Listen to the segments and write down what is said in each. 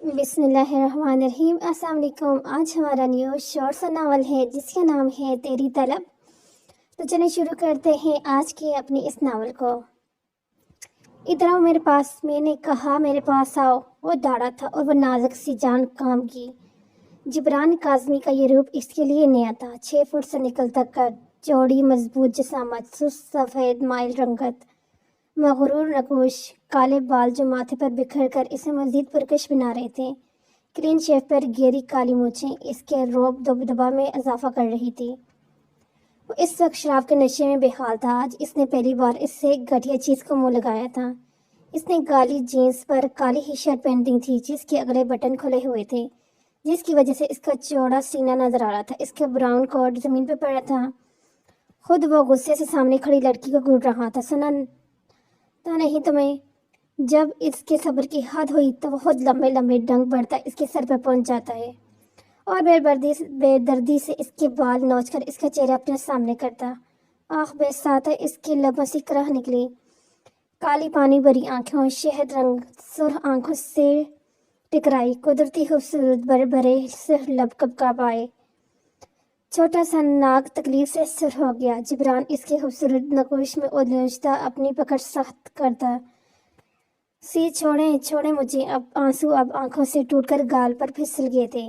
बिस्मिल्लाहिर्रहमानिर्रहीम। अस्सलाम वालेकुम। आज हमारा न्यू शॉर्ट सा नावल है जिसका नाम है तेरी तलब। तो चलिए शुरू करते हैं आज के अपनी इस नावल को। इधर आओ मेरे पास, मैंने कहा मेरे पास आओ। वो दाढ़ा था और वो नाजुक सी जान काम की। जिब्रान काज़मी का ये रूप इसके लिए नया था। 6 फुट से निकलता कद, चौड़ी मजबूत जसामत, सुस्त सफ़ेद माइल रंगत, मगरूर नकोश, काले बाल जो माथे पर बिखर कर इसे मजीद पुरकश बना रहे थे। क्लीन शेव पर गहरी काली मूछें इसके रौब दबदबा में इजाफा कर रही थी। वो इस वक्त शराब के नशे में बेहाल था। आज इसने पहली बार इससे घटिया चीज़ को मुंह लगाया था। इसने काली जीन्स पर काली ही शर्ट पहनी थी जिसके अगले बटन खुले हुए थे, जिसकी वजह से इसका चौड़ा सीना नजर आ रहा था। इसका ब्राउन कोट ज़मीन पर पड़ा था। खुद वो गुस्से से सामने खड़ी लड़की को घूर रहा था। सुना तो नहीं तुम्हें? जब इसके सब्र की हद हुई तो बहुत लंबे लंबे डंक बढ़ता इसके सर पर पहुंच जाता है और बेदर्दी से इसके बाल नोचकर इसका चेहरा अपने सामने करता। आँख बेसाता इसके लबों से कराह निकली। काली पानी भरी आंखें, शहद रंग सुर्ख आंखों से टकराई कुदरती खूबसूरत बड़े बड़े सिर्फ लब कब आए। छोटा सा नाक तकलीफ से सुर हो गया। जिब्रान इसके खूबसूरत नकोश में उलझता अपनी पकड़ सख्त करता। सी छोड़े छोड़े मुझे। अब आंसू अब आंखों से टूटकर गाल पर फिसल गए थे।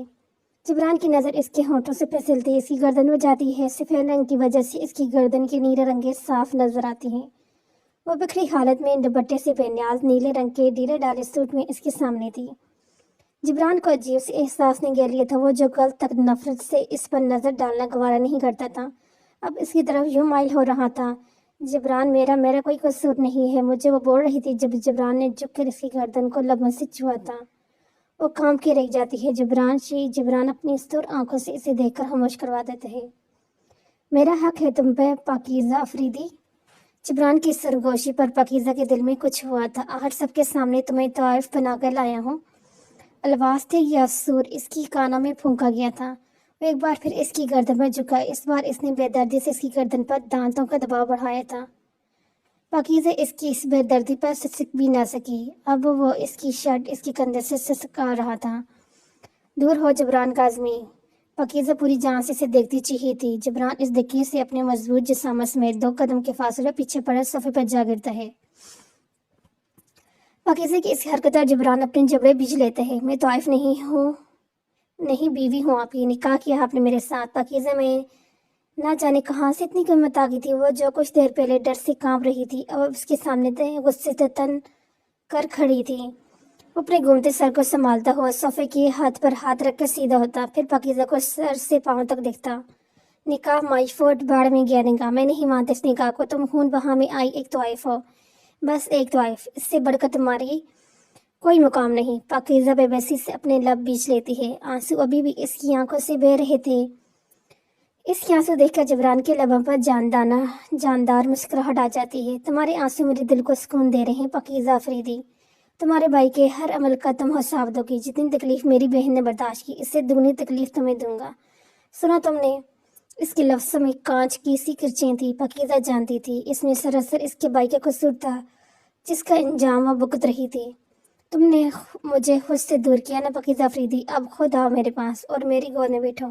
जिब्रान की नज़र इसके होंठों से फिसलती इसकी गर्दन में जाती है। सफ़ेद रंग की वजह से इसकी गर्दन के नीले रंगे साफ नजर आती हैं। वो बिखरी हालत में दुपट्टे से बेनियाज नीले रंग के ढीले डाले सूट में इसके सामने थी। जिब्रान को अजीब से एहसास ने घेर लिया था। वो जो कल तक नफरत से इस पर नज़र डालना गवारा नहीं करता था, अब इसकी तरफ यूं माइल हो रहा था। जिब्रान मेरा मेरा कोई कसूर नहीं है, मुझे वो बोल रही थी। जब जिब्रान ने झुककर इसकी गर्दन को लबों से छुआ था। वो काम की रह जाती है। जिब्रान अपनी स्तुर आंखों से इसे देखकर खामोश करवा देते हैं। मेरा हक है तुम पे पाकीज़ा अफरीदी। जिब्रान की सरगोशी पर पाकीज़ा के दिल में कुछ हुआ था। आहट सबके सामने तुम्हें तौफ बनाकर लाया हूँ। अलवाज थे या सूर इसकी कानों में फूंका गया था। वो एक बार फिर इसकी गर्दन पर झुका। इस बार इसने बेदर्दी से इसकी गर्दन पर दांतों का दबाव बढ़ाया था। पाकीज़ा इसकी इस बेदर्दी पर सिसक भी ना सकी। अब वो इसकी शर्ट इसके कंधे से सिसका रहा था। दूर हो जिब्रान काज़मी। पाकीज़ा पूरी जान से इसे देखती चाहिए थी। जिब्रान इस धक्के से अपने मजबूत जिस्म समेत 2 कदम के फासले पीछे पड़े सोफे पर जा गिरता है। पाकीज़ा की इस हरकत पर जिब्रान अपने जबड़े बीज लेते हैं। मैं तौफ नहीं हूँ, नहीं बीवी हूँ आपकी। निकाह किया आपने मेरे साथ। पाकीज़ा में ना जाने कहाँ से इतनी हिम्मत आ गई थी। वो जो कुछ देर पहले डर से कांप रही थी अब उसके सामने गुस्से से तन कर खड़ी थी। वो अपने घूमते सर को संभालता हुआ सोफे के हाथ पर हाथ रखकर सीधा होता, फिर पाकीज़ा को सर से पाँव तक देखता। निकाह माई फोर्ट बाढ़ में गया निकाह। मैं नहीं मानता इस निकाह को। तुम खून बहा में आई एक तौफ हो, बस एक तौफ। इससे बढ़कर तुम्हारी कोई मुकाम नहीं। पाकीज़ा बेबसी से अपने लब बीच लेती है। आंसू अभी भी इसकी आंखों से बह रहे थे। इसके आंसू देखकर जिब्रान के लबों पर जानदार मुस्कुराहट आ जाती है। तुम्हारे आंसू मेरे दिल को सुकून दे रहे हैं पाकीज़ा अफरीदी। तुम्हारे भाई के हर अमल का तुम हिसाब दोगी। जितनी तकलीफ मेरी बहन ने बर्दाश्त की, इससे दुगनी तकलीफ तुम्हें दूंगा। सुना तुमने? इसके लफ्ज़ों में कांच की सी किरचें थी। पाकीज़ा जानती थी इसमें सरासर इसके भाई का कसूर था जिसका इंजाम वह भुगत रही थी। तुमने मुझे खुद से दूर किया ना पाकीज़ा अफरीदी। अब खुद आओ मेरे पास और मेरी गोद में बैठो।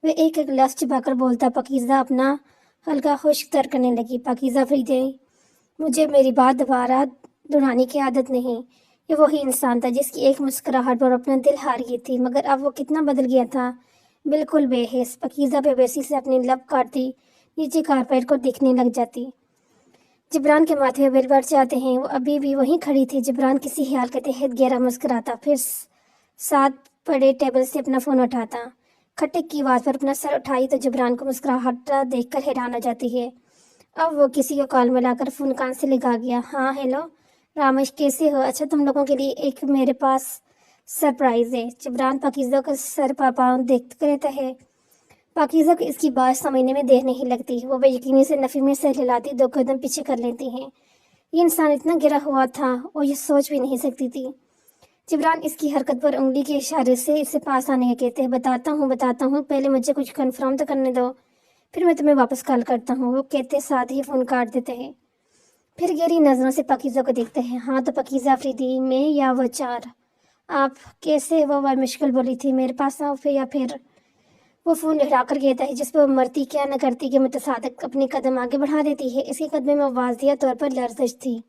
वे एक एक लफ्ज़ छिपाकर बोलता पाकीज़ा अपना हल्का खुश्क तर करने लगी। पाकीज़ा अफरीदी, मुझे मेरी बात दोबारा दोहराने की आदत नहीं। ये वही इंसान था जिसकी एक मुस्कुराहट पर अपना दिल हार गई थी, मगर अब वो कितना बदल गया था, बिल्कुल बेहिस। पाकीज़ा बेबसी से अपनी लब काटती नीचे कारपेट को देखने लग जाती। जिब्रान के माथे पर बिल बढ़ जाते हैं। वो अभी भी वहीं खड़ी थी। जिब्रान किसी ख्याल के तहत गहरा मुस्कुराता, फिर साथ पड़े टेबल से अपना फ़ोन उठाता। खटक की आवाज़ पर अपना सर उठाई तो जिब्रान को मुस्कुराहटा देखकर हैरान हो जाती है। अब वो किसी को कॉल मिलाकर फ़ोन कान से लगा गया। हाँ हेलो रामेश, कैसे हो? अच्छा, तुम लोगों के लिए एक मेरे पास सरप्राइज़ है। जिब्रान पाकीज़ा का सर पाँव देखते रहता है। पाकीज़ा को इसकी बात समझने में देर नहीं लगती। वो बेयकीनी से नफ़ी में सर हिलाती 2 कदम पीछे कर लेती हैं। ये इंसान इतना गिरा हुआ था वो ये सोच भी नहीं सकती थी। जिब्रान इसकी हरकत पर उंगली के इशारे से इसे पास आने के कहते हैं। बताता हूँ, पहले मुझे कुछ कन्फर्म तो करने दो, फिर मैं तुम्हें वापस कॉल करता हूँ। वो कहते साथ ही फ़ोन काट देते हैं। फिर गहरी नज़रों से पाकीज़ा को देखते हैं। हाँ तो पाकीज़ा अफरीदी, मैं या वो 4? आप कैसे? वो मुश्किल बोली थी। मेरे पास आओ फिर, या फिर वो फ़ोन लहरा कर कहता है, जिस पर वो मरती क्या न करती कि मुतसादिक अपने कदम आगे बढ़ा देती है। इसके कदमे में वाज़िया तौर पर लर्ज़श थी।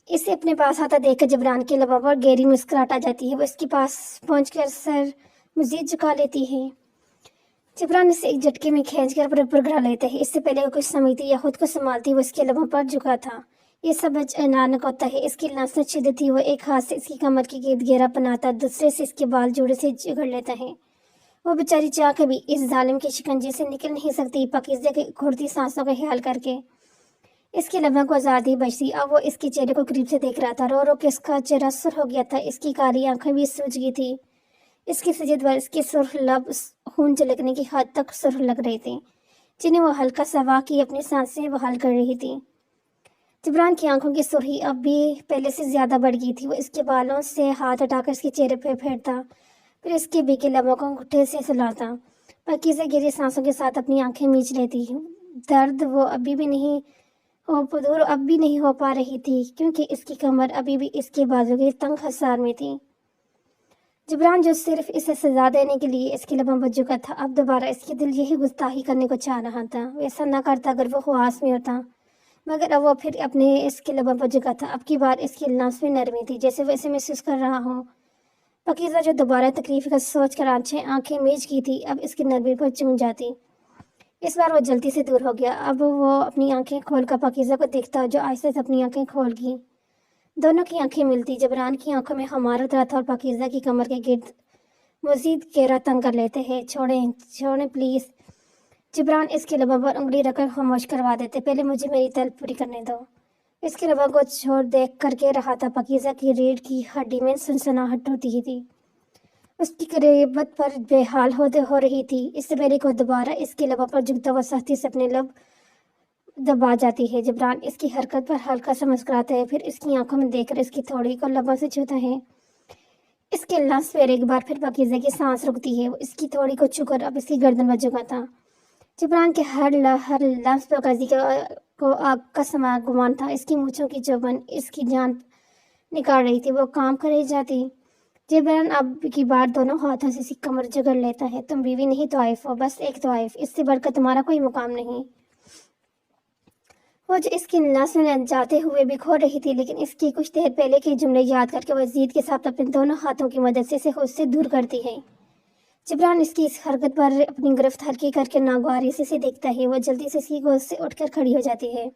इसे अपने पास आता देखकर जबरान के लबों पर गहरी मुस्कुराहट आ जाती है। वो इसके पास पहुंचकर सर मज़ीद झुका लेती है। जबरान इसे एक झटके में खींचकर अपने ऊपर गिरा लेते हैं। इससे पहले वो कुछ समझती या खुद को संभालती, वो इसके लबों पर झुका था। ये सब अचानक होता है। इसकी नसें छिद थी। वो एक हाथ से इसकी कमर के गिर्द घेरा बनाता, दूसरे से इसके बाल जोड़े से जकड़ लेता है। वो बेचारी चाह के भी इस जालिम के शिकंजे से निकल नहीं सकती। पाकीज़ा की घुड़ती सांसों का ख्याल करके इसके लबों को आज़ादी बचती। अब वो इसके चेहरे को करीब से देख रहा था। रो रो के इसका चेहरा सुर हो गया था। इसकी काली आंखें भी सूज गई थी। इसकी सजद पर इसके सुर्ख लब खून झलकने की हद तक सुर्ख लग रहे थे, जिन्हें वो हल्का सवा की अपनी सांसें बहाल कर रही थी। जबरान की आंखों की सुर्खी अब भी पहले से ज्यादा बढ़ गई थी। वो इसके बालों से हाथ हटाकर इसके चेहरे पर फेरता, फिर इसके बीके लबों को अंगूठे से सुलाता। पाकीज़ा गिरी सांसों के साथ अपनी आंखें मींच लेती। दर्द वो अभी भी नहीं दूर अब भी नहीं हो पा रही थी, क्योंकि इसकी कमर अभी भी इसके बाजू के तंग हसार में थी। जबरान जो सिर्फ इसे सजा देने के लिए इसके लबों पर झुका था, अब दोबारा इसके दिल यही गुस्ताखी करने को चाह रहा था। वैसा न करता अगर वो ख्वास में होता, मगर अब वो फिर अपने इसके लबों पर झुका था। अब की बार इसकी लफ्ज़ में नरमी थी, जैसे वैसे महसूस कर रहा हो। पाकीज़ा जो दोबारा तकलीफ का सोच कर आंखें मीच की थी, अब इसकी नरमी पर चूम जाती। इस बार वो जल्दी से दूर हो गया। अब वो अपनी आंखें खोलकर पाकीज़ा को देखता, जो आहिस्ते से अपनी आंखें खोल गई। दोनों की आंखें मिलती। जबरान की आंखों में हमारा उतरा था और पाकीज़ा की कमर के गिर्द मजीद गहरा तंग कर लेते हैं। छोड़ें छोड़ें प्लीज़। जबरान इसके लबों पर उंगली रखकर खामोश करवा देते। पहले मुझे मेरी तलब पूरी करने दो। इसके लबों को छोड़ देख करके रहा था। पाकीज़ा की रीढ़ की हड्डी में सनसनाहट होती ही थी। उसकी करीबत पर बेहाल हो रही थी। इससे पहले को दोबारा इसके लबों पर झुकता हुआ सख्ती से अपने लब दबा जाती है। जबरान इसकी हरकत पर हल्का सा मुस्कुराता है, फिर इसकी आंखों में देखकर इसकी थोड़ी को लबों से छूता है। इसके लफ्ज़ पर एक बार फिर पाकीज़ा की सांस रुकती है। वो इसकी थोड़ी को छूकर अब इसकी गर्दन पर झुका था। जबरान के हर लफ्ज़ पर को आग का समा गुमान था। इसकी मूँछों की चुभन इसकी जान निकाल रही थी। वो काम कर ही जाती। जबरान अब की बार दोनों हाथों से इसकी कमर जकड़ लेता है। तुम बीवी नहीं तोइफ हो, बस एक तोइफ, इससे बढ़कर तुम्हारा कोई मुकाम नहीं। वो जो इसकी नस में जाते हुए भी खो रही थी, लेकिन इसकी कुछ देर पहले के जुमले याद करके वह जीत के साथ अपने दोनों हाथों की मदद से इसे खुद से दूर करती है। जबरान इसकी इस हरकत पर अपनी गिरफ्त हल्की करके नागवारी से देखता है। वह जल्दी से इसकी गोद से उठकर खड़ी हो जाती है।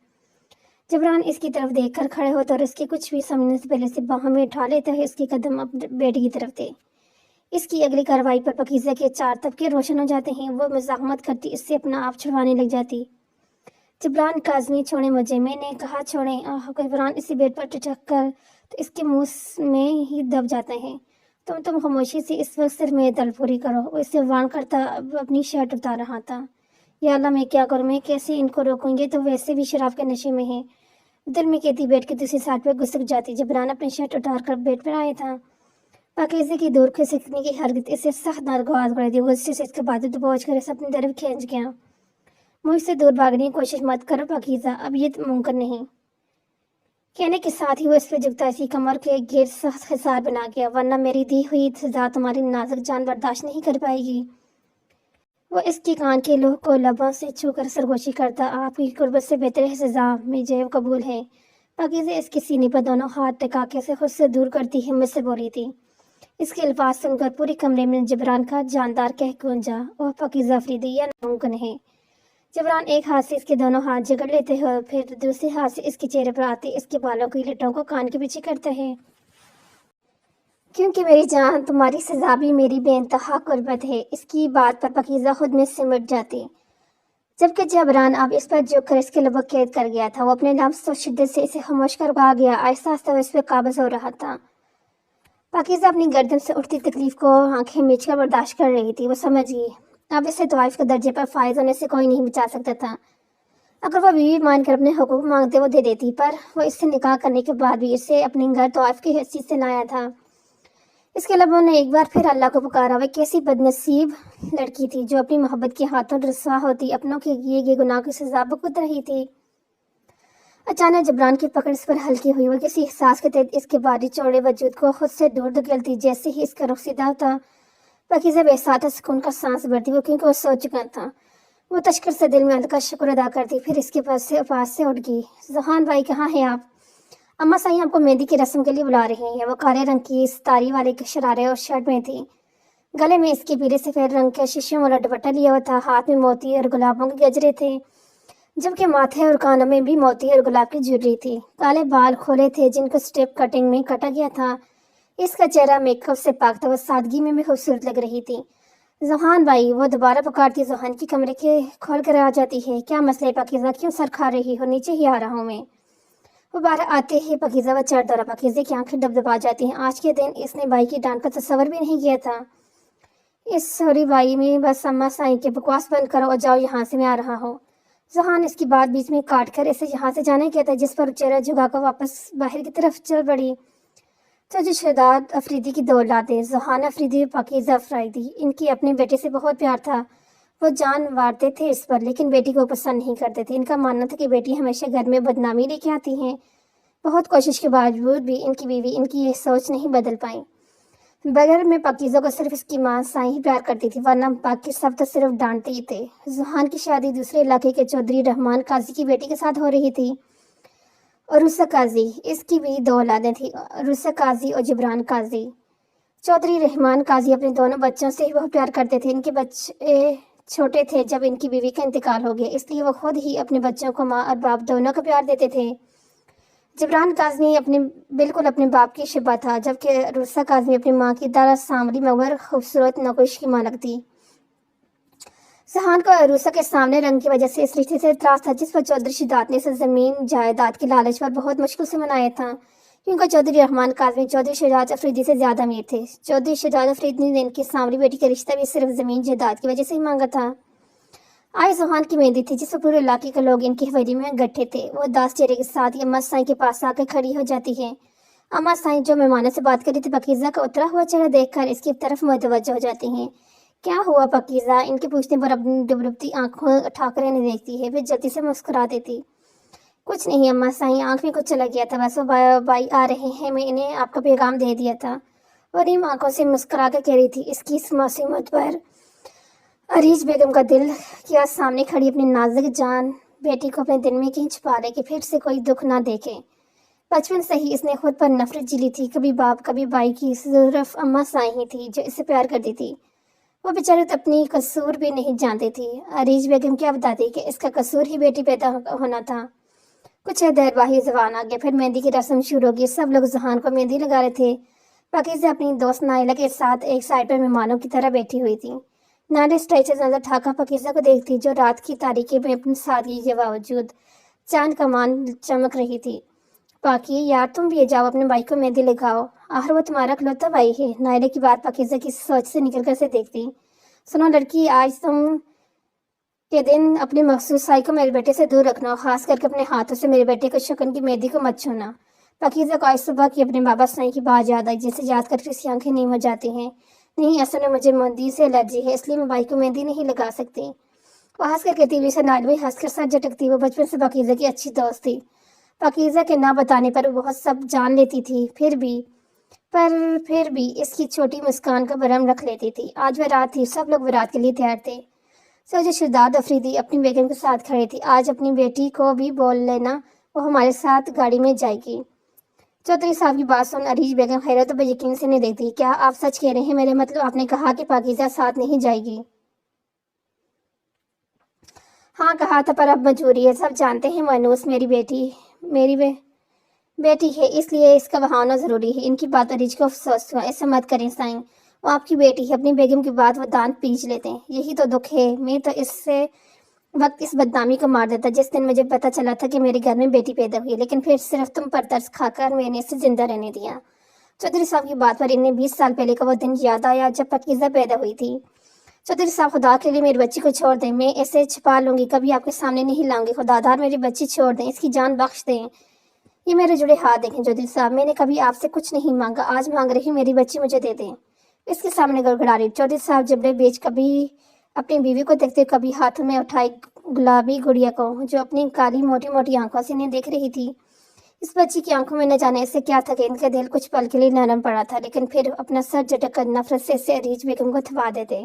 जबरान इसकी तरफ देखकर खड़े होता और इसके कुछ भी समझने से पहले से बाहों में उठा लेता है। इसके कदम अब बेड की तरफ थे। इसकी अगली कार्रवाई पर पाकीज़ा के चार तबके रोशन हो जाते हैं। वो मज़ाहमत करती, इससे अपना आप छुड़वाने लग जाती। जबरान काज़मी छोड़े मुझे, मैंने कहा छोड़ें। जबरान इसी बेड पर टिटक कर तो इसके मुंह में ही दब जाते हैं। तुम खामोशी से इस वक्त सिर्फ मेरी तलब पूरी करो। वो इसे वान करता अपनी शर्ट उतार रहा था। या अल्लाह, मैं क्या करूँ? मैं कैसे इनको रोकूंगी? तो वैसे भी शराब के नशे में है। दिल में कहती बेड की दूसरी साइड पर घुसक जाती। जबरान अपनी शर्ट उतार कर बेड पर आया था। पाकीज़ा की दूर खिसकने की हरकत इसे सख्त नाराज कर दी। गुस्से से इसके बाद पहुँच कर इसे अपनी तरफ खींच गया। मुझसे दूर भागने की कोशिश मत करो पाकीज़ा, अब ये मुमकिन नहीं। कहने के साथ ही वो इस पर झुकता इसकी कमर के गिर सख्त हिसार बना गया, वरना मेरी दी हुई सजा तुम्हारी नाजुक जान बर्दाश्त नहीं कर पाएगी। वो इसके कान के लूह को लबों से छूकर सरगोशी करता। आपकी कुर्बत से बेहतर सजा मुझे कबूल है। पाकीज़ा इसके सीने पर दोनों हाथ टिका के इसे खुद से दूर करती हिम्मत से बोली थी। इसके अल्फाज सुनकर पूरे कमरे में जबरान का जानदार कह गूंजा, और पाकीज़ा अफरीदी या नामुमकिन है। जबरान एक हाथ से इसके दोनों हाथ जकड़ लेते हैं, फिर दूसरे हाथ से इसके चेहरे पर आते इसके बालों की लटों को कान के पीछे करते हैं। क्योंकि मेरी जान तुम्हारी सजा भी मेरी बेइंतहा कुर्बत है। इसकी बात पर पाकीज़ा खुद में सिमट जाती, जबकि जबरान अब इस पर झुक कर इसके लबों कैद कर गया था। वो अपने लफ्ज़ तो शिद्दत से इसे खामोश करवा गया। आहिस्ता आहिस्ता इस पर काबज़ हो रहा था। पाकीज़ा अपनी गर्दन से उठती तकलीफ को आंखें मीच कर बर्दाश्त कर रही थी। वो समझ गई अब इसे तवाइफ के दर्जे पर फायज होने से कोई नहीं बचा सकता था। अगर वो बीवी मानकर अपने हुकूक मांगते वो दे देती, पर वो इससे निकाह करने के बाद भी इसे अपने घर तवाइफ की हैसियत से लाया था। इसके लबों ने एक बार फिर अल्लाह को पुकारा। वह कैसी बदनसीब लड़की थी जो अपनी मोहब्बत के हाथों रस्वा होती, अपनों के किए गए गुनाह की सजा भुगत रही थी। अचानक जबरान की पकड़ इस पर हल्की हुई। वो किसी एहसास के तहत इसके बारी चौड़े वजूद को खुद से दूर धकेलती। जैसे ही इसका रुख सीधा था, पाकीज़ा बेसाता सुकून का सांस भरती। वो क्योंकि वो सो चुका था। वो तशक्कर से दिल में अल्लाह का शुक्र अदा करती। फिर इसके पास से उठ गई। ज़ुहान भाई कहाँ हैं आप? अम्मा साईं आपको मेहंदी की रस्म के लिए बुला रही हैं। वो काले रंग की सितारी वाले शरारे और शर्ट में थी। गले में इसके पीले सफेद रंग का शीशों वाला दुपट्टा लिया हुआ था। हाथ में मोती और गुलाबों के गजरे थे, जबकि माथे और कानों में भी मोती और गुलाब की ज्वेलरी थी। काले बाल खोले थे जिनको स्टेप कटिंग में काटा गया था। इसका चेहरा मेकअप से पाक था। वो सादगी में भी खूबसूरत लग रही थी। ज़ुहान भाई, वो दोबारा पुकारती। ज़ुहान की कमरे के खोल कर आ जाती है। क्या मसला है पाकीज़ा, क्यों सर खा रही हो? नीचे ही आ रहा हूँ मैं। वो बाहर आते ही पाकीज़ा व चढ़ दौड़ा। पाकीज़े की आंखें दबदबा जाती हैं। आज के दिन इसने भाई की डांट का तस्वर भी नहीं किया था। इस सॉरी भाई में बस अम्मा साईं के बकवास बंद करो और जाओ यहाँ से, मैं आ रहा हूँ। ज़ुहान इसकी बात बीच में काट कर इसे यहाँ से जाने कहता, जिस पर चेहरा झुकाकर वापस बाहर की तरफ चल पड़ी। तो जो शहजाद अफरीदी की दो औलादें, ज़ुहान अफरीदी और पाकीज़ा अफरीदी, इनकी अपने बेटे से बहुत प्यार था। वो जान वारते थे इस पर, लेकिन बेटी को पसंद नहीं करते थे। इनका मानना था कि बेटी हमेशा घर में बदनामी लेके आती हैं। बहुत कोशिश के बावजूद भी इनकी बीवी इनकी ये सोच नहीं बदल पाई। बगैर में पाकीज़ा को सिर्फ इसकी माँ साईं ही प्यार करती थी, वरना बाकी सब तो सिर्फ डांटते ही थे। ज़ुहान की शादी दूसरे इलाके के चौधरी रहमान काजी की बेटी के साथ हो रही थी। और रुस्सा काजी, इसकी भी दो औलादें थी, रुस्सा काजी और जिब्रान काजी। चौधरी रहमान काजी अपने दोनों बच्चों से ही बहुत प्यार करते थे। इनके बच्चे छोटे थे जब इनकी बीवी का इंतकाल हो गया, इसलिए वो खुद ही अपने बच्चों को माँ और बाप दोनों को प्यार देते थे। जिब्रान काज़मी बिल्कुल अपने बाप की शिबा था, जबकि रुस्सा काज़मी अपनी माँ की तरह सांवली मगर खूबसूरत नकुश की मानक थी। ज़ुहान को रुस्सा के सामने रंग की वजह से इस रिश्ते से इतराज़ था, जिस पर चौधरी शिदात ने इसे ज़मीन जायदाद की लालच पर बहुत मुश्किल से मनाया था, क्योंकि चौधरी रहमान काज़मी चौधरी शहजाद अफरीदी से ज़्यादा अमीर थे। चौधरी शहजाद अफरीदी ने इनकी सांवली बेटी का रिश्ता भी सिर्फ ज़मीन जायदाद की वजह से ही मांगा था। आज ज़ुहान की मेहंदी थी, जिससे पूरे इलाके के लोग इनकी हवेली में इकट्ठे थे। वो दास चेहरे के साथ ही अम्मा साईं के पास आकर खड़ी हो जाती है। अम्मा साईं जो मेहमानों से बात कर रही थी, पाकीज़ा का उतरा हुआ चेहरा देखकर इसकी तरफ मुतवज्जो हो जाती हैं। क्या हुआ पाकीज़ा? इनके पूछने पर अपनी डुबडुबती आंखों उठाकर इन्हें देखती है। फिर जल्दी से मुस्कुरा देती। कुछ नहीं अम्मा साईं, आंख में कुछ चला गया था, बस वो भाई आ रहे हैं, मैं इन्हें आपका पैगाम दे दिया था। और इन आंखों से मुस्कुरा कर कह रही थी। इसकी इस मासूमियत पर अरीज बेगम का दिल क्या सामने खड़ी अपनी नाजुक जान बेटी को अपने दिल में खींच पा रहे कि फिर से कोई दुख ना देखे। बचपन से ही इसने खुद पर नफरत झेली थी, कभी बाप कभी भाई की। सिर्फ अम्मा साईं ही थी जो इसे प्यार करती थी। वो बेचारी तो अपनी कसूर भी नहीं जानती थी। अरीज बेगम क्या बताती कि इसका कसूर ही बेटी पैदा होना था। कुछ देर बाद ही ज़ुबान आ गया। फिर मेहंदी की रस्म शुरू होगी। सब लोग ज़ुहान को मेहंदी लगा रहे थे। पाकीज़ा अपनी दोस्त नाइला के साथ एक साइड पर मेहमानों की तरह बैठी हुई थी। नाइला स्टेज से नजर ठाका पाकीज़ा को देखती, जो रात की तारीकी में अपनी सादगी के बावजूद चांद का मान चमक रही थी। पाकी यार, तुम भी जाओ, अपने भाई को मेहंदी लगाओ, आखिर वो तुम्हारा इकलौता भाई है। नाइला की बात पाकीज़ा की सोच से निकल कर से देखती। सुनो लड़की, आज तुम के दिन अपने मखसूस साई को मेरे बेटे से दूर रखना, खास करके अपने हाथों से मेरे बेटे को शकन की मेहंदी को मत छूना। पाकीज़ा को आज सुबह की अपने बाबा साईं की बात याद आई, जिसे याद करके उसकी आंखें नीम हो जाती हैं। नहीं, असल में मुझे मेहंदी से एलर्जी है, इसलिए मैं भाई को मेहंदी नहीं लगा सकती। वो हंस कर कहती हुई से नालवी हंसकर सर झटकती। वो बचपन से पाकीज़ा की अच्छी दोस्त थी। पाकीज़ा के ना बताने पर वो बहुत सब जान लेती थी, फिर भी इसकी छोटी मुस्कान का भरम रख लेती थी। आज वह रात थी, सब लोग बारात के लिए तैयार थे। जो शहजाद अफरीदी अपनी बेगम के साथ खड़े थी। आज अपनी बेटी को भी बोल लेना, वो हमारे साथ गाड़ी में जाएगी। चौधरी साहब की बात सुन अरीज बेगम हैरत और यकीन से नहीं देखती। क्या आप सच कह रहे हैं? मेरे मतलब आपने कहा कि पाकीज़ा साथ नहीं जाएगी? हाँ कहा था, पर अब मजबूरी है। सब जानते हैं मनूस मेरी बेटी है, इसलिए इसका बहाना जरूरी है। इनकी बात अरीज को अफसोस हुआ। ऐसा मत करें साईं, वो आपकी बेटी है। अपनी बेगम की बात वो दांत पीच लेते हैं। यही तो दुख है। मैं तो इससे वक्त इस बदनामी को मार देता जिस दिन मुझे पता चला था कि मेरे घर में बेटी पैदा हुई, लेकिन फिर सिर्फ तुम पर तरस खाकर मैंने इसे जिंदा रहने दिया। चौधरी साहब की बात पर इन्हें 20 साल पहले का वो दिन याद आया जब पाकीज़ा पैदा हुई थी। चौधरी साहब, खुदा के लिए मेरी बच्ची को छोड़ दें, मैं ऐसे छिपा लूंगी, कभी आपके सामने नहीं लाऊंगी। खुदादार मेरी बच्ची छोड़ दें, इसकी जान बख्श दें। ये मेरे जुड़े हाथ देखें चौधरी साहब, मैंने कभी आपसे कुछ नहीं मांगा, आज मांग रही हूँ, मेरी बच्ची मुझे दे दें। इसके सामने गड़गड़ा रही। चौधरी साहब जबड़े बेच कभी अपनी बीवी को देखते, कभी हाथों में उठाई गुलाबी गुड़िया को, जो अपनी काली मोटी मोटी आंखों से इन्हें देख रही थी। इस बच्ची की आंखों में न जाने इससे क्या था कि इनका दिल कुछ पल के लिए नरम पड़ा था, लेकिन फिर अपना सर झटक कर नफरत से इसे अरीज बेगम को थपा देते।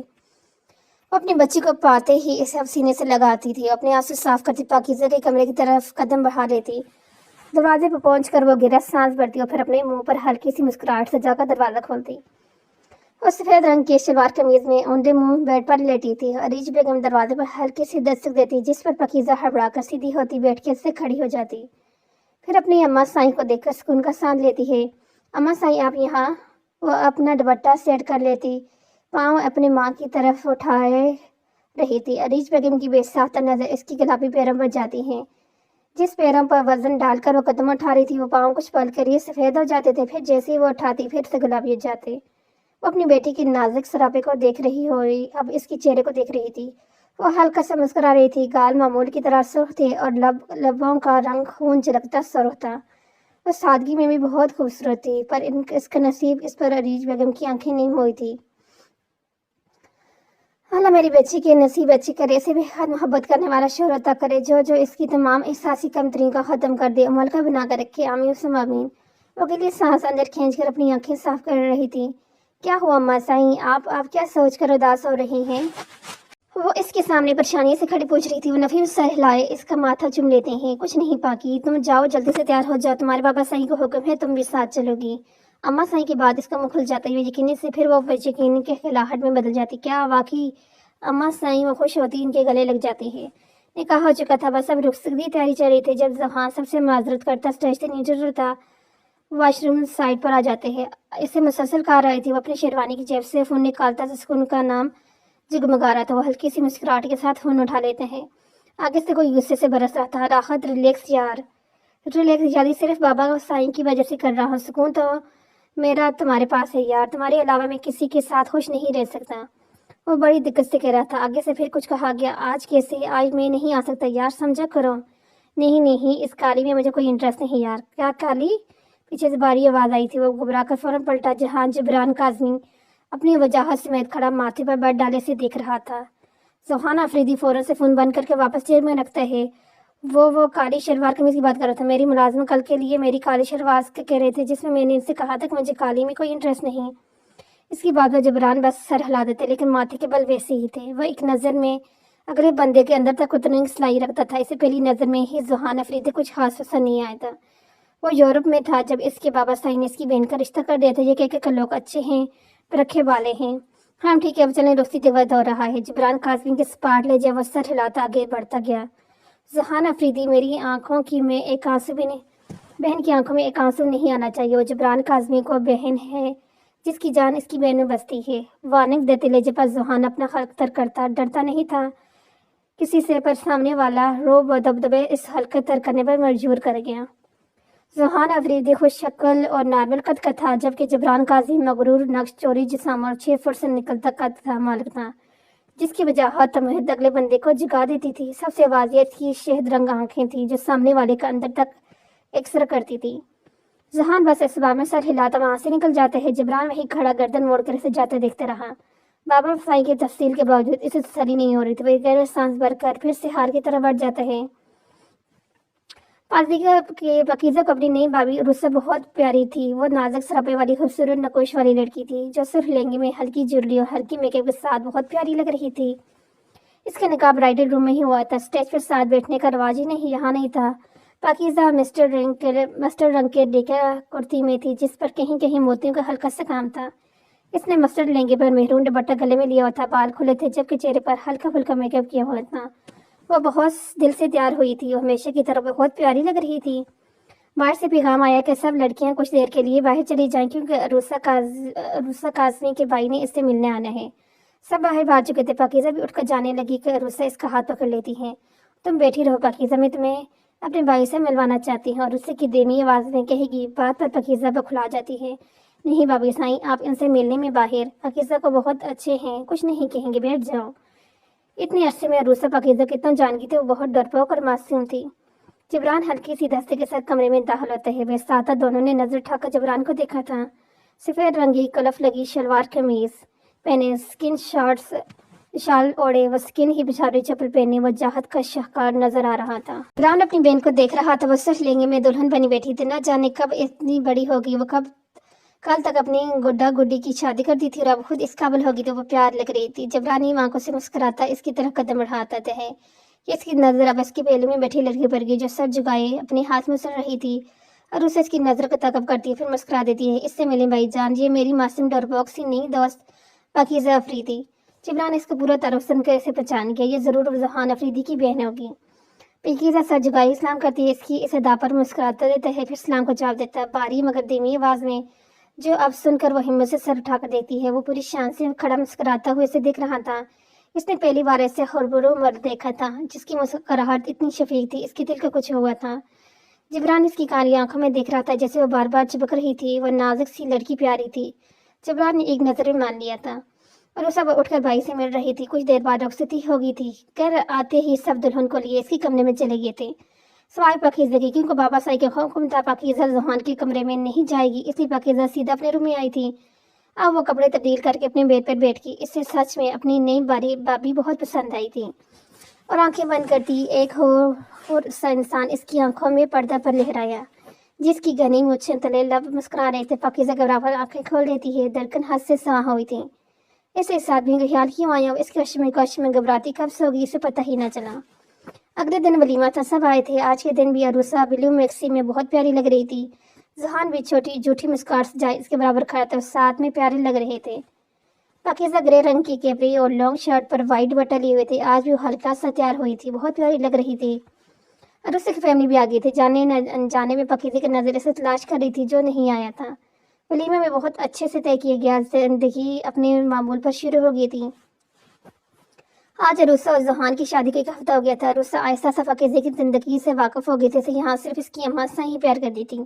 वो अपनी बच्ची को पाते ही इसे अब सीने से लगाती थी। अपने आंसू साफ करती पाकीज़ा के कमरे की तरफ कदम बढ़ा लेती। दरवाजे पर पहुंचकर वो गिरा सांस भरती और फिर अपने मुंह पर हल्की सी मुस्कुराहट सजाकर दरवाजा खोलती। वो सफेद रंग की सलवार कमीज में औंधे मुंह बेड पर लेटी थी। अरीज बेगम दरवाजे पर हल्की सी दस्तक देती, जिस पर पाकीज़ा हड़बड़ाकर सीधी होती बैठ के उससे खड़ी हो जाती। फिर अपनी अम्मा साईं को देखकर सुकून का सांस लेती है। अम्मा साईं आप यहाँ। वो अपना दुपट्टा सेट कर लेती, पाँव अपने माँ की तरफ उठाए रही थी। अरीज बेगम की बेसाख्ता नजर इसकी गुलाबी पैरों पर जाती है। जिस पैरों पर वजन डालकर वो कदम उठा रही थी, वो पाँव कुछ पल के लिए सफ़ेद हो जाते थे, फिर जैसे ही वो उठाती फिर से गुलाबी हो जाते। वो अपनी बेटी की नाजुक सरापे को देख रही हो, अब इसके चेहरे को देख रही थी। वो हल्का सा मुस्कुरा रही थी। गाल मामूल की तरह सुर्ख थे और लबों का रंग खून झलकता सुर्ख था। वो सादगी में भी बहुत खूबसूरत थी, पर इसका नसीब इस पर अरीज बेगम की आंखें नहीं हुई थी। अल्लाह मेरी बच्ची के नसीब अच्छी करे, इसे बेहद मोहब्बत करने वाला शोहर अता करे, जो इसकी तमाम एहसासी कमतरी का ख़त्म कर दे, अमल का बना कर रखे। आमीन सुम आमीन। वो अकेली सांस अंदर खींचकर अपनी आंखें साफ कर रही थी। क्या हुआ अम्मा साईं, आप क्या सोच कर उदास हो रही हैं? वो इसके सामने परेशानी से खड़ी पूछ रही थी। वो नफी सर हिलाए इसका माथा चुम लेते हैं। कुछ नहीं पाकी, तुम जाओ जल्दी से तैयार हो जाओ, तुम्हारे बाबा साईं को हुक्म है, तुम भी साथ चलोगी। अम्मा साईं की बात इसका मुंह खुल जाता है यकीनी से, फिर वो बेयकीनी के खिलाहट में बदल जाती। क्या वाकई अम्मा साईं वो खुश होती, इनके गले लग जाती है। निकाह हो चुका था, बस अब रुखसत की तैयारी चल रही थी जब ज़हान सबसे माजरत करता स्टेज से नीचे उतरता वॉशरूम साइड पर आ जाते हैं। इसे मुसलसल कहा रही थी। वो अपनी शेरवानी की जेब से फ़ोन निकालता तो सुकून का नाम जगमगा रहा था। वो हल्की सी मुस्कुराहट के साथ फ़ोन उठा लेते हैं। आगे से कोई गुस्से से बरस रहा था। राहत, रिलैक्स यार, रिलैक्स यारी सिर्फ बाबा साईं की वजह से कर रहा हूँ। सुकून तो मेरा तुम्हारे पास है यार, तुम्हारे अलावा मैं किसी के साथ खुश नहीं रह सकता। वो बड़ी दिक्कत से कह रहा था। आगे से फिर कुछ कहा गया। आज कैसे, आज मैं नहीं आ सकता यार, समझा करो। नहीं, इस काली में मुझे कोई इंटरेस्ट नहीं यार। क्या काली? पीछे से बारी आवाज़ आई थी। वो घबरा कर फौरन पलटा। जहां जिब्रान काज़मी अपनी वजाहत समेत खड़ा माथे पर बैठ डाले से देख रहा था। ज़हान अफरीदी फ़ौरन से फ़ोन बंद करके वापस जेब में रखता है। वो काली शलवार कमीज़ की बात कर रहा था। मेरी मुलाजम कल के लिए मेरी काली शलवार कह रहे थे, जिसमें मैंने इनसे कहा था कि मुझे काली में कोई इंटरेस्ट नहीं। इसकी बात में जबरान बस सर हिला देते, लेकिन माथे के बल वैसे ही थे। वह एक नज़र में अगले बंदे के अंदर तक उतनी सिलाई रखता था। इसे पहली नज़र में ही ज़हान अफरीदी कुछ खास पसंद नहीं आया था। वो यूरोप में था जब इसके बाबा साईं ने इसकी बहन का रिश्ता कर दिया था। ये कहकर लोग अच्छे हैं, रखे वाले हैं। हाँ ठीक है, अब चलें, दोस्ती के वक्त हो रहा है। जबरान काज़मी के सपाट ले जब वो सर हिलाता आगे बढ़ता गया। ज़हान अफरीदी, मेरी आंखों की में एक आंसू भी नहीं, बहन की आंखों में एक आंसू नहीं आना चाहिए। वो जबरान काज़मी को बहन है जिसकी जान इसकी बहन में बसती है। वार्निंग देते ले जब ज़हान अपना हरकत करता, डरता नहीं था किसी से, पर सामने वाला रोब व दबदबे इस हरकत करने पर मजबूर कर गया। ज़हान अफरीदी खुश शक्ल और नार्मल कद का था, जबकि जबरान काज़मी मगरूर, नक्श, चोरी जिस्म और 6 फुट से निकलता कद था मालिक था, जिसकी वजह तमहद अगले बंदे को जगा देती थी। सबसे वाजियत की शहद रंग आंखें थी जो सामने वाले का अंदर तक एक्सर करती थी। ज़हान बस इस बार में सर हिलाता वहाँ से निकल जाते हैं। जबरान वहीं खड़ा गर्दन मोड़कर इसे जाते देखते रहा। बाबा साईं की तफसील के बावजूद इसे तसल्ली नहीं हो रही थी। वही गहरे सांस भरकर फिर से हार की तरफ बढ़ जाता है। पाजीगा के पकीज़ा को अपनी नई भाभी रुस्सा बहुत प्यारी थी। वो नाजुक सरापे वाली खूबसूरत नकोश वाली लड़की थी जो सुर्ख लहंगे में हल्की ज्वेलरी और हल्की मेकअप के साथ बहुत प्यारी लग रही थी। इसका निकाह ब्राइडल रूम में ही हुआ था। स्टेज पर साथ बैठने का रवाज ही नहीं यहाँ नहीं था। पाकीज़ा मस्टर्ड रंग के डेका कुर्ती में थी, जिस पर कहीं कहीं मोतियों का हल्का सा काम था। इसने मस्टर्ड लहंगे पर मेहरून दुपट्टा गले में लिया हुआ था। बाल खुले थे, जबकि चेहरे पर हल्का फुल्का मेकअप किया हुआ था। वो बहुत दिल से तैयार हुई थी। वो हमेशा की तरह बहुत प्यारी लग रही थी। बाहर से पैगाम आया कि सब लड़कियां कुछ देर के लिए बाहर चली जाएं, क्योंकि अरूसा काज़मी के भाई ने इससे मिलने आना है। सब बाहर भाग चुके थे। पाकीज़ा भी उठकर जाने लगी कि अरूसा इसका हाथ पकड़ लेती हैं। तुम बैठी रहो पाकीज़ा, मैं तुम्हें अपने भाई से मिलवाना चाहती हूँ। और उससे की देमी आवाज़ में कहेगी। बात पर पाकीज़ा बखुला जाती है। नहीं बाबी साईं, आप इनसे मिलने में बाहर। पाकीज़ा को बहुत अच्छे हैं, कुछ नहीं कहेंगे, बैठ जाओ। इतने अरसे में अरूसा पाकीज़ा कितना जान गई थी। वो बहुत डरपोक और मासूम थी। जबरान हल्की सी दस्ते के साथ कमरे में दाखिल होता है। वे साथ दोनों ने नजर उठाकर जबरान को देखा था। सफ़ेद रंगी कलफ लगी शलवार कमीज पहने, स्किन शॉर्ट्स شال اوڑے وہ سکن ہی بچھاڑی چپل پہنے وجاہت کا شاہکار نظر آ رہا تھا۔ عمران اپنی بہن کو دیکھ رہا تھا، وہ سچ لہنگے میں دلہن بنی بیٹھی تھی، نہ جانے کب اتنی بڑی ہوگی، وہ کل تک اپنی گڈا گڈی کی شادی کرتی تھی اور اب خود اس قابل ہوگی تو وہ پیار لگ رہی تھی۔ جبرانی آنکھوں سے مسکراتا اس کی طرف قدم بڑھاتا ہے کہ اس کی نظر اب اس کے پہلو میں بیٹھی لڑکی پر گئی جو سر جھکائے اپنے ہاتھ میں سل رہی تھی اور اسے اس کی نظر کو تعقب کرتی ہے، پھر مسکرا دیتی ہے۔ اس سے ملیں بھائی جان، یہ میری معصوم ڈور باکس ہی نہیں دوست پاکیزہ افریدی۔ جبران اس کا پورا تعارف سن کر اسے پہچان گیا، یہ ضرور ذوحان افریدی کی بہن ہوگی۔ پاکیزہ سر جھکائے اسلام کرتی ہے، اس ادا پر مسکراتا دیتا ہے، پھر سلام کو جواب دیتا ہے بھاری مگر دھیمی آواز میں، جو اب سن کر وہ ہمت سے سر اٹھا کر دیکھتی ہے۔ وہ پوری شان سے کھڑا مسکراتا ہوئے اسے دیکھ رہا تھا۔ اس نے پہلی بار ایسے ہربرو مرد دیکھا تھا جس کی مسکراہٹ اتنی شفیق تھی، اس کے دل کا کچھ ہوا تھا۔ جبران اس کی کالی آنکھوں میں دیکھ رہا تھا جیسے وہ بار بار چپک رہی تھی، وہ نازک سی لڑکی پیاری تھی۔ جبران نے ایک نظر میں مان لیا تھا اور وہ سب اٹھ کر بھائی سے مل رہی تھی۔ کچھ دیر بعد رخصتی ہو گئی تھی، گھر آتے ہی سب دلہن کو لیے اس کے کمرے میں چلے گئے تھے، سوائے پاکیزہ کی، کیونکہ بابا سائی کے حکم تھا پاکیزہ ذوحان کے کمرے میں نہیں جائے گی، اس لیے پاکیزہ سیدھا اپنے روم میں آئی تھی۔ اب وہ کپڑے تبدیل کر کے اپنے بیڈ پر بیٹھ گئی۔ اس سے سچ میں اپنی نئی بابی بہت پسند آئی تھی اور آنکھیں بند کرتی ایک اور سا انسان اس کی آنکھوں میں پردہ پر لہرایا جس کی گھنی مونچھیں تلے لب مسکرا رہے تھے۔ پاکیزہ گھبرا کر آنکھیں کھول دیتی ہے، دھڑکن حد سے سواں ہوئی تھی۔ اسے اس آدمی کا خیال کیوں آیا، اس کش میں گھبراتی کب سے ہوگی، اسے پتہ ہی نہ چلا۔ اگلے دن ولیمہ تھا، سب آئے تھے۔ آج کے دن بھی عروسہ بلو میکسی میں بہت پیاری لگ رہی تھی۔ ذوحان بھی چھوٹی جھوٹی مسکراہٹ سے جائے اس کے برابر کھڑا تھا، ساتھ میں پیارے لگ رہے تھے۔ پاکیزہ گرے رنگ کی کیپری اور لانگ شرٹ پر وائٹ بٹن لیے ہوئے تھے، آج بھی وہ ہلکا سا تیار ہوئی تھی، بہت پیاری لگ رہی تھی۔ عروسے کی فیملی بھی آ گئی تھی، جانے نہ جانے میں پاکیزہ کی نظر اسے تلاش کر رہی تھی جو نہیں آیا تھا۔ ولیمہ میں بہت اچھے سے طے کیا گیا، زندگی اپنے معمول پر شروع ہو گئی تھی۔ آج عروسہ اور ذوحان کی شادی کا ایک ہفتہ ہو گیا تھا۔ عروسہ آہستہ سا پاکیزہ کی زندگی سے واقف ہو گئی تھی، یہاں صرف اس کی اماں سا ہی پیار کرتی تھی،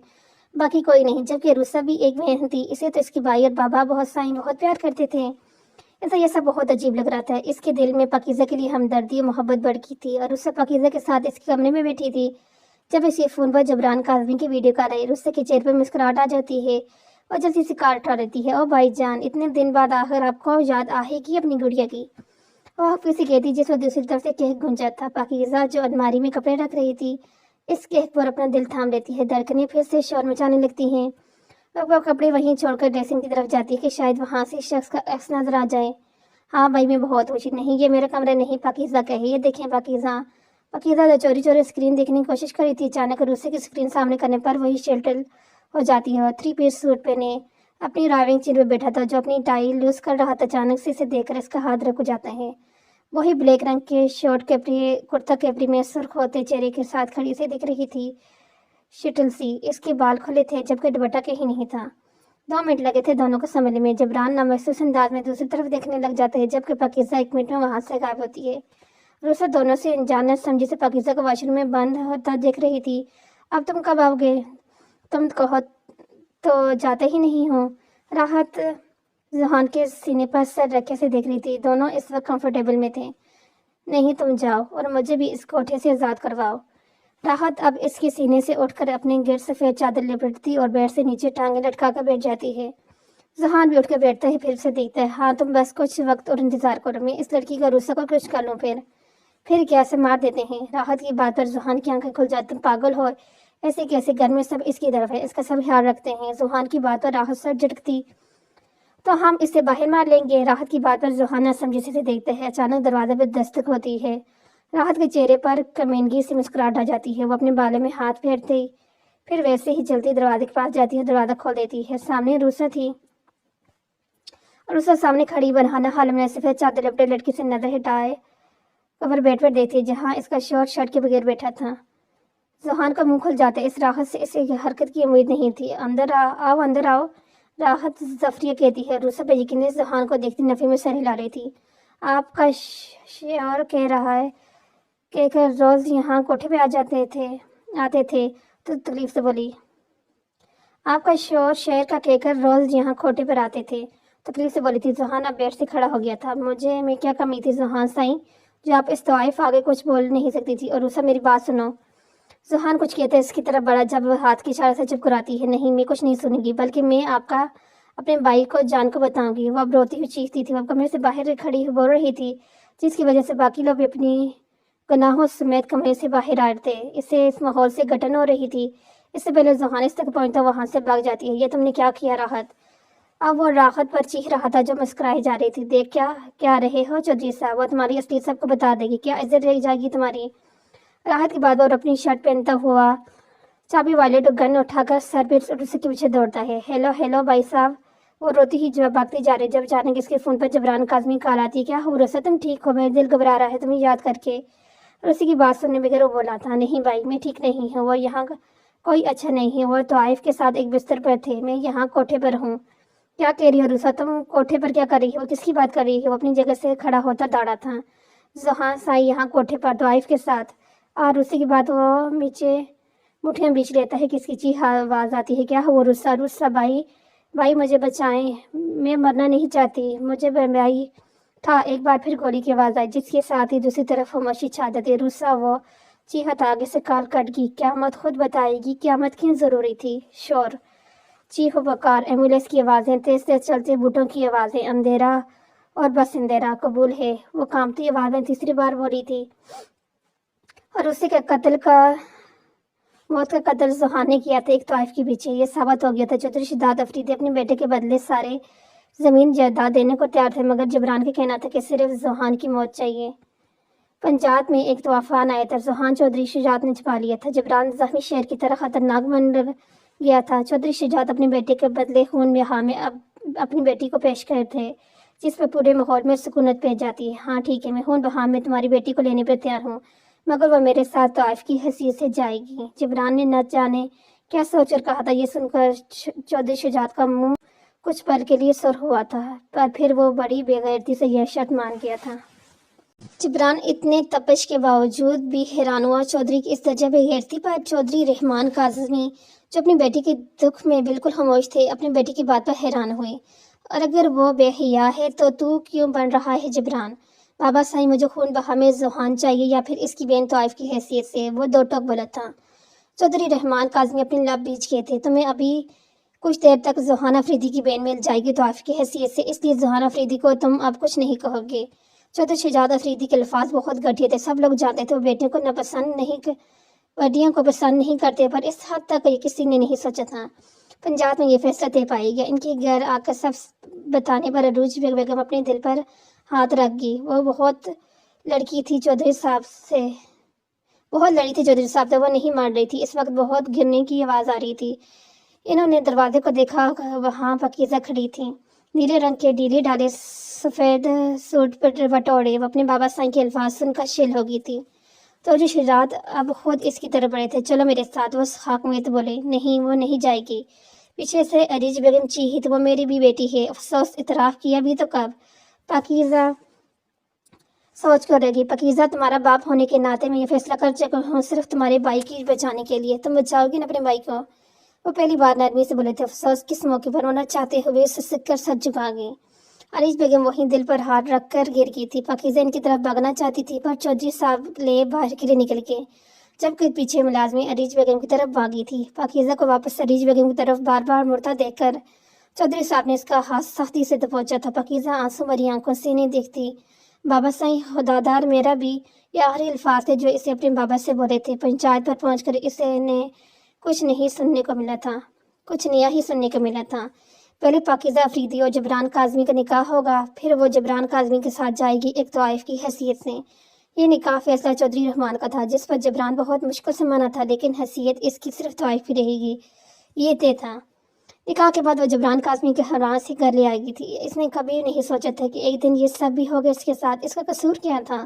باقی کوئی نہیں، جبکہ عروسہ بھی ایک بہن تھی، اسے تو اس کے بھائی اور بابا بہت پیار کرتے تھے۔ اسے یہ سب بہت عجیب لگ رہا تھا، اس کے دل میں پاکیزہ کے لیے ہمدردی اور محبت بڑھ گئی تھی۔ عروسہ پاکیزہ کے ساتھ اس کے کمرے میں بیٹھی تھی جب اس کے فون پر جبران کاظمی کی ویڈیو کال آئی۔ عروسہ کے چہرے پر مسکراہٹ آ جاتی ہے اور جلدی سے کال اٹھا لیتی ہے۔ او بھائی جان، اتنے دن بعد آخر آپ کو یاد آئے گی اپنی گڑیا کی، وہ کسی کہتی جس میں دوسری طرف سے کہک گونجا تھا۔ پاکیزہ جو الماری میں کپڑے رکھ رہی تھی اس کہک پر اپنا دل تھام لیتی ہے، دھڑکنیں پھر سے شور مچانے لگتی ہیں۔ وہ کپڑے وہیں چھوڑ کر ڈریسنگ کی طرف جاتی ہے کہ شاید وہاں سے شخص کا عکس نظر آ جائے۔ ہاں بھائی، میں بہت خوشی نہیں، یہ میرا کمرہ نہیں، پاکیزہ کہے۔ یہ دیکھیں پاکیزہ جو چوری اسکرین دیکھنے کی کوشش کر رہی تھی، اچانک عروسے کی اسکرین سامنے کرنے پر وہی شیلٹل ہو جاتی ہے اور 3 پیس سوٹ پہنے اپنی ڈرائیونگ سیٹ پہ بیٹھا تھا جو اپنی ٹائی لوز کر رہا تھا، اچانک سے اسے دیکھ کر اس کا ہاتھ رک جاتا ہے۔ وہی بلیک رنگ کے شارٹ کرتا کیپری میں سرخ ہوتے چہرے کے ساتھ کھڑی سے دیکھ رہی تھی شٹل سی، اس کے بال کھلے تھے جبکہ دوپٹہ کہیں نہیں تھا۔ 2 منٹ لگے تھے دونوں کو سنبھلنے میں۔ جبران نامحسوس انداز میں دوسری طرف دیکھنے لگ جاتا ہے جبکہ پاکیزہ 1 منٹ میں وہاں سے غائب ہوتی ہے۔ عروسہ دونوں سے انجان نہ سمجھی سے پاکیزہ کو واش روم میں بند ہوتا دیکھ رہی تھی۔ اب تم کب آؤ گے؟ تم کہو تو جاتے ہی نہیں ہو۔ راحت ذوحان کے سینے پر سر رکھے سے دیکھ رہی تھی، دونوں اس وقت کمفرٹیبل میں تھے۔ نہیں، تم جاؤ اور مجھے بھی اس کوٹھے سے آزاد کرواؤ۔ راحت اب اس کے سینے سے اٹھ کر اپنے گرد سفید چادر لپٹتی اور بیڈ سے نیچے ٹانگیں لٹکا کر بیٹھ جاتی ہے۔ ذوحان بھی اٹھ کر بیٹھتا ہے، پھر سے دیکھتا ہے۔ ہاں، تم بس کچھ وقت اور انتظار کرو، میں اس لڑکی کو عروسہ کو کچھ کر لوں، پھر کیا سے مار دیتے ہیں۔ راحت کی بات پر ذوحان کی آنکھیں کھل جاتی۔ تم پاگل ہو، ایسے کیسے؟ گھر میں سب اس کی طرف ہے، اس کا سب خیال رکھتے ہیں۔ ذوحان کی بات پر راحت سر جھٹکتی۔ تو ہم اسے باہر مار لیں گے۔ راحت کی بات پر ذوحان نہ سمجھی سے دیکھتا ہے۔ اچانک دروازے پر دستک ہوتی ہے، راحت کے چہرے پر کمینگی سے مسکراہٹ آ جاتی ہے۔ وہ اپنے بالوں میں ہاتھ پھیرتی، پھر ویسے ہی چلتی دروازے کے پاس جاتی ہے، دروازہ کھول دیتی ہے۔ سامنے عروسہ تھی۔ عروسہ سامنے کھڑی برہنہ حال میں سفید چادر لپٹے لڑکی سے نظر ہٹائے قبر بیڈ پر دیکھتی جہاں اس کا شوہر شرٹ کے بغیر بیٹھا تھا۔ ذوحان کا منہ کھل جاتا ہے، اس راحت سے اسے حرکت کی امید نہیں تھی۔ اندر آؤ، راحت زفریہ کہتی ہے۔ عروسہ بے یقینی ذوحان کو دیکھتی نفی میں سر ہلا رہی تھی۔ آپ کا شوہر کہہ رہا ہے کہ روز یہاں کوٹھے پہ آتے تھے تو تکلیف سے بولی۔ آپ کا شوہر شہر کا کہہ کر روز یہاں کوٹھے پر آتے تھے، تکلیف سے بولی تھی۔ ذوحان اب بیڈ سے کھڑا ہو گیا تھا۔ میں کیا کمی تھی ذوحان سائیں جو آپ اس طوائف آگے کچھ بول نہیں سکتی تھی؟ عروسہ میری بات سنو۔ ذوحان کچھ کہتا ہے اس کی طرف بڑا جب وہ ہاتھ کی اشارے سے چپ کراتی ہے۔ نہیں، میں کچھ نہیں سنوں گی، بلکہ میں آپ کا اپنے بھائی کو جان کو بتاؤں گی۔ وہ اب روتی ہوئی چیختی تھی، وہ کمرے سے باہر کھڑی بول رہی تھی، جس کی وجہ سے باقی لوگ بھی اپنی گناہوں سمیت کمرے سے باہر آ رہے تھے۔ اسے اس ماحول سے گھٹن ہو رہی تھی۔ اس سے پہلے زوہان اس تک پہنچتا وہاں سے بھاگ جاتی ہے۔ یہ تم نے کیا کیا راحت؟ اب وہ راحت پر چیخ رہا تھا جو مسکرائی جا رہی تھی۔ دیکھ کیا رہے ہو چودھری صاحب، وہ تمہاری اصلی سب کو بتا دے گی، کیا عزت رہ جائے گی تمہاری؟ راحت کے بعد اور اپنی شرٹ پہنتا ہوا چابی والے گن اٹھا کر سر پہ اس کے پیچھے دوڑتا ہے۔ ہیلو بھائی صاحب، وہ روتی ہی بھاگتی جا رہی۔ جب اچانک اس کے فون پر جبران کاظمی کال آتی ہے۔ کیا ہو رسا، تم ٹھیک ہو؟ میرا دل گھبرا رہا ہے تمہیں یاد کر کے۔ روسی کی بات سننے بغیر وہ بولا تھا، نہیں بھائی میں ٹھیک نہیں ہوں، وہ یہاں کوئی اچھا نہیں ہے، وہ طائف کے ساتھ ایک بستر پر تھے، میں یہاں کوٹھے پر ہوں۔ کیا کہہ رہی ہو روسا، تم کوٹھے پر کیا کر رہی ہو؟ کس کی بات کر رہی ہو؟ وہ اپنی جگہ سے کھڑا ہوتا دوڑا تھا۔ زوہان سائی یہاں کوٹھے پر طائف کے ساتھ۔ روسی کی بات وہ نیچے مٹھیاں بیچ لیتا ہے، کس کی چیخ آواز آتی ہے، کیا ہو روسا بھائی مجھے بچائیں، میں مرنا نہیں چاہتی، مجھے بھائی تھا۔ ایک بار پھر گولی کی آواز آئی، جس کے ساتھ ہی دوسری طرف خاموشی چھا جاتی۔ روسا وہ چیخا تھا، آگے سے کال کٹ گئی۔ قیامت خود بتائے گی، قیامت کیوں ضروری تھی؟ شور، چیخ و پکار، ایمبولینس کی آوازیں، تیز چلتے بوٹوں کی آوازیں، اندھیرا اور بس اندھیرا قبول ہے، وہ کانپتی آوازیں تیسری بار بولی تھی۔ اور اسی کے موت کا قتل زوہان نے کیا تھا ایک طائف کے پیچھے۔ یہ ثابت ہو گیا تھا چودھری شہزاد افریدی اپنے بیٹے کے بدلے سارے زمین جائیداد دینے کو تیار تھے، مگر جبران کا کہنا تھا کہ صرف زوہان کی موت چاہیے۔ پنجاب میں ایک طوفان آیا تھا، زوہان چودھری شہزاد نے چھپا لیا تھا، جبران زخمی شیر کی طرح خطرناک بن گیا تھا۔ چودھری شہزاد اپنے بیٹے کے بدلے خون بہا میں اب اپنی بیٹی کو پیش کر تھے، جس پر پورے ماحول میں سکونت پہ جاتی۔ ہاں ٹھیک ہے، میں خون بہا میں تمہاری بیٹی کو لینے پر تیار ہوں، مگر وہ میرے ساتھ طائف کی حیثیت سے جائے گی۔ جبران نے نہ جانے کیا سوچ کر کہا تھا۔ یہ سن کر چودھری شہزاد کا منہ کچھ پل کے لیے سرخ ہوا تھا، پر پھر وہ بڑی بے غیرتی سے یہ شرط مان گیا تھا۔ جبران اتنے تپش کے باوجود بھی حیران ہوا چودھری کی اس درجہ بے غیرتی پر۔ چودھری رحمان کاظمی جو اپنی بیٹی کے دکھ میں بالکل خاموش تھے، اپنی بیٹی کی بات پر حیران ہوئے۔ اور اگر وہ بے حیا ہے تو کیوں بن رہا ہے جبران؟ بابا سائی، مجھے خون بہا میں زوہان چاہیے یا پھر اس کی بہن طائف کی حیثیت سے، وہ دو ٹوک بولا تھا۔ چودھری رحمان کاظمی اپنے لب بیچ گئے تھے، تمہیں ابھی کچھ دیر تک زوہان افریدی کی بہن مل جائے گی طائف کی حیثیت سے، اس لیے زوہان افریدی کو تم اب کچھ نہیں کہو گے۔ چودھری شہزاد افریدی کے الفاظ بہت گھٹیا تھے، سب لوگ جانتے تھے وہ بیٹیوں کو پسند نہیں کرتے، پر اس حد تک یہ کسی نے نہیں سوچا تھا۔ پنجاب میں یہ فیصلہ طے پایا گیا۔ ان کے گھر آ کر سب بتانے پر عروج بیگم اپنے دل پر ہاتھ رکھ گئی۔ وہ بہت لڑی تھی چودھری صاحب سے، وہ نہیں مان رہی تھی۔ اس وقت بہت گرنے کی آواز آ رہی تھی۔ انہوں نے دروازے کو دیکھا، وہاں پاکیزہ کھڑی تھی، نیلے رنگ کے ڈھیلے ڈھالے سفید سوٹ پر بٹوڑے۔ وہ اپنے بابا سائی کے الفاظ سن کر شل ہو گئی تھی۔ چودھری شہزاد اب خود اس کی طرف بڑھے تھے، چلو میرے ساتھ، وہ خاک میں تو بولے، نہیں وہ نہیں جائے گی۔ پیچھے سے عریج بیگم چیخی، تو وہ میری بھی بیٹی ہے، افسوس اعتراف کیا بھی تو کب؟ پاکیزہ سوچ کر رہ گئی، پاکیزہ تمہارا باپ ہونے کے ناطے میں یہ فیصلہ کر چکا ہوں صرف تمہارے بھائی کی بچانے کے لیے، تم بچاؤ گی نا اپنے بھائی کو؟ وہ پہلی بار نرمی سے بولے تھے، افسوس کس موقع پر؟ وہ نہ چاہتے ہوئے سسک کر سر جھکا گئی۔ عریج بیگم وہیں دل پر ہاتھ رکھ کر گر گئی تھی۔ پاکیزہ ان کی طرف بھاگنا چاہتی تھی، پر چودھری صاحب لے باہر کے لیے نکل گئے، جبکہ پیچھے ملازمین عریج بیگم کی طرف بھاگی تھی۔ پاکیزہ کو واپس عریج بیگم کی طرف بار بار مڑتا دیکھ کر چودھری صاحب نے اس کا ہاتھ سختی سے دبوچا تھا۔ پاکیزہ آنسو بھری آنکھوں سے انہیں دیکھتی، بابا سائی خدادار میرا بھی، یہ آخری الفاظ تھے جو اسے اپنے بابا سے بولے تھے۔ پنچایت پر پہنچ کر اسے نے کچھ نیا ہی سننے کو ملا تھا۔ پہلے پاکیزہ افریدی اور جبران کاظمی کا نکاح ہوگا، پھر وہ جبران کاظمی کے ساتھ جائے گی ایک طائف کی حیثیت سے۔ یہ نکاح فیصلہ چودھری رحمان کا تھا، جس پر جبران بہت مشکل سے مانا تھا، لیکن حیثیت اس کی صرف طائف کی رہے گی، یہ طے تھا۔ نکاح کے بعد وہ جبران کاظمی کے ہمراہ سے گھر لے آئے گی تھی۔ اس نے کبھی نہیں سوچا تھا کہ ایک دن یہ سب بھی ہوگا اس کے ساتھ۔ اس کا قصور کیا تھا؟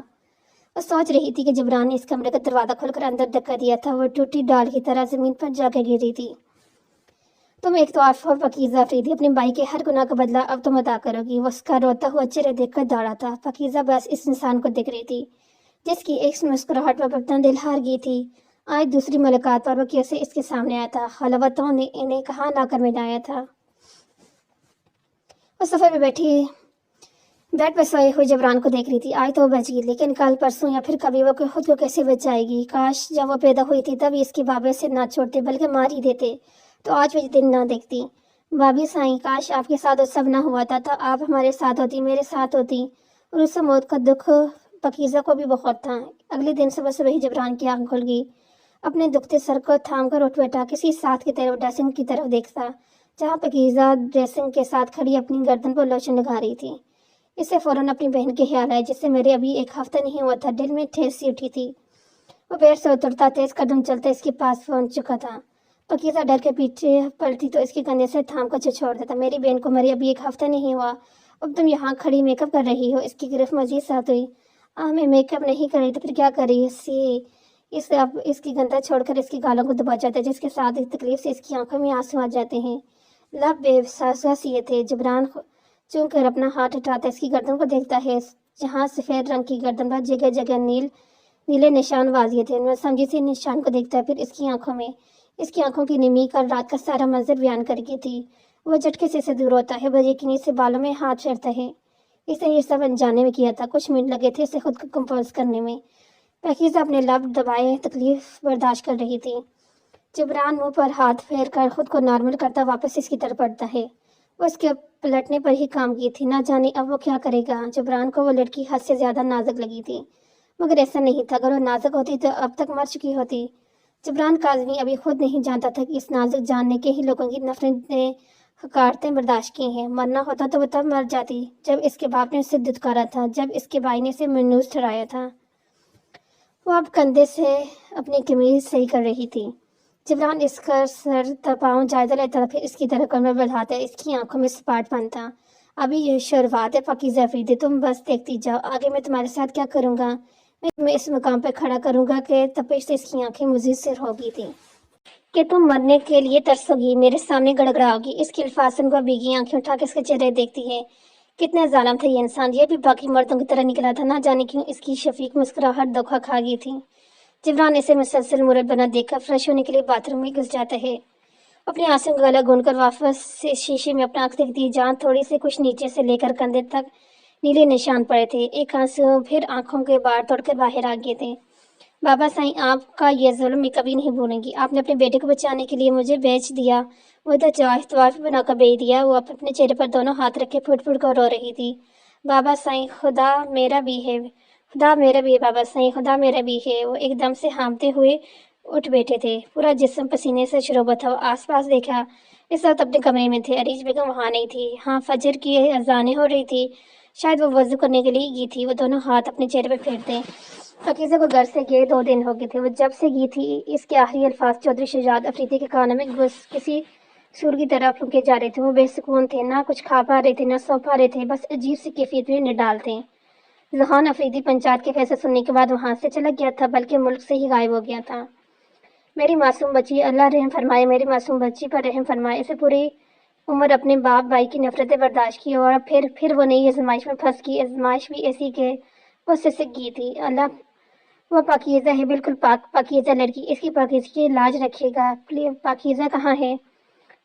وہ سوچ رہی تھی کہ جبران نے اس کمرے کا دروازہ کھول کر اندر دھکا دیا تھا، وہ ٹوٹی ڈال کی طرح زمین پر جا کے گر رہی تھی۔ تم ایک طائف ہو پاکیزہ افریدی، اپنے بھائی کے ہر گناہ کا بدلہ اب تم ادا کرو گی۔ وہ اس کا روتا ہوا چہرہ دیکھ کر دوڑا تھا۔ پاکیزہ بس اس انسان کو دیکھ رہی تھی جس کی ایک مسکراہٹ پر اپنا دل ہار گئی تھی۔ آج دوسری ملاقات پر وہ کیسے اس کے سامنے آیا تھا؟ خلوتوں نے انہیں کہاں لا کر ملایا تھا؟ وہ سفر پہ بیڈ پر سوئے ہوئے جبران کو دیکھ رہی تھی۔ آج تو وہ بچ گئی، لیکن کل پرسوں یا پھر کبھی وہ خود کو کیسے بچائے گی؟ کاش جب وہ پیدا ہوئی تھی تب اس کے بابے سے نہ چھوڑتے بلکہ مار ہی دیتے، تو آج وہ یہ دن نہ دیکھتی۔ भाभी साईं, काश आपके साथ वो सब ना हुआ था, तो आप हमारे साथ होती, मेरे साथ होती। और उस मौत का दुख पकीज़ा को भी बहुत था। अगले दिन सुबह सुबह ही जबरान की आंख खुल गई। अपने दुखते सर को थाम कर उठ बैठा, किसी साथ की तरफ ड्रेसिंग की तरफ देखता, जहाँ पकीज़ा ड्रेसिंग के साथ खड़ी अपनी गर्दन पर लोशन लगा रही थी। इससे फौरन अपनी बहन के ख्याल आए, जिससे मेरे अभी एक हफ्ता नहीं हुआ था। दिल में ठेस सी उठी थी। वो पैर से उतरता, तेज कदम चलते इसके पास पहुंच चुका था। पकीज़ा डर के पीछे पलटी तो इसके कंधे से थाम कर छोड़ देता। मेरी बहन को मरे अभी एक हफ्ता नहीं हुआ, अब तुम यहाँ खड़ी मेकअप कर रही हो। इसकी गिरफ्त मजीद साथ हुई। मैं मेकअप नहीं कर रही तो फिर क्या कर रही है? इसे अब इसकी गंदा छोड़कर इसकी गालों को दबा जाता है, जिसके साथ ही तकलीफ से इसकी आंखों में आंसू आ जाते हैं। लब बेवसावस ये थे। जबरान चूम कर अपना हाथ उठाता, इसकी गर्दन को देखता है, जहाँ सफ़ेद रंग की गर्दन पर जगह जगह नीले निशान वाजिए थे। मैं समझी से निशान को देखता है, फिर इसकी आंखों की नीमी कल रात का सारा मंजर बयान करके थी। वह झटके से दूर होता है, बदयकीनी से बालों में हाथ फेरता है। इसने ये सब अनजाने में किया था। कुछ मिनट लगे थे इसे खुद को कंपोज करने में। पकीज़ा अपने लब दबाए तकलीफ बर्दाश्त कर रही थी। जबरान मुंह पर हाथ फेर कर खुद को नॉर्मल करता वापस इसकी तरफ बढ़ता है। वो इसके पलटने पर ही काम की थी। ना जाने अब वो क्या करेगा। जबरान को वो लड़की हद से ज्यादा नाजुक लगी थी, मगर ऐसा नहीं था। अगर वो नाजुक होती तो अब तक मर चुकी होती। जबरान काज़मी अभी खुद नहीं जानता था कि इस नाजुक जानने के ही लोगों की नफरतें हकारतें बर्दाश्त की हैं। मरना होता तो वो तब मर जाती, जब इसके बाप ने उसे दुत्कारा था, जब इसके भाई ने इसे मनूस ठहराया था। वो अब कंधे से अपनी कमीज सही कर रही थी। जबरान इसका सर तपाऊं जायजा लेता था, फिर इसकी तरह कमर बढ़ाता, इसकी आंखों में सपाटपन था। अभी ये शुरुआत है पाकीज़ा अफरीदी, तुम बस देखती जाओ, आगे मैं तुम्हारे साथ क्या करूंगा। मैं इस मुकाम पर खड़ा करूंगा कि तपिश से इसकी आंखें मजीद सिर होगी थी कि तुम मरने के लिए तरसोगी, मेरे सामने गड़गड़ाओगी। इसकी अल्फासन को भीगी आंखें उठा के इसके चेहरे देखती है। कितना जालिम था ये इंसान, ये भी बाकी मर्दों की तरह निकला था। ना जाने क्यों इसकी शफीक मुस्कुराहट धोखा खा गई थी। जिब्रान इसे मुसलसल मुरत बना देखकर फ्रेश होने के लिए बाथरूम में घुस जाता है। अपने आंसू का गला गूंद कर वापस से शीशे में अपना आंख देखती है, जहाँ थोड़ी से कुछ नीचे से लेकर कंधे तक नीले निशान पड़े थे। एक आंसू फिर आंखों के बाहर तोड़कर बाहर आ गए थे। बाबा साईं, आपका ये जुल्म मैं कभी नहीं भूलूंगी। आपने अपने बेटे को बचाने के लिए मुझे बेच दिया। वो तो तवाफ बनाकर बेच दिया। वो अपने चेहरे पर दोनों हाथ रखे फुट फुट कर रो रही थी। बाबा साईं, खुदा मेरा भी है, खुदा मेरा भी है, बाबा साईं, खुदा मेरा भी है। वो एकदम से हाँफते हुए उठ बैठे थे, पूरा जिस्म पसीने से शरोबा था। आसपास देखा, इस वक्त अपने कमरे में थे। अरीज बेगम वहाँ नहीं थी। हाँ, फजर की अजानें हो रही थी, शायद वो वजू करने के लिए गई थी। वो दोनों हाथ अपने चेहरे पर फेरते। फकीज़ा को घर से गए 2 दिन हो गए थे। वो जब से गई थी, इसके आखिरी अल्फाज चौधरी शहजाद अफरीदी के कानों में घुस किसी सुर की तरह फूके जा रहे थे। वो बेसुकून थे, ना कुछ खा पा रहे थे, ना सो पा रहे थे, बस अजीब सी कैफियत में निडाल थे। जहान अफरीदी पंचायत के फैसले सुनने के बाद वहां से चला गया था, बल्कि मुल्क से ही गायब हो गया था। मेरी मासूम बच्ची, अल्लाह रहम फरमाए, मेरी मासूम बच्ची पर रहम फरमाए। इसे पूरी उम्र अपने बाप भाई की नफरतें बर्दाश्त की, और फिर वो नई आजमाइश में फंस गई। आजमाइश भी ऐसी कि वो सिसक गई थी। अल्लाह, वह पाकीज़ा है, बिल्कुल पाकीज़ा लड़की, इसकी पाकीज़गी की लाज रखेगा। पाकीज़ा कहाँ है?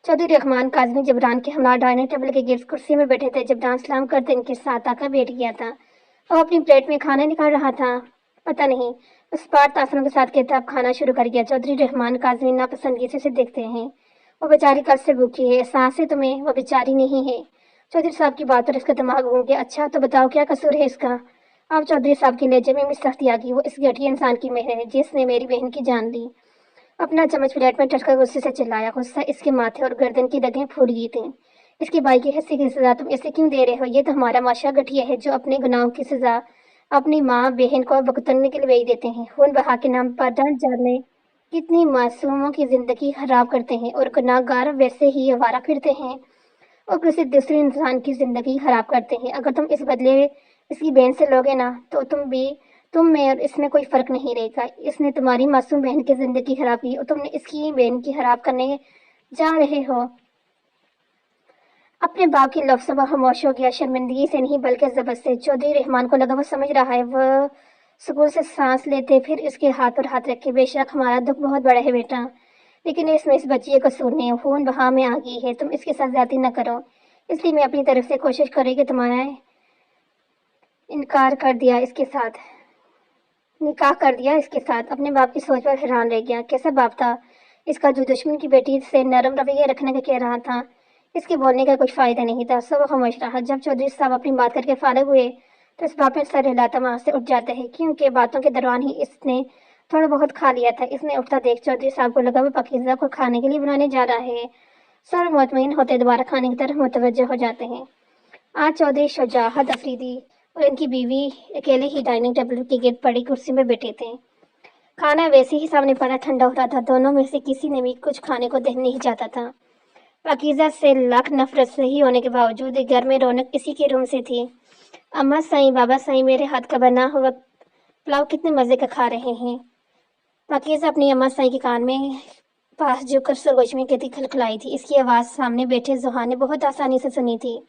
चौधरी रहमान काज़मी जबरान के हमरा डाइनिंग टेबल के गिर्द कुर्सी में बैठे थे। जबरान सलाम करते इनके साथ आकर बैठ गया था। वो अपनी प्लेट में खाना निकाल रहा था। पता नहीं, उस पार तासनों के साथ किताब खाना शुरू कर गया। चौधरी रहमान काज़मी नापसंदगी से देखते हैं। वो बेचारी कल से भूखी है, एहसास है तुम्हें? वो बेचारी नहीं है। चौधरी साहब की बात पर इसका दिमाग घूम गया। अच्छा, तो बताओ क्या कसूर है इसका? अब चौधरी साहब के लहजे में सख्ती आ गई। वो इस घटिया इंसान की मेहर है जिसने मेरी बहन की जान ली। अपना चम्मच प्लेट में टटकर गुस्से से चिल्लाया। गुस्सा इसके माथे और गर्दन की रगें फूट गई थी। इसके भाई की हंसी की सजा तुम इसे क्यों दे रहे हो? ये तो हमारा माशा घटिया है, जो अपने गुनाहों की सजा अपनी माँ बहन को भुगतने के लिए भेज देते हैं। खून बहा के नाम पर डर जाने कितनी मासूमों की जिंदगी खराब करते हैं, और गुनाहगार वैसे ही आवारा फिरते हैं और किसी दूसरे इंसान की जिंदगी खराब करते हैं। अगर तुम इस बदले इसकी बहन से लोगे ना, तो तुम में और इसमें कोई फर्क नहीं रहेगा। इसने तुम्हारी मासूम बहन की जिंदगी खराब की, और तुमने इसकी बहन की खराब करने जा रहे हो। अपने बाप की लफ्ज़ पर खामोश हो गया, शर्मिंदगी से नहीं बल्कि ज़बत से। चौधरी रहमान को लगा वो समझ रहा है। वह सुकून से सांस लेते फिर इसके हाथ पर हाथ रखे। बेशक हमारा दुख बहुत बड़ा है बेटा, लेकिन इसमें इस बच्ची का कसूर नहीं है। खून बहा में आ गई है, तुम इसके साथ ज्यादती न करो। इसलिए मैं अपनी तरफ से कोशिश करूँ कि तुम्हारा इनकार कर दिया इसके साथ निकाह कर दिया इसके साथ। अपने बाप की सोच पर हैरान रह गया। कैसा बाप था इसका, जो दुश्मन की बेटी से नरम रवैया रखने का कह रहा था? اس کے بولنے کا کچھ فائدہ نہیں تھا، سب خاموش رہا۔ جب چودھری صاحب اپنی بات کر کے فارغ ہوئے تو اس بات میں سر ہلاتا وہاں سے اٹھ جاتا ہے، کیونکہ باتوں کے دوران ہی اس نے تھوڑا بہت کھا لیا تھا۔ اس نے اٹھتا دیکھ چودھری صاحب کو لگا وہ پاکیزہ کو کھانے کے لیے بنانے جا رہا ہے۔ سر مطمئن ہوتے دوبارہ کھانے کی طرف متوجہ ہو جاتے ہیں۔ آج چودھری شجاعت افریدی اور ان کی بیوی اکیلے ہی ڈائننگ ٹیبل کے گرد پڑی کرسی میں بیٹھے تھے۔ کھانا ویسے ہی سامنے پڑا ٹھنڈا ہو رہا تھا، دونوں میں سے کسی نے بھی کچھ کھانے کو دل نہیں چاہتا تھا۔ پاکیزہ سے لاکھ نفرت صحیح ہونے کے باوجود گھر میں رونق اسی کے روم سے تھی۔ اماں سائیں، بابا سائیں، میرے ہاتھ کا بنا ہوا پلاؤ کتنے مزے کا کھا رہے ہیں۔ پاکیزہ اپنی اماں سائیں کے کان میں پاس جھک کر سرگوش میں کہتی کھلکھلائی تھی۔ اس کی آواز سامنے بیٹھے ذوحان نے بہت آسانی سے سنی تھی۔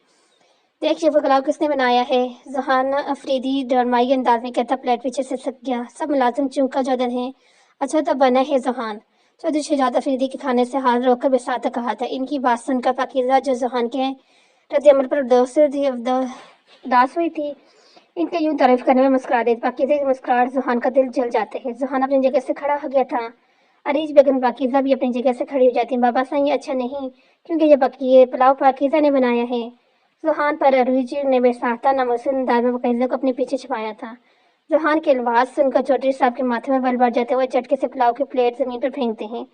دیکھ یہ پلاؤ کس نے بنایا ہے؟ ذوحان افریدی ڈرامائی انداز میں کہتا پلیٹ پیچھے سے سک گیا۔ سب ملازم چونکا جدن ہیں۔ اچھا تو بنا ہے ذوحان، چودھری شجاعت افریدی کے کھانے سے ہاتھ روک کر بساتا کہا تھا۔ ان کی بات سن کر پاکیزہ جو ذوحان کے رد عمل پر اداس ہوئی تھی، ان کے یوں تعریف کرنے میں مسکرا دی۔ پاکیزہ کی مسکراہٹ ذوحان کا دل جل جاتا ہے۔ ذوحان اپنی جگہ سے کھڑا ہو گیا تھا۔ عریض بیگم پاکیزہ بھی اپنی جگہ سے کھڑی ہو جاتی۔ بابا سائیں یہ اچھا نہیں، کیونکہ یہ پلاؤ پاکیزہ نے بنایا ہے۔ ذوحان پر عروج نے بے ساختہ ناموسن انداز میں پاکیزہ کو اپنے پیچھے چھپایا تھا۔ ذوحان کے الفاظ سن کر چودھری صاحب کے ماتھے میں بل بڑھ جاتے ہوئے جھٹکے سے پلاؤ کی پلیٹ زمین پر پھینکتے ہیں،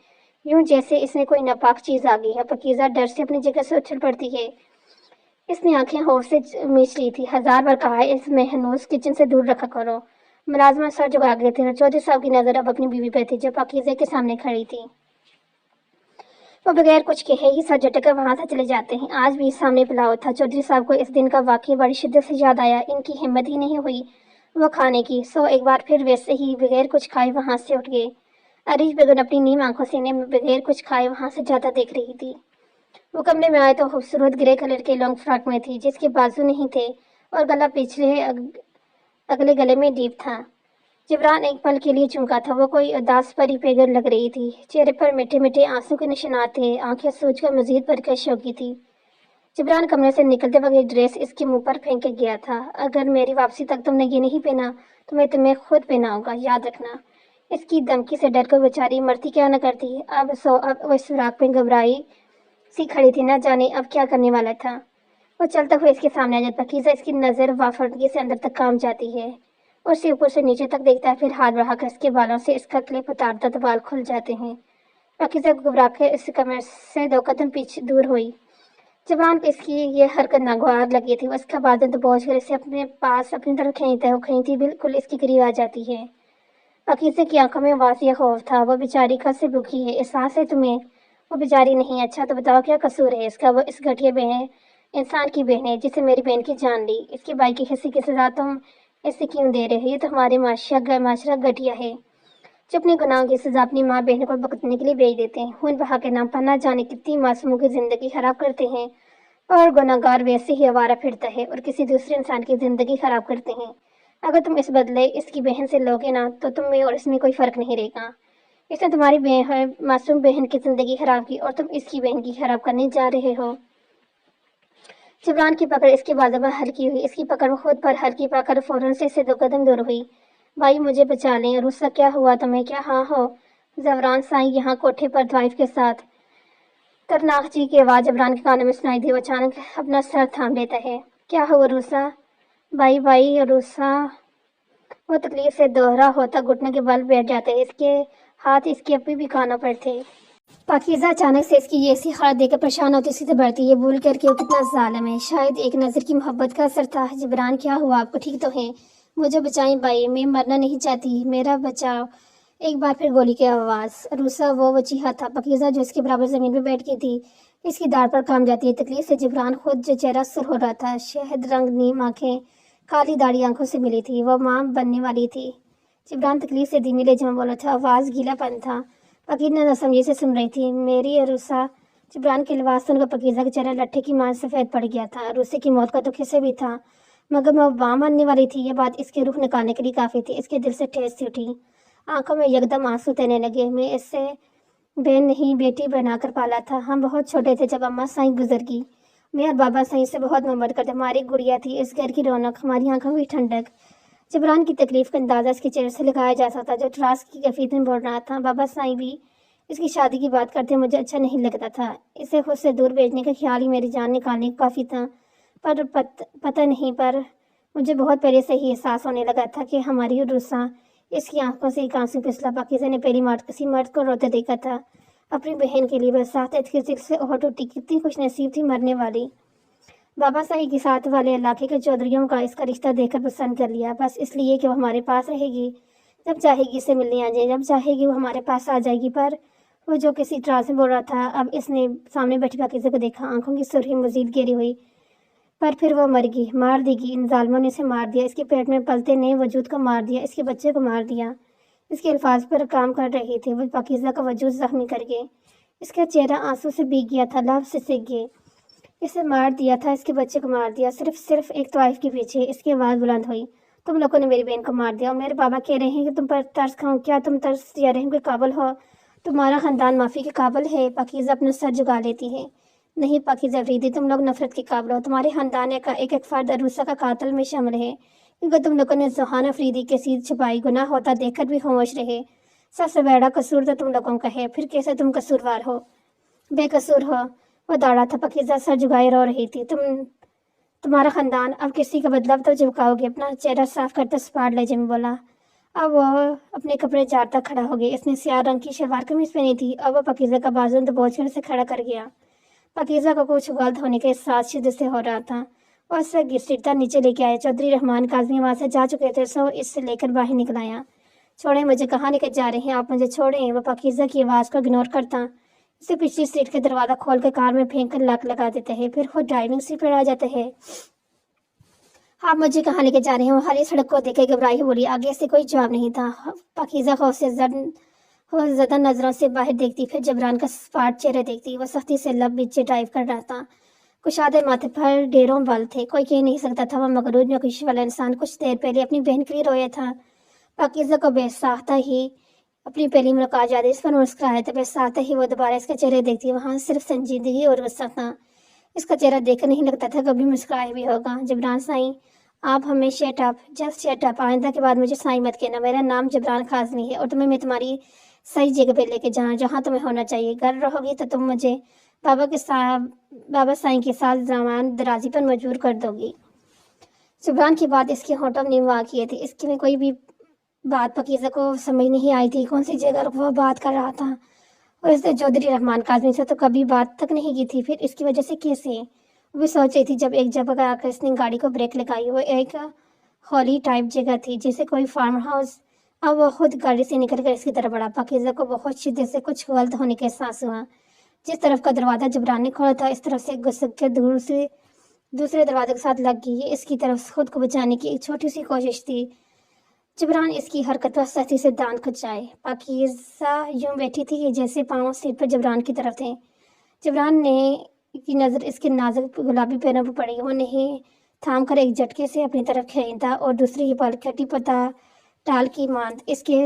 یوں جیسے اس میں کوئی ناپاک چیز آ گئی ہے۔ پاکیزہ ڈر سے اپنی جگہ سے اچھل پڑتی ہے۔ اس نے آنکھیں خوف سے میچ لی تھی۔ ہزار بار کہا ہے اس مہنوس کچن سے دور رکھا کرو۔ ملازمہ سر جھکا گئے تھے۔ چودھری صاحب کی نظر اب اپنی بیوی پہ تھی جو پاکیزہ کے سامنے کھڑی تھی۔ وہ بغیر کچھ کہے ہی سر جھٹک کر وہاں سے چلے جاتے ہیں۔ آج بھی سامنے پلاؤ تھا۔ چودھری صاحب کو اس دن کا واقعہ بڑی شدت سے یاد آیا۔ ان کی ہمت ہی نہیں ہوئی وہ کھانے کی، سو ایک بار پھر ویسے ہی بغیر کچھ کھائے وہاں سے اٹھ گئے۔ عریض بیگم اپنی نیم آنکھوں سے انہیں بغیر کچھ کھائے وہاں سے جاتا دیکھ رہی تھی۔ وہ کمرے میں آئے تو خوبصورت گرے کلر کے لانگ فراک میں تھی، جس کے بازو نہیں تھے اور گلا پچھلے اگلے گلے میں ڈیپ تھا۔ جبران ایک پل کے لیے چونکا تھا۔ وہ کوئی اداس پری پیگر لگ رہی تھی۔ چہرے پر میٹھے میٹھے آنسوں کے نشانات تھے۔ آنکھیں سوج کر مزید پرکش ہو گئی تھی۔ جبران کمرے سے نکلتے وقت ایک ڈریس اس کے منہ پر پھینک کے گیا تھا۔ اگر میری واپسی تک تم نے یہ نہیں پہنا تو میں تمہیں خود پہناؤں گا، یاد رکھنا۔ اس کی دھمکی سے ڈر کر بیچاری مرتی کیا نہ کرتی۔ اب وہ اس فراق میں گھبرائی سی کھڑی تھی، نہ جانے اب کیا کرنے والا تھا۔ وہ چلتا ہوا اس کے سامنے آ جاتا۔ پاکیزہ اس کی نظر وافردگی سے اندر تک کام جاتی ہے اور اسے اوپر سے نیچے تک دیکھتا ہے، پھر ہاتھ بڑھا کر اس کے بالوں سے اس کا کلپ اتارتا تو بال کھل جاتے ہیں۔ پاکیزہ کو گھبرا کر اس کمرے سے 2 قدم پیچھے دور ہوئی۔ جبران کو اس کی یہ حرکت ناگوار لگی تھی۔ وہ اس کا بازو دبوچ کر اسے اپنے پاس اپنی طرف کھینچتا ہے۔ وہ کھینچتی بالکل اس کے قریب آ جاتی ہے۔ پاکیزہ کی آنکھوں میں واضح خوف تھا۔ وہ بیچاری کل سے بھوکی ہے، احساس ہے تمہیں؟ وہ بیچاری نہیں۔ اچھا تو بتاؤ کیا قصور ہے اس کا؟ وہ اس گھٹیا بہن انسان کی بہن ہے جسے میری بہن کی جان لی۔ اس کے بھائی کی حصے کی سزا تم اسے کیوں دے رہے ہو؟ یہ تو ہمارے معاشرہ گھٹیا ہے جو اپنے گناہوں کی سزا اپنی ماں بہنوں کو بھگتنے کے لیے بھیج دیتے ہیں۔ خون بہا کے نام پر نہ جانے کتنی معصوموں کی زندگی خراب کرتے ہیں، اور گناہگار ویسے ہی آوارہ پھرتا ہے اور کسی دوسرے انسان کی زندگی خراب کرتے ہیں۔ اگر تم اس بدلے اس کی بہن سے لوگے نا تو تم میں اور اس میں کوئی فرق نہیں رہے گا۔ اس نے تمہاری معصوم بہن کی زندگی خراب کی اور تم اس کی بہن کی خراب کرنے جا رہے ہو۔ جبران کی پکڑ اس کے بازو پر ہلکی ہوئی۔ اس کی پکڑ وہ خود پر ہلکی پا کر فوراً سے 2 قدم دور ہوئی۔ بھائی مجھے بچا لیں۔ روسا کیا ہوا تمہیں؟ کیا ہاں ہو؟ زوران سائیں یہاں کوٹھے پر طوائف کے ساتھ۔ کرناک جی کی آواز جبران کے کانوں میں سنائی دی۔ وہ اچانک اپنا سر تھام لیتا ہے۔ کیا ہوا روسا؟ بھائی روسا۔ وہ تکلیف سے دوہرا ہوتا گھٹنوں کے بل بیٹھ جاتا ہے۔ اس کے ہاتھ اس کے ابھی بھی کانوں پر تھے۔ پاکیزہ اچانک سے اس کی یہ ایسی حالت دیکھ کر پریشان ہوتی سیدھے بڑھتی ہے، بھول کر کہ وہ کتنا ظالم ہے۔ شاید ایک نظر کی محبت کا اثر تھا۔ جبران کیا ہوا آپ کو؟ ٹھیک تو ہیں؟ مجھے بچائیں بھائی، میں مرنا نہیں چاہتی، میرا بچاؤ۔ ایک بار پھر گولی کی آواز۔ روسا وہ چیخا تھا۔ پاکیزہ جو اس کے برابر زمین پہ بیٹھ گئی تھی، اس کی داڑھ پر کام جاتی ہے۔ تکلیف سے جبران خود جو چہرہ سر ہو رہا تھا، شہد رنگ نیم آنکھیں کالی داڑھی آنکھوں سے ملی تھی، وہ ماں بننے والی تھی۔ جبران تکلیف سے دھیمی لہجے میں بولا تھا، آواز گیلا پن تھا۔ پاکیزہ ناسمجھی سے سن رہی تھی۔ میری روسا۔ جبران کی آواز سن کر پاکیزہ کا چہرہ لٹھے کی ماں سفید پڑ گیا تھا۔ روسے کی موت کا دکھ اسے بھی تھا، مگر وہ ماں بننے والی تھی، یہ بات اس کے روح نکالنے کے لیے کافی تھی۔ اس کے دل سے ٹھیس سی اٹھی، آنکھوں میں یکدم آنسو تیرنے لگے۔ میں اسے بہن نہیں بیٹی بنا کر پالا تھا۔ ہم بہت چھوٹے تھے جب اماں سائیں گزر گئی۔ میں اور بابا سائیں سے بہت محبت کرتے، ہماری گڑیا تھی، اس گھر کی رونق، ہماری آنکھوں کی ٹھنڈک۔ جبران کی تکلیف کا اندازہ اس کے چہرے سے لگایا جا سکتا جو ٹراس کی کیفیت میں بول رہا تھا۔ بابا سائیں بھی इसकी शादी की बात करते मुझे अच्छा नहीं लगता था। इसे खुद से दूर भेजने का ख्याल ही मेरी जान निकालने का काफ़ी था। पर पता नहीं, पर मुझे बहुत पहले से ही एहसास होने लगा था कि हमारी रुस्सा इसकी आंखों से एक आंसू फिसला। पाकिज़ा ने पहली बार किसी मर्द को रोते देखा था अपनी बहन के लिए। बरसात इसके दिल से ओह टूटी, कितनी खुश नसीब थी मरने वाली। बाबा साई के साथ वाले इलाके के चौधरियों का इसका रिश्ता देखकर पसंद कर लिया, बस इसलिए कि वो हमारे पास रहेगी। जब चाहेगी इसे मिलने आ जाए, जब चाहेगी वो हमारे पास आ जाएगी। पर वो जो किसी तरह से बोल रहा था, अब इसने सामने बैठी पाकिज़ा को देखा, आंखों की सुर्खी मजीद गहरी हुई। पर फिर वो मर गई, मार देगी। इन जालिमों ने इसे मार दिया, इसके पेट में पलते नए वजूद को मार दिया, इसके बच्चे को मार दिया। इसके अल्फाज पर काम कर रहे थे, वो पाकिज़ा का वजूद जख्मी कर गए। इसका चेहरा आंसू से भीग गया था, लब से सिक गए। इसे मार दिया था, इसके बच्चे को मार दिया, सिर्फ एक तवाइफ के पीछे। इसकी आवाज़ बुलंद हुई, तुम लोगों ने मेरी बहन को मार दिया और मेरे बाबा कह रहे हैं कि तुम पर तरस खाऊं। क्या तुम तरस या रहम के काबिल हो? तुम्हारा खानदान माफ़ी के काबिल है? पाकिज़ा अपना सर झुका लेती है। नहीं पाकिज़ा अफरीदी, तुम लोग नफरत के काबिल हो। तुम्हारे खानदान का एक एक फर्द अरूसा का कातल में शामिल है, क्योंकि तुम लोगों ने जोहान अफरीदी के सीध छुपाई। गुनाह होता देखकर भी खामोश रहे। सबसे बड़ा कसूर तो तुम लोगों का है, फिर कैसे तुम कसूरवार हो? बेकसूर हो। वो दौड़ा था, पाकिज़ा सर झुकाए रो रही थी। तुम्हारा खानदान अब किसी का बदला तो चुकाओगे? अपना चेहरा साफ करते सपाट लहजे में बोला। अब वो अपने कपड़े झाड़ता खड़ा हो गया। इसने स्याह रंग की शलवार कमीज पहनी थी। अब वो पाकिज़ा का बाजू दबोचकर से खड़ा कर गया। पाकिज़ा को कुछ गलत होने के एहसास शिद्दत से हो रहा था। और उससे घसीटता नीचे लेके आया। चौधरी रहमान काज़मी वहाँ से जा चुके थे, सो इससे लेकर बाहर निकल आया। छोड़ें मुझे, कहाँ लेकर जा रहे हैं आप? मुझे छोड़ें। वह पाकिज़ा की आवाज़ को इग्नोर करता इसे पिछली सीट का दरवाज़ा खोल कर कार में फेंक कर लॉक लगा देते हैं, फिर खुद ड्राइविंग सीट पर आ जाते हैं। आप मुझे कहाँ लेके जा रहे हैं? वो हरी सड़क को देखे घबराई बोली। आगे से कोई जवाब नहीं था। पाकिज़ा खौफ से ज़्यादा नज़रों से बाहर देखती, फिर जबरान का सपाट चेहरा देखती। वो सख्ती से लब नीचे ड्राइव कर रहा था। कुशादे माथे पर ढेरों बाल थे। कोई कह नहीं सकता था वह मगरूर नौकरी वाला इंसान कुछ देर पहले अपनी बहन के लिए रोया था। पाकिज़ा को बेसाख्ता ही अपनी पहली मुलाकात याद इस पर मुस्कुराया था। बेसाख्ता ही वो दोबारा इसका चेहरा देखती, वहाँ सिर्फ संजीदगी और गुस्सा था। इसका चेहरा देखकर नहीं लगता था कभी मुस्कुराया भी होगा। जबरान साईं, आप हमें shut up, just shut up. आइंदा के बाद मुझे साईं मत कहना। मेरा नाम जबरान काज़मी है और तुम्हें मैं तुम्हारी सही जगह पे लेके जाना, जहाँ तुम्हें होना चाहिए। घर रहोगी तो तुम मुझे बाबा साईं के साथ जमान दराजी पर मजबूर कर दोगी। जबरान की बात इसके होठों में वाक़ किए थे। इसकी में कोई भी बात पाकिज़ा को समझ नहीं आई थी। कौन सी जगह वो बात कर रहा था? और इसने चौधरी रहमान काज़मी से तो कभी बात तक नहीं की थी, फिर इसकी वजह से कैसे? वो भी सोच रही थी जब एक जगह आकर इसने गाड़ी को ब्रेक लगाई। वो एक हॉली टाइप जगह थी, जैसे कोई फार्म हाउस। अब वो खुद गाड़ी से निकल कर इसकी तरफ बढ़ा। पाकिज़ा को बहुत शिद्दत से कुछ गलत होने का एहसास हुआ। जिस तरफ का दरवाज़ा जबरान ने खोला था, इस तरफ से घुसक के दूसरे दरवाजे के साथ लग गई। ये इसकी तरफ खुद को बचाने की एक छोटी सी कोशिश थी। जबरान इसकी हरकत पर सख्ती से दांत खचाए। पाकिज़ा यूं बैठी थी जैसे पाँव सीट पर जबरान की तरफ थे। जबरान ने की नज़र इसके नाजुक गुलाबी पैरों पर पड़ी। वो नहीं थाम कर एक झटके से अपनी तरफ खींचा और दूसरी की पलक कटी पता टाल की मांद इसके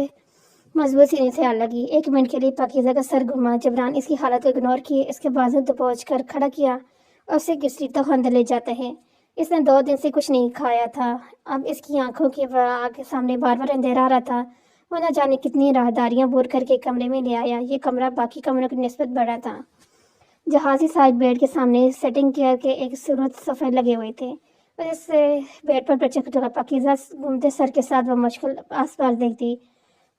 मजबूत सीने से आ लगी। एक मिनट के लिए पाकिज़ा का सर घुमा। जबरान इसकी हालत को इग्नोर किए इसके बाजू दबोच कर खड़ा किया और उसे घसीटता हुआ अंदर ले जाते हैं। इसने 2 दिन से कुछ नहीं खाया था। अब इसकी आंखों के आगे सामने बार बार अंधेरा आ रहा था। वो न जाने कितनी राहदारियां बोर करके कमरे में ले आया। ये कमरा बाकी कमरों की निस्बत बड़ा था। जहाज़ी साइड बेड के सामने सेटिंग करके एक सूरत सफ़ेद लगे हुए थे। इससे बेड पर प्रचक चुका। पाकिज़ा घूमते सर के साथ वह मुश्किल आस पास देखती।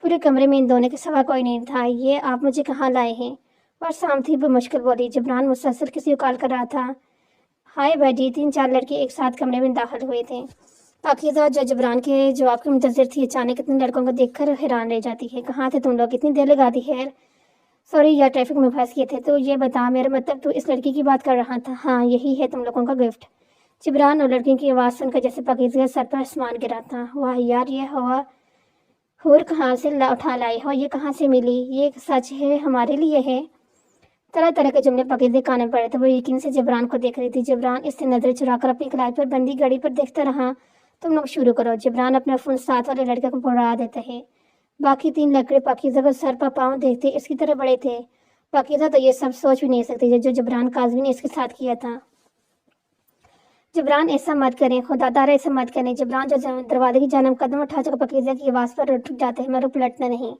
पूरे कमरे में इन दोनों के सिवा कोई नहीं था। ये आप मुझे कहाँ लाए हैं? और शाम थी वो मुश्किल बोली। जबरान मुसलसल किसी को कॉल कर रहा था। हाय बैडी। 3-4 लड़के एक साथ कमरे में दाखिल हुए थे। पाकिज़ा जो जबरान के जवाब की मुंतज़िर थी, अचानक इतने लड़कों को देखकर हैरान रह जाती है। कहाँ थे तुम लोग? कितनी देर लगा दी है? सॉरी यार, ट्रैफिक में फंस गए थे। तो ये बता, मेरा मतलब तू इस लड़की की बात कर रहा था? हाँ, यही है तुम लोगों का गिफ्ट। जबरान और लड़की की आवाज़ सुनकर जैसे पाकिज़ा सर पर आसमान गिरा था। वाह यार, ये हवा हूर कहाँ से उठा लाई हो? ये कहाँ से मिली? ये सच है, हमारे लिए है? तरह तरह के जुमले पाकिज़ा कान में पड़े थे। वो यकीन से जबरान को देख रही थी। जबरान इससे नजर चुराकर अपनी कलाई पर बंदी घड़ी पर देखता रहा। तुम लोग शुरू करो। जबरान अपना फ़ोन साथ वाले लड़के को बढ़ा देते हैं। बाकी 3 लड़के पाकिज़ा को सर पर पाँव देखते इसकी तरह बड़े थे। पाकिज़ा तो ये सब सोच भी नहीं सकती जो जबरान काज़मी ने इसके साथ किया था। जबरान ऐसा मत करें, खुदा तारा ऐसा मत करें। जबरान जो दरवाजे की जानब कदम उठा चुका, पाकिज़ा की आवाज़ पर उठ जाते हैं मगर पलटना नहीं।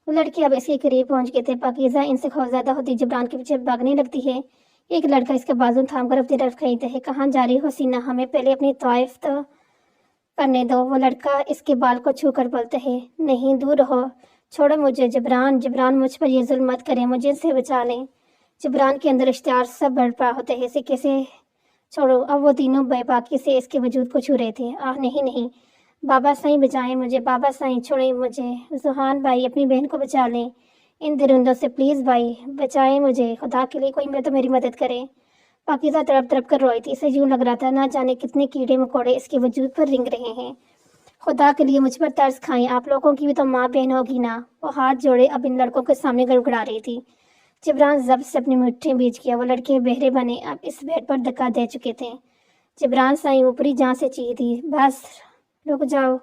वो लड़के अब इसके करीब पहुंच गए थे। पाकीज़ा इनसे खौफज़दा होती जबरान के पीछे भागने लगती है। एक लड़का इसका बाजू थाम कर अपनी तरफ खींचता है। कहाँ जा रही हो सीना, हमें पहले अपनी तारीफ तो करने दो। वो लड़का इसके बाल को छू कर बोलता है, नहीं दूर रहो, छोड़ो मुझे जबरान। जबरान मुझ पर ये जुल्म मत करें, मुझे इससे बचा लें। जबरान के अंदर इश्तिहार सब बर्पा होते हैं, इसे कैसे छोड़ो। अब वो तीनों बेबाकी से इसके वजूद को छू रहे थे। आह नहीं नहीं, बाबा साईं बचाएं मुझे, बाबा साईं छोड़ें मुझे। जुहान भाई अपनी बहन को बचा लें इन दरिंदों से, प्लीज़ भाई बचाएं मुझे, खुदा के लिए कोई तो मेरी मदद करे। पाकीज़ा तड़प तड़प कर रोई थी। इसे यूं लग रहा था ना जाने कितने कीड़े मकोड़े इसके वजूद पर रिंग रहे हैं। खुदा के लिए मुझ पर तरस खाएं, आप लोगों की भी तो माँ बहन होगी ना। वो हाथ जोड़े अब इन लड़कों के सामने गड़गड़ा रही थी। जबरान जब्त से अपनी मुट्ठी बीच किया। वो लड़के बहरे बने अब इस बेड पर धक्का दे चुके थे। जबरान साईं ऊपरी जान से चीखी थी, बस रुक जाओ।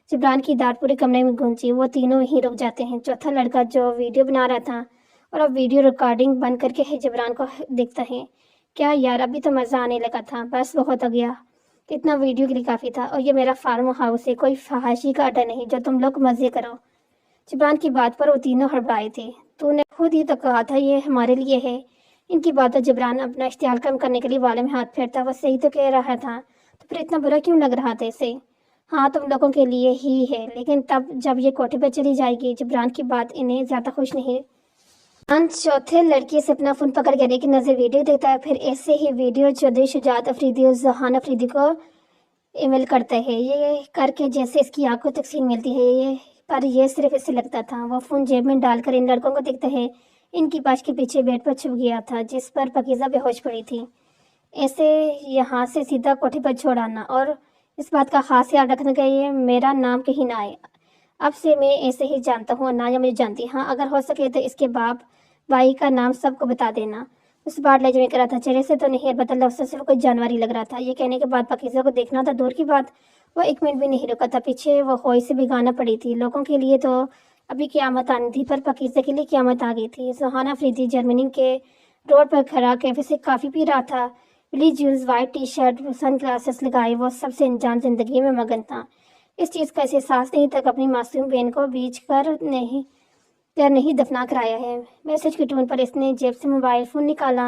जबरान की डांट पूरे कमरे में गूंजी। वो तीनों ही रुक जाते हैं। चौथा लड़का जो वीडियो बना रहा था और अब वीडियो रिकॉर्डिंग बंद करके है जबरान को देखता है। क्या यार, अभी तो मज़ा आने लगा था, बस बहुत हो गया, इतना वीडियो के लिए काफ़ी था। और ये मेरा फार्म हाउस है, कोई फहाशी का अड्डा नहीं जो तुम लोग मज़े करो। जबरान की बात पर वो तीनों हड़बड़ाए थे। तूने खुद ही तो कहा था ये हमारे लिए है। इनकी बातों जबरान अपना इश्तिहार कम करने के लिए वाले में हाथ फेरता। वह सही तो कह रहा था, तो फिर इतना बुरा क्यों लग रहा था इसे। हाँ तुम लोगों के लिए ही है, लेकिन तब जब ये कोठे पर चली जाएगी। जबरान की बात इन्हें ज़्यादा खुश नहीं। चौथे लड़के से अपना फ़ोन पकड़ कर एक नज़र वीडियो देखता है, फिर ऐसे ही वीडियो चौधरी शुजात अफरीदी और जहान अफरीदी को ईमेल करता है। ये करके जैसे इसकी आंखों तक सीन मिलती है ये, पर यह सिर्फ इसे लगता था। वो फ़ोन जेब में डालकर इन लड़कों को देखता है। इनकी पाश के पीछे बेड पर छुप गया था, जिस पर पाकीज़ा बेहोश पड़ी थी। ऐसे यहाँ से सीधा कोठे पर छोड़ आना, और इस बात का खास याद रखना कि ये मेरा नाम कहीं ना आए। अब से मैं ऐसे ही जानता हूँ, ना या मुझे जानती। हाँ अगर हो सके तो इसके बाप भाई का नाम सबको बता देना। उस बार लहजे में करा था, चेहरे से तो नहीं, अलबत्ता लफ्ज़ से सिर्फ कोई जानवर ही लग रहा था। ये कहने के बाद पाकीज़ा को देखना था दूर की बात, वो एक मिनट भी नहीं रुका था। पीछे वो खोई से भिगाना पड़ी थी। लोगों के लिए तो अभी क़यामत आनी थी, पर पाकीज़ा के लिए क़यामत आ गई थी। सुहाना अफरीदी जर्मनी के रोड पर खड़ा कैफे से काफ़ी पी रहा था। Blue jeans, white T shirt, sunglasses लगाए वो सबसे अनजान जिंदगी में मगन था। इस चीज़ का एहसास नहीं तक अपनी मासूम बहन को बीच कर नहीं दफना कर आया है। मैसेज की टोन पर इसने जेब से मोबाइल फ़ोन निकाला।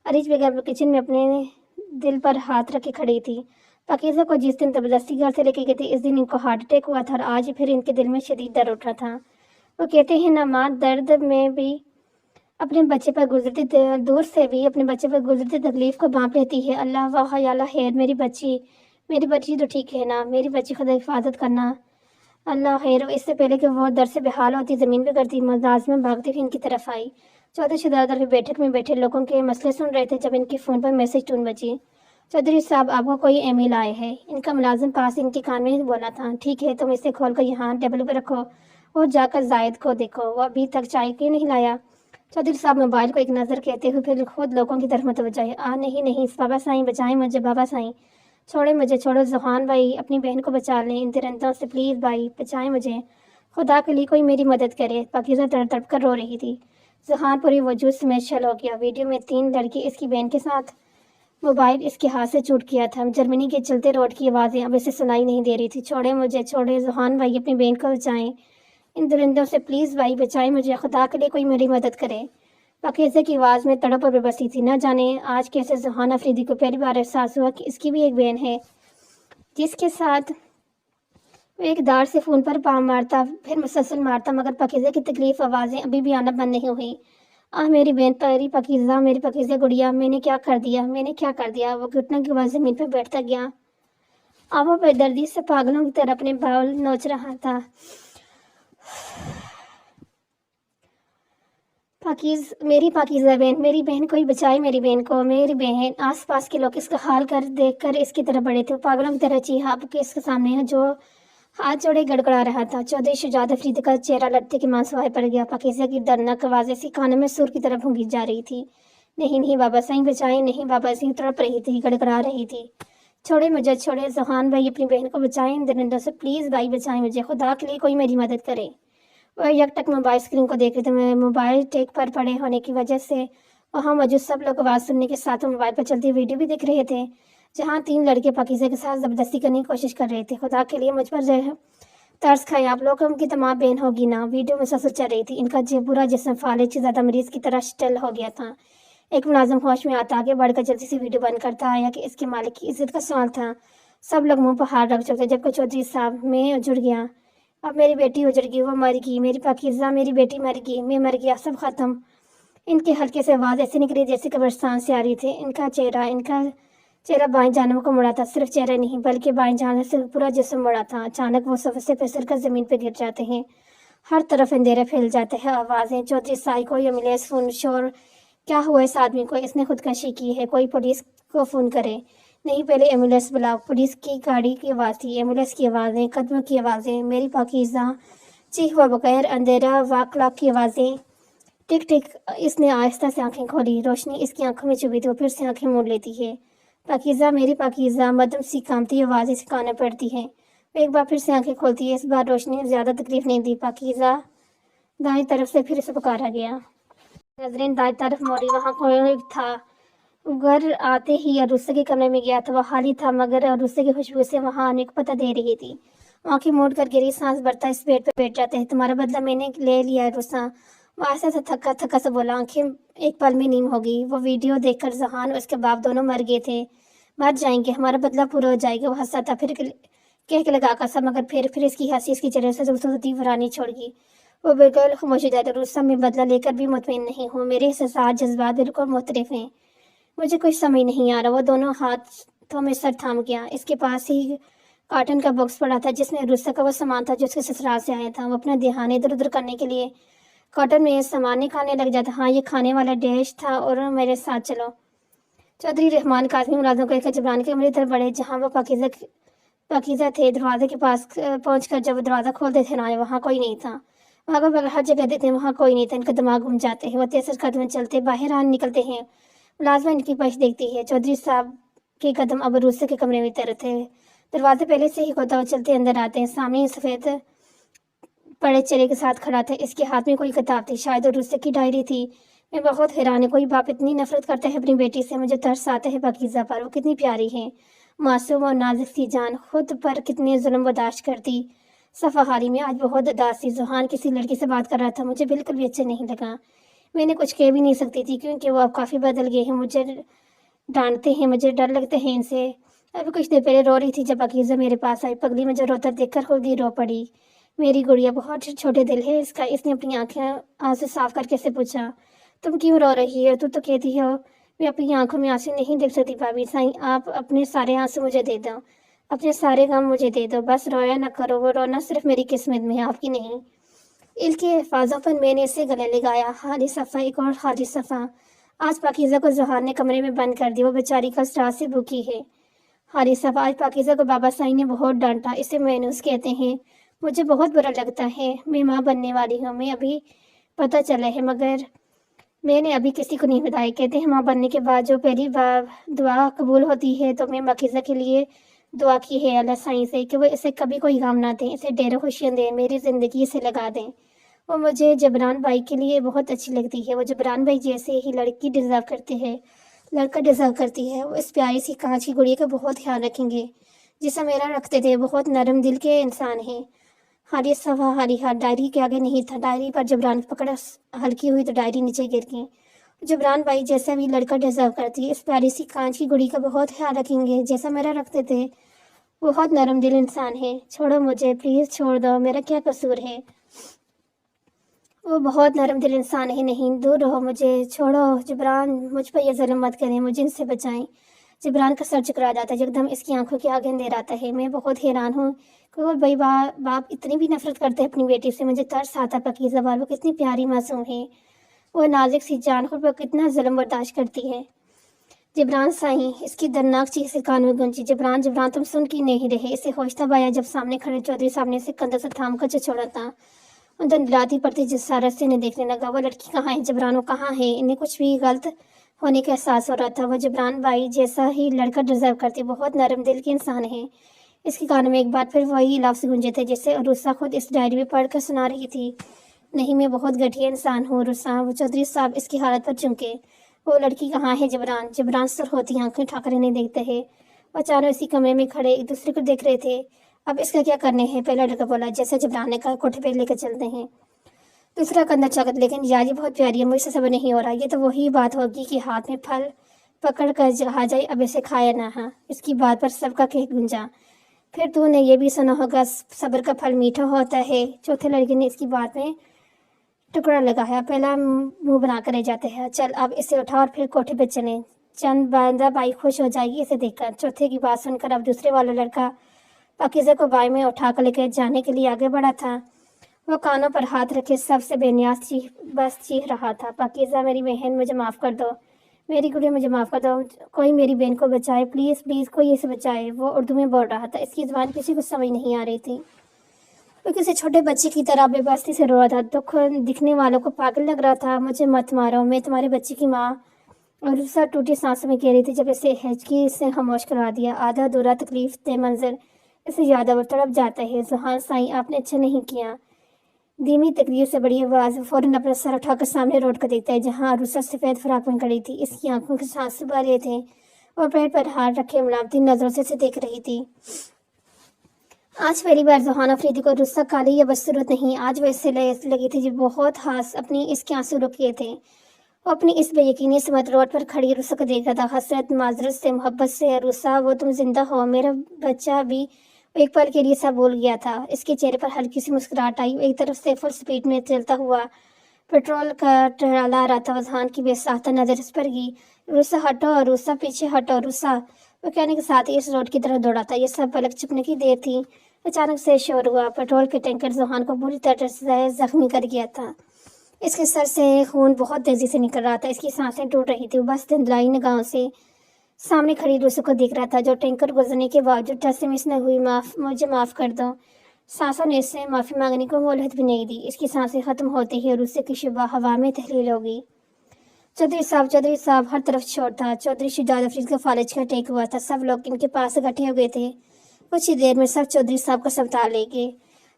अरीज बेगम किचन में अपने दिल पर हाथ रखे खड़ी थी। पाकीज़ा को जिस दिन ज़बरदस्ती घर से लेके गई थी, इस दिन इनको हार्ट अटैक हुआ था और आज फिर इनके दिल में शदीद दर्द उठ रहा था। वो कहते हैं ना माँ, दर्द में भी अपने बच्चे पर गुजरती दूर से भी अपने बच्चे पर गुजरती तकलीफ को भांप लेती है। अल्लाह वाह या अल्लाह खैर, मेरी बच्ची तो ठीक है ना, मेरी बच्ची खुदा हिफाजत करना, अल्लाह खैर। इससे पहले कि वो दर से बेहाल होती ज़मीन पर करती, मुलाजिम में भागती हुई इनकी तरफ आई। चौधरी शुजात बैठक में बैठे लोगों के मसले सुन रहे थे जब इनके फ़ोन पर मैसेज टून बजी। चौधरी साहब आपको कोई ईमेल आए हैं। इनका मुलाजिम पास इनके कान में बोला था। ठीक है, तुम इसे खोल कर यहाँ टेबल पर रखो और जाकर जायद को देखो, वो अभी तक चाय क्यों नहीं लाया। चौधरी साहब मोबाइल को एक नज़र कहते हुए फिर खुद लोगों की तरफ मुतवज्जो है। नहीं नहीं, बाबा साईं बचाएं मुझे, बाबा साईं छोड़े मुझे, छोड़ो। जुहान भाई अपनी बहन को बचा लें इन तिरंदों से, प्लीज़ भाई बचाएं मुझे, खुदा के लिए कोई मेरी मदद करे। पाकीज़ा तड़प तड़प कर रो रही थी। जुहान पूरी वजूद समेत शल हो गया। वीडियो में 3 लड़के इसकी बहन के साथ, मोबाइल इसके हाथ से छूट गया था। जर्मनी के चलते रोड की आवाज़ें अब इसे सुनाई नहीं दे रही थी। छोड़े मुझे, छोड़े। जुहान भाई अपनी बहन को बचाएं इन दरिंदों से, प्लीज़ भाई बचाएं मुझे, खुदा के लिए कोई मेरी मदद करे। पाकीज़ा की आवाज़ में तड़प और बेबसी थी। न जाने आज कैसे जुहान अफरीदी को पहली बार एहसास हुआ कि इसकी भी एक बहन है जिसके साथ वो एक दार से फ़ोन पर पाम मारता, फिर मुसलसल मारता, मगर पाकीज़ा की तकलीफ आवाज़ें अभी भी आना बंद नहीं हुई। मेरी बहन परी पाकीज़ा, मेरी पाकीज़ा गुड़िया, मैंने क्या कर दिया, मैंने क्या कर दिया। वो घुटनों की आवाज़ ज़मीन पर बैठता गया। वो बेदर्दी से पागलों की तरह अपने बाल नोच रहा था। मेरी पाकीज़ा बहन, मेरी बहन कोई बचाए मेरी बहन को, मेरी बहन। आसपास के लोग इसका हाल कर देखकर इसकी तरफ बढ़े थे। पागलों की तरह चीहा के इसके सामने जो हाथ जोड़े गड़गड़ा रहा था। चौधरी शुजात अफरीदी का चेहरा लड़ते के मांसवाए पड़ गया। पाकीज़ा की दर्दनाक आवाज़ इसके कानों में सुर की तरफ गूंजी जा रही थी। नहीं नहीं बाबा साईं बचाएं, नहीं बाबा साईं, तड़प रही थी, गड़गड़ा रही थी। छोड़े मुझे, छोड़े। जुहान भाई अपनी बहन को बचाएं इन दरिंदों से, प्लीज़ भाई बचाएं मुझे, खुदा के लिए कोई मेरी मदद करे। वह यकटक मोबाइल स्क्रीन को देख रहे थे। मोबाइल टेक पर पड़े होने की वजह से वहाँ मौजूद सब लोग आवाज़ सुनने के साथ मोबाइल पर चलती वीडियो भी देख रहे थे, जहाँ 3 लड़के पाकीज़ा के साथ ज़बरदस्ती करने की कोशिश कर रहे थे। खुदा के लिए मुझ पर तर्स खाए आप लोग, उनकी तमाम बहन होगी ना। वीडियो मुसलसल चल रही थी। इनका पूरा जिस्म फालिज से ज़्यादा मरीज की तरह स्टिल हो गया था। एक मुलाजिम होश में आता, आगे बढ़कर जल्दी से वीडियो बंद करता आया कि इसके मालिक की इज्जत का सवाल था। सब लोग मुंह पर हाथ रख चुके, जबकि चौधरी साहब में उजड़ गया। अब मेरी बेटी उजड़ गई, वो मर गई, मेरी पाकीज़ा मेरी बेटी मर गई, मैं मर गया, सब खत्म। इनके हल्के से आवाज़ ऐसी निकली जैसे कब्रिस्तान से आ रही थी। इनका चेहरा बाएं जानब को मुड़ा था। सिर्फ चेहरा नहीं बल्कि बाएं जानब से पूरा जिस्म मुड़ा था। अचानक वो सोफे से फिसल कर जमीन पर गिर जाते हैं। हर तरफ अंधेरे फैल जाते हैं। आवाज़ें, चौधरी साई को एम्बुलेंस फोन, शोर, क्या हुआ इस आदमी को, इसने खुदकशी की है, कोई पुलिस को फ़ोन करे। नहीं, पहले एम्बुलेंस बुलाओ। पुलिस की गाड़ी की आवाज़ थी, एम्बुलेंस की आवाज़ें, कदमों की आवाज़ें, मेरी पाकीज़ा चीख व बगैर, अंधेरा व क्लॉक की आवाज़ें। टिक टिक। इसने आहिस्ता से आंखें खोली। रोशनी इसकी आंखों में चुभी थी। वो फिर से आंखें मोड़ लेती है। पाकीज़ा, मेरी पाकीज़ा, मध्यम सी कांपती आवाज़ इसे कानों पड़ती है। वो एक बार फिर से आंखें खोलती है। इस बार रोशनी ने ज़्यादा तकलीफ नहीं दी। पाकीज़ा। दाएं तरफ से फिर से पुकारा गया। नजरें दाएं तरफ मोड़ी, वहाँ कोई था। घर आते ही अरुस्से के कमरे में गया था। वह खाली था, मगर अरुस्से की खुशबू से वहाँ आने को पता दे रही थी। आंखें मोड़ कर गिरी, सांस भरता इस बेड पे बैठ जाते हैं। तुम्हारा बदला मैंने ले लिया है रुस्सा। वो ऐसा सा थका थका सा बोला। आंखें एक पल में नीम हो गई। वो वीडियो देखकर जहान और उसके बाप दोनों मर गए थे। मर जाएंगे, हमारा बदला पूरा हो जाएगा। वो हंसा था, फिर कह के लगा सा, मगर फिर इसकी हंसी इसकी चेहरे से दूसरी वरानी छोड़ गई। वो बिल्कुल खामोश हो जाता। रुस्सा, मैं बदला लेकर भी मुतमईन नहीं हूँ। मेरे एहसास जज्बात बिल्कुल मुख्तलिफ हैं। मुझे कुछ समझ नहीं आ रहा। वो दोनों हाथों में सर थाम गया। इसके पास ही कार्टन का बॉक्स पड़ा था जिसमें रुस्सा का वो सामान था जो उसके ससुराल से आया था। वो अपना ध्यान इधर उधर करने के लिए कार्टन में सामान निकालने लग जाता। हाँ, ये खाने वाला डिश था और मेरे साथ चलो। चौधरी रहमान काज़मी मुलाजिम को लेकर जबरान के कमरे तरफ बढ़े जहाँ वो पाकीज़ा थे। दरवाजे के पास पहुंचकर जब दरवाज़ा खोलते थे ना, वहाँ कोई नहीं था। वहाँ हर जगह देते वहाँ कोई नहीं था। इनका दिमाग घूम जाते हैं। वो तेज कदम चलते बाहर आ निकलते हैं। मुलाजमा इनकी पश देखती है। चौधरी साहब के कदम अब रुस्से के कमरे में तरफ थे। दरवाजे पहले से ही खोदा हुआ चलते अंदर आते हैं। सामने सफ़ेद बड़े चेहरे के साथ खड़ा था। इसके हाथ में कोई किताब थी, शायद वो रुस्से की डायरी थी। मैं बहुत हैरान है, कोई बाप इतनी नफरत करता है अपनी बेटी से। मुझे तरस आता है पाकीज़ा पर। वो कितनी प्यारी है, मासूम और नाजुक सी जान। खुद पर कितने जुल्म बर्दाश्त करती। सफ़ाहारी में आज बहुत उदास थी। जुहान किसी लड़की से बात कर रहा था। मुझे बिल्कुल भी अच्छा नहीं लगा। मैंने कुछ कह भी नहीं सकती थी क्योंकि वो अब काफ़ी बदल गए हैं। मुझे डांटते हैं, मुझे डर लगते हैं इनसे। अभी कुछ देर पहले रो रही थी जब पाकीज़ा मेरे पास आई। पगली मुझे रोता देखकर खुद ही रो पड़ी। मेरी गुड़िया, बहुत छोटे दिल है इसका। इसने अपनी आंखें आंसू साफ करके से पूछा, तुम क्यों रो रही हो? तू तो कहती हो मैं अपनी आंखों में आंसू नहीं देख सकती। भाभी साईं, आप अपने सारे आंसू मुझे दे दो, अपने सारे गम मुझे दे दो। बस रोया ना करो। वो रोना सिर्फ मेरी किस्मत में है, आपकी नहीं। इनके अल्फाजों पर मैंने इसे गले लगाया। खाली सफ़ा, एक और खाली सफ़ा। आज पाकीज़ा को ज़ोहार ने कमरे में बंद कर दिया। वो बेचारी कल रात से भूखी है। खाली सफ़ा, आज पाकीज़ा को बाबा साईं ने बहुत डांटा। इसे मायूस कहते हैं। मुझे बहुत बुरा लगता है। मैं माँ बनने वाली हूँ, मैं अभी पता चला है, मगर मैंने अभी किसी को नहीं बताया। कहते हैं माँ बनने के बाद जो पहली बार दुआ कबूल होती है, तो मैं पाकीज़ा के लिए दुआ की है अल्लाह साईं से कि वो इसे कभी कोई गम ना दें, इसे ढेरों खुशियाँ दें, मेरी ज़िंदगी से लगा दें। वो मुझे जबरान भाई के लिए बहुत अच्छी लगती है। वो जबरान भाई जैसे ही लड़की डिज़र्व करते हैं, लड़का डिज़र्व करती है। वो इस प्यारी सी कांच की गुड़िया का बहुत ध्यान रखेंगे जिसे मेरा रखते थे। बहुत नरम दिल के इंसान हैं। हारी सवा हारी हाथ डायरी के आगे नहीं था। डायरी पर जबरान पकड़ हल्की हुई तो डायरी नीचे गिर गई। जबरान भाई जैसा भी लड़का डिजर्व करती है। इस प्यारी सी कांच की गुड़ी का बहुत ख्याल रखेंगे जैसा मेरा रखते थे। बहुत नरम दिल इंसान है। छोड़ो मुझे, प्लीज़ छोड़ दो, मेरा क्या कसूर है? वो बहुत नरम दिल इंसान है। नहीं, दूर रहो, मुझे छोड़ो। जबरान, मुझ पर यह जुल्म मत करें, मुझे इनसे बचाएं। जबरान का सर चकरा जाता है। एकदम इसकी आंखों के आगे अंधेरा आता है। मैं बहुत हैरान हूँ कि वो भाई बाप इतनी भी नफरत करते हैं अपनी बेटी से। मुझे तरस आता पाकीज़ा पर। वो कितनी प्यारी मासूम है। वो नाजुक सी जान खुद पर कितना जुल्म बर्दाश्त करती है। जबरान साईं, इसकी दर्दनाक चीख से कान में गूंजी। जबरान, जबरान, तुम सुन की नहीं रहे? इसे होश तब आया जब सामने खड़े चौधरी साहब ने इसे कंधे से थाम कर छोड़ा था। उधर दिलाती पड़ती जिस सारस से इन्हें देखने लगा। वो लड़की कहाँ है? जबरान, वो कहाँ है? इन्हें कुछ भी गलत होने का एहसास हो रहा था। वो जबरान भाई जैसा ही लड़का डिजर्व करती। बहुत नरम दिल के इंसान है। इसके कानों में एक बार फिर वही लफ्ज़ गूंजे थे जैसे रुस्सा खुद इस डायरी में पढ़कर सुना रही थी। नहीं, मैं बहुत घटिया इंसान हूँ रुस्सा। वो चौधरी साहब इसकी हालत पर चुमके। वो लड़की कहाँ है? जबरान, जबरान सर होती आंखें उठाकर इन्हें देखते हैं। वो चारों इसी कमरे में खड़े एक दूसरे को देख रहे थे। अब इसका क्या करने हैं। पहला लड़का बोला, जैसे जबरान ने कहा, कोठे पे लेकर चलते हैं। दूसरा कंधा चौकत, लेकिन यार ये बहुत प्यारी है, मुझसे सब्र नहीं हो रहा। ये तो वही बात होगी कि हाथ में फल पकड़ कर कहा जाए, अब इसे खाया ना। हाँ, इसकी बात पर सबका कह गुंजा। फिर तूने ये भी सुना होगा, सब्र का फल मीठा होता है। चौथे लड़के ने इसकी बात में टुकड़ा लगाया। पहला मुंह बना कर रह जाते हैं। चल अब इसे उठा और फिर कोठे पे चलें, चंद बांदा बाई खुश हो जाएगी इसे देखकर। चौथे की बात सुनकर अब दूसरे वाला लड़का पाकीज़ा को बाई में उठा कर लेकर जाने के लिए आगे बढ़ा था। वो कानों पर हाथ रखे सबसे बेनियाज चीख रहा था, पाकीज़ा मेरी बहन, मुझे माफ़ कर दो, मेरी गुड़िया मुझे माफ़ कर दो, कोई मेरी बहन को बचाए, प्लीज़ प्लीज़ कोई इसे बचाए। वो उर्दू में बोल रहा था, इसकी ज़ुबान किसी को समझ नहीं आ रही थी। वो किसी छोटे बच्चे की तरह बेबसी से रो रहा था। दुख दिखने वालों को पागल लग रहा था। मुझे मत मारो, मैं तुम्हारे बच्चे की माँ। और रुसा टूटी सांसों में कह रही थी। जब इसे हिचकी से खामोश करवा दिया। आधा अधूरा तकलीफ दे मंजर इसे याद और तड़प जाता है। जुहान साईं, आपने अच्छा नहीं किया। धीमी तकलीफ से बड़ी आवाज़। फौरन अपना सर उठाकर सामने रोड को देखता है, जहाँ रुसा सफ़ेद फ्राक में खड़ी थी। इसकी आंखों के सांस भरे थे और पेट पर हाथ रखे मलामती नजरों से देख रही थी। आज पहली बार जुहान अफरीदी को रुस्सा काली या बदसूरत नहीं, आज वो इससे लगी थी जो बहुत हास अपनी इसके आंसू रुके थे। वो अपनी इस बेयकीनी समत रोड पर खड़ी रुस्सा को देख रहा था, हसरत, माजरत से, मोहब्बत से। रुस्सा, वो तुम जिंदा हो, मेरा बच्चा भी। एक पल के लिए सब भूल गया था। इसके चेहरे पर हल्की सी मुस्कुराहट आई। एक तरफ से फुल स्पीड में चलता हुआ पेट्रोल का ट्राला रहा था। जुहान की बेसाख्ता नजर इस पर गई। रुस्सा हटो, रुस्सा पीछे हटो, रुस्सा। वो कहने के साथ ही इस रोड की तरफ दौड़ा था। ये सब पलक चुपने की देर थी। अचानक से शोर हुआ। पेट्रोल के टैंकर जुहान को बुरी तरह से जख्मी कर गया था। इसके सर से खून बहुत तेजी से निकल रहा था। इसकी सांसें टूट रही थी। वो बस धुंधलाई निगाहों से सामने खड़ी रुस्सा को देख रहा था, जो टैंकर गुजरने के बावजूद टस से मिस न हुई। मुझे माफ़ कर दो। सांसों ने इससे माफ़ी मांगने को मोहलत भी नहीं दी। इसकी सांसें खत्म होते ही रुस्से की शुबा हवा में तहलील हो गई। चौधरी साहब, हर तरफ शोर था। चौधरी शुजात अफरीद का फालिज का टेक हुआ था। सब लोग इनके पास इकट्ठे हो गए थे। कुछ ही देर में सब चौधरी साहब को अस्पताल ले गए।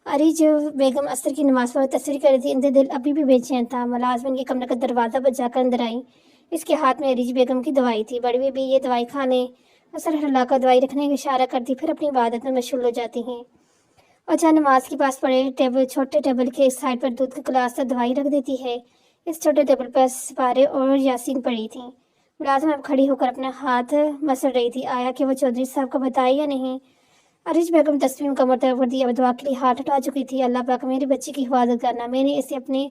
अरीज बेगम असर की नमाज पर तस्वीर कर रही थी। इनका दिल अभी भी बेचैन था। मुलाजमिन के कमरे का दरवाज़ा बजाकर अंदर आई। इसके हाथ में अरीज बेगम की दवाई थी। बड़ी बीबी ये दवाई खा लें। असर हल्लाकर दवाई रखने का इशारा करती, फिर अपनी इबादत में मशगूल हो जाती हैं। और जहाँ नमाज के पास पड़े छोटे टेबल के एक साइड पर दूध का गिलास और दवाई रख देती है। इस छोटे टेबल पर सिपारे और यासीन पड़ी थी। मुलाजिम अब खड़ी होकर अपना हाथ मसल रही थी। आया कि वो चौधरी साहब को बताए या नहीं। अरीज बेगम तस्वीर कमर तक कर दिया। दुआ के लिए हाथ उठा चुकी थी। अल्लाह पाक, मेरे बच्चे की हिफाजत करना, मैंने इसे अपने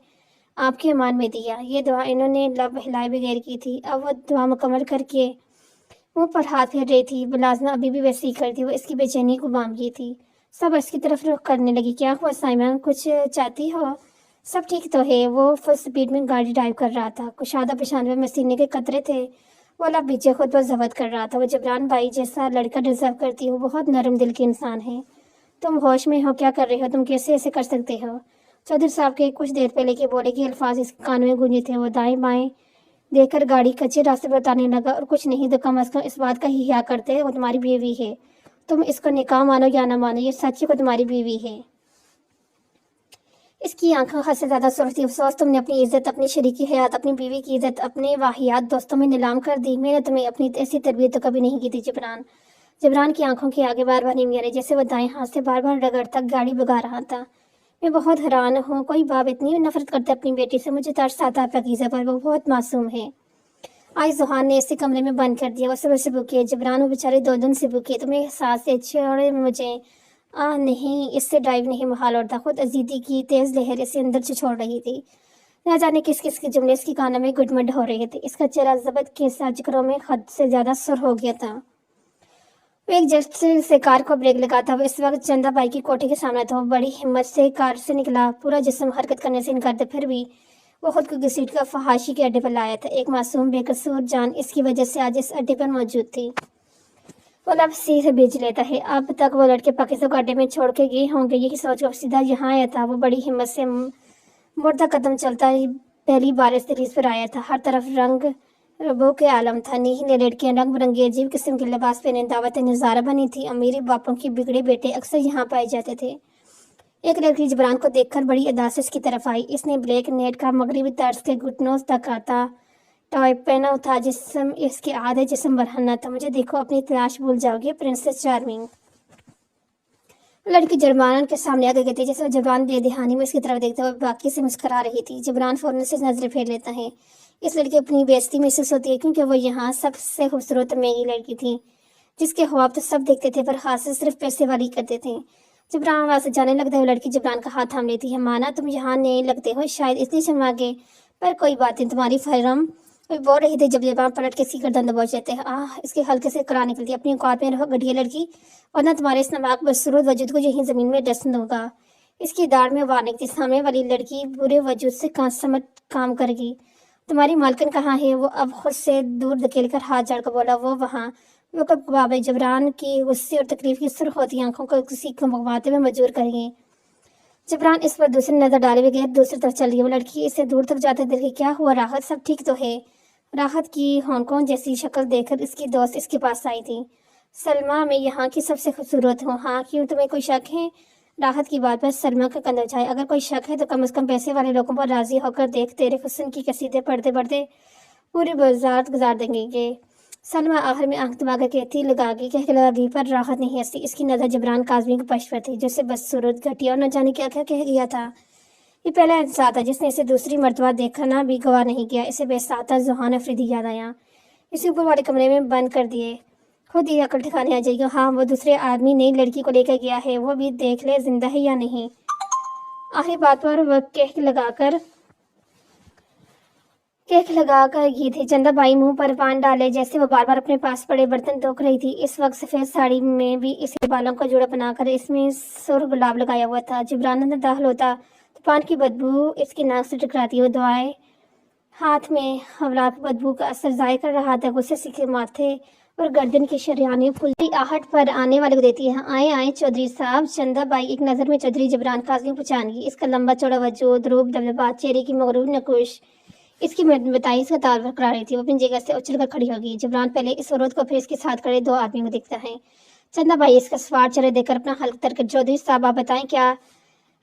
आपके अमान में दिया। ये दुआ इन्होंने लब हिलाए बगैर की थी। अब वह दुआ मुकम्मल करके मुँह पर हाथ फेर रही थी। मुलाजमा अभी भी वैसे ही करती। वो इसकी बेचैनी को बांध गई थी। सब इसकी तरफ रुख करने लगी। क्या हुआ साइमन, कुछ चाहती हो? सब ठीक तो है। वो फुल स्पीड में गाड़ी ड्राइव कर रहा था। कुशादा पेशान में मसीने के कतरे थे। वो लब पीछे खुद पर जब्त कर रहा था। वो जबरान भाई जैसा लड़का डिजर्व करती हो। बहुत नरम दिल के इंसान है। तुम होश में हो? क्या कर रहे हो तुम? कैसे ऐसे कर सकते हो? चौधरी साहब के कुछ देर पहले के बोले के अल्फाज इसके कानों में गूंजे थे। वो दाएं बाएं देखकर गाड़ी कच्चे रास्ते पर उतारने लगा। और कुछ नहीं तो कम अज कम इस बात का ही हिया करते, वो तुम्हारी बीवी है। तुम इसको निकाह मानो या ना मानो, ये सच्ची को तुम्हारी बीवी है। इसकी आंखों हद से ज़्यादा सुर्ख थी। अफसोस, तुमने अपनी इज्जत, अपनी शरीकी हयात, अपनी बीवी की इज्जत अपने वाहियात दोस्तों में नीलाम कर दी। मैंने तुम्हें अपनी ऐसी तरबियत तो कभी नहीं की थी। जबरान की आंखों के आगे बार बार नीम आ रही, जैसे वह दाएं हाथ से बार बार रगड़ तक गाड़ी भगा रहा था। मैं बहुत हैरान हूँ, कोई बाप इतनी नफरत करता है अपनी बेटी से। मुझे तरस आता है पाकीज़ा पर, वो बहुत मासूम है। आज जुहान ने इसे कमरे में बंद कर दिया। वो सुबह से भूखे। जबरान वो बेचारे 2 दिन से भूखे। तुम्हें एहसास है? छोड़े मुझे। नहीं, इससे ड्राइव नहीं मुहाल होता। खुद अजीदी की तेज़ लहर इसे अंदर से छोड़ रही थी। न जाने किस किस के जुमले इसकी कानों में गुडमड हो रहे थे। इसका चेहरा जबत के जिक्रों में हद से ज़्यादा सुर हो गया था। वो एक जस्ट से कार को ब्रेक लगा था। वो इस वक्त चंदा बाई की कोठी के सामने था। वो बड़ी हिम्मत से कार से निकला। पूरा जिस्म हरकत करने से इनकार था, फिर भी वो खुद को घसीट कर फहाशी के अड्डे पर लाया था। एक मासूम बेकसूर जान इसकी वजह से आज इस अड्डे पर मौजूद थी। वो लब सी से बेच लेता है। अब तक वो लड़के पाकिस्तान को अड्डे में छोड़ के गए होंगे, ये सोच कर सीधा यहाँ आया था। वो बड़ी हिम्मत से मुड़ता कदम चलता पहली बार इस दहलीज पर आया था। हर तरफ रंग रबों के आलम था। नीले लड़कियां रंग बिरंगे अजीब किस्म के लिबास पहने दावत नज़ारा बनी थी। अमीरी बापों के बिगड़े बेटे अक्सर यहाँ पाए जाते थे। एक लड़की जबरान को देखकर बड़ी अदा से इसकी तरफ आई। इसने ब्लैक नेट का मगरबी तर्ज के घुटनों तक आता टॉप पहना था। जिस्म इसके आधे जिस्म बरहना था। मुझे देखो, अपनी तलाश भूल जाओगे प्रिंसेस चार्मिंग। लड़की जबरान के सामने आकर कहती है, जैसे वो जबरान बेदहानी में इसकी तरफ देखते हुए बाकी से मुस्कुरा रही थी। जबरान फौरन से नजरें फेर लेता है। इस लड़की अपनी बेइज्जती महसूस होती है क्योंकि वो यहाँ सबसे खूबसूरत महंगी लड़की थी जिसके ख्वाब तो सब देखते थे पर हासिल सिर्फ पैसे वाली करते थे। जबरान वहां से जाने लगता है। वो लड़की जबरान का हाथ थाम लेती है। माना तुम यहाँ नए लगते हो, शायद इसलिए शर्मा गए, पर कोई बात नहीं, तुम्हारी फर्म बोल रही थी। जब जबान पलट के सीकर दंद दबोच लेते हैं। इसके हल्के से कड़ा निकलती है। अपनी औकात में रहो घटिया लड़की, वरना तुम्हारे इस नापाक बदसूरत वजूद को यहीं जमीन में डसन दूंगा। इसकी दाढ़ में वार निकली। सामने वाली लड़की बुरे वजूद से समझ काम करेगी। तुम्हारी मालकिन कहाँ है? वो अब खुद से दूर धकेल कर हाथ झाड़ कर बोला, वो वहाँ। वो कब कबाब है? जबरान की गुस्से और तकलीफ की सुर्ख होती आंखों को किसी को मंगवाते हुए मजबूर करेंगे। जबरान इस पर दूसरी नजर डाले बगैर दूसरी तरफ चल रही। वो लड़की इससे दूर तक जाते दिल की, क्या हुआ राहत, सब ठीक तो है? राहत की हांगकांग जैसी शक्ल देखकर इसकी दोस्त इसके पास आई थी। सलमा, मैं यहाँ की सबसे खूबसूरत हूँ। हाँ, क्यों, तुम्हें कोई शक है? राहत की बात पर सलमा का कंधा उछाया। अगर कोई शक है तो कम से कम पैसे वाले लोगों पर राजी होकर देख, तेरे हुस्न की कसीदे पढ़ते पढ़ते पूरी बाजार गुजार देंगे ये। सलमा आखिर में आंख दबा कर कहती लगी पर राहत नहीं हंसी। इसकी नजर जबरान काजमी के पक्ष पर थी, जिससे बदसूरत घटिया और न जाने क्या क्या कह गया था। ये पहला इंसान था जिसने इसे दूसरी मर्तबा देखना भी गवार नहीं किया। इसे बेसाता जुहान अफरीदी याद आया। इसे ऊपर वाले कमरे में बंद कर दिए। खुद ही अकल ठिकाने आ जाएगी। हाँ, वो दूसरे आदमी नई लड़की को लेकर गया है, वो भी देख ले जिंदा है या नहीं। आखिरी बात पर वह केक लगाकर ये थे। चंदा बाई मुंह पर पान डाले जैसे वो बार बार अपने पास पड़े बर्तन धोख रही थी। इस वक्त सफेद साड़ी में भी इसे बालों का जोड़ा बनाकर इसमें सुर गुलाब लगाया हुआ था। जबरान अंदर दाखिल होता तो पान की बदबू इसकी नाक से टकराती। वो दवाएं हाथ में हवलात बदबू का असर जाय कर रहा था। गुस्से से माथे और गर्दन की शरियानी फुलती आहट पर आने वाले को देती है। आए आए चौधरी साहब। चंदा बाई एक नजर में चौधरी जबरान काजमी पहचानगी। इसका लंबा चौड़ा वजूद, रूप, दबदबा, चेहरे की मगरूर नकुश इसकी बताई इसका तार बरकरार रही थी। वो अपनी जगह से उछल कर खड़ी होगी। जबरान पहले इस औरत को फिर इसके साथ खड़े दो आदमी को देखता है। चंदा बाई इसका सवार चेहरे देखकर अपना हल्क तरक, चौधरी साहब आप बताएं, क्या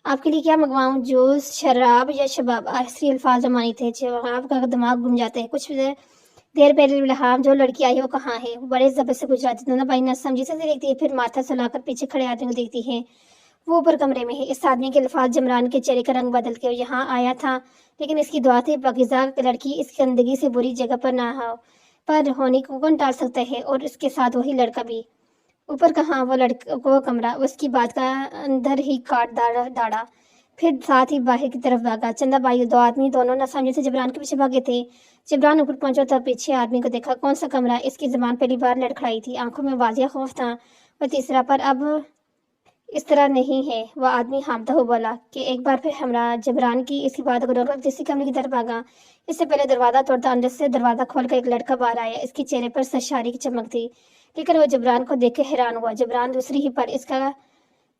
आपके लिए क्या मंगवाऊं? जूस, शराब या शबाब? आखिरी अल्फाज जमानी थे। आपका दिमाग घूम जाते हैं। कुछ देर पहले इल्हाम जो लड़की आई है वो कहाँ है? वो बड़े जबर से गुजराती चंदा बाई न समझी से देखती है, फिर माथा सुलाकर पीछे खड़े आदमी को देखती है। वो ऊपर कमरे में है। इस आदमी के अल्फाज जमरान के चेहरे का रंग बदल के यहाँ आया था, लेकिन इसकी दुआ थी पाकीज़ा लड़की इस गंदगी से बुरी जगह पर ना हो, पर होने को कौन टाल सकता है? और इसके साथ वही लड़का भी। ऊपर कहाँ वो लड़का, वो कमरा उसकी बात का अंदर ही काट दाड़ा, फिर साथ ही बाहर की तरफ भागा। चंदा बाई दो आदमी दोनों न समझे से जबरान के पीछे भागे थे। जबरान ऊपर पहुंचा तब पीछे आदमी को देखा। कौन सा कमरा? इसकी जुबान पहली बार लड़खड़ाई थी। आंखों में वाजिया खौफ था। वह तीसरा, पर अब इस तरह नहीं है। वह आदमी हामता हुआ बोला कि एक बार फिर हमरा। जबरान की इसकी बात को रोक किसी कमरे की तरफ भागा। इससे पहले दरवाजा तोड़ता अंदर से दरवाजा खोलकर एक लड़का बाहर आया। इसके चेहरे पर सरशारी की चमक थी, लेकिन वो जबरान को देख के हैरान हुआ। जबरान दूसरी ही पर इसका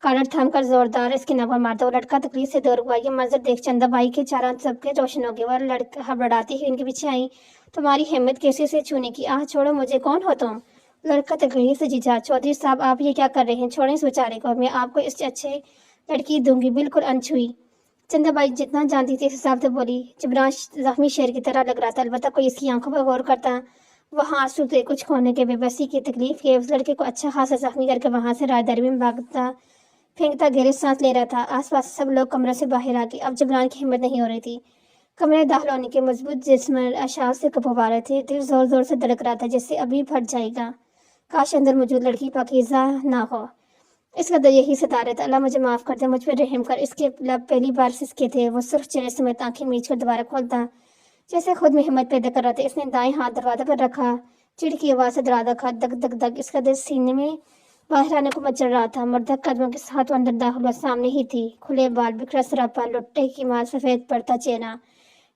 कॉलर थामकर जोरदार इसकी नबर मारता। वो लड़का तकलीफ से दूर हुआ। ये मंजर देख चंदा बाई के चारों सबके रोशन हो गए। वह लड़का हबड़ाती हुई इनके पीछे आई। तुम्हारी हिम्मत कैसे से छूने की? आह छोड़ो मुझे, कौन हो तुम? लड़का तकलीफ से जीजा। चौधरी साहब आप ये क्या कर रहे हैं? छोड़ें इस बेचारे को, मैं आपको इस अच्छे लड़की दूंगी, बिल्कुल अनछुई। चंदा बाई जितना जानती थी इस हिसाब से बोली। जबरान जख्मी शेर की तरह लग रहा था, अलबत्ता कोई इसकी आंखों पर गौर करता। वहाँ आंसू थे, कुछ खोने के, बेबसी की तकलीफ के। उस लड़के को अच्छा खासा जख्मी करके वहां से राहदारी में भागता फेंकता गहरी सांस ले रहा था। आसपास सब लोग कमरे से बाहर आ गए। अब जबरान की हिम्मत नहीं हो रही थी। कमरे दाखिल होने के मजबूत जिस्म अशात से कपवा रहे थे। दिल जोर जोर से धड़क रहा था जैसे अभी फट जाएगा। काश अंदर मौजूद लड़की पाकीज़ा ना हो। इसका दिल यही सता रहा था। अल्लाह मुझे माफ़ कर दे, मुझ पर रहम कर। इसके लब पहली बार सिसके थे। वो सुर्ख चेहरे समेत आंखें मीच कर दोबारा खोलता, जैसे खुद में हिम्मत पैदा कर रहा था। इसने दाएं हाथ दरवाजा पर रखा। चिड़ की आवाज़ से दरवाजा खा, दग दग दग। इसका दिल सीने में बाहर आने को मचल रहा था। मर्दक कदमों के साथ वो अंदर दाखिल हुआ। सामने ही थी, खुले बाल, बिखरा सरापा, लुट्टे की मार, सफ़ेद पड़ता चेहरा।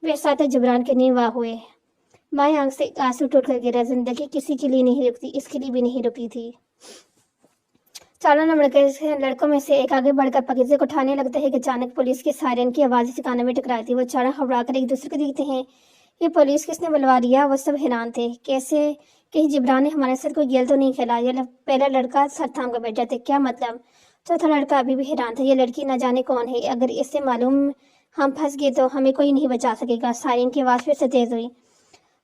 वे साथ जबरान के नींव हुए। बाएं आंख से आंसू टूट कर गिरा। जिंदगी किसी के लिए नहीं रुकती, इसके लिए भी नहीं रुकी थी। चारों लड़कों में से एक आगे बढ़कर पाकीज़े को उठाने लगता है कि अचानक पुलिस के सायरन की आवाज़ इस कानों में टकराई थी। वो चारों घबरा कर एक दूसरे को देखते हैं। ये पुलिस किसने बुलवा दिया? वो सब हैरान थे। कैसे कहीं जबरान ने हमारे साथ कोई गेल तो नहीं खेला? ये पहला लड़का सर थाम कर बैठ जाते, क्या मतलब? चौथा लड़का अभी भी हैरान था। ये लड़की न जाने कौन है। अगर इससे मालूम हम फंस गए तो हमें कोई नहीं बचा सकेगा। सायरन की आवाज़ फिर से तेज हुई।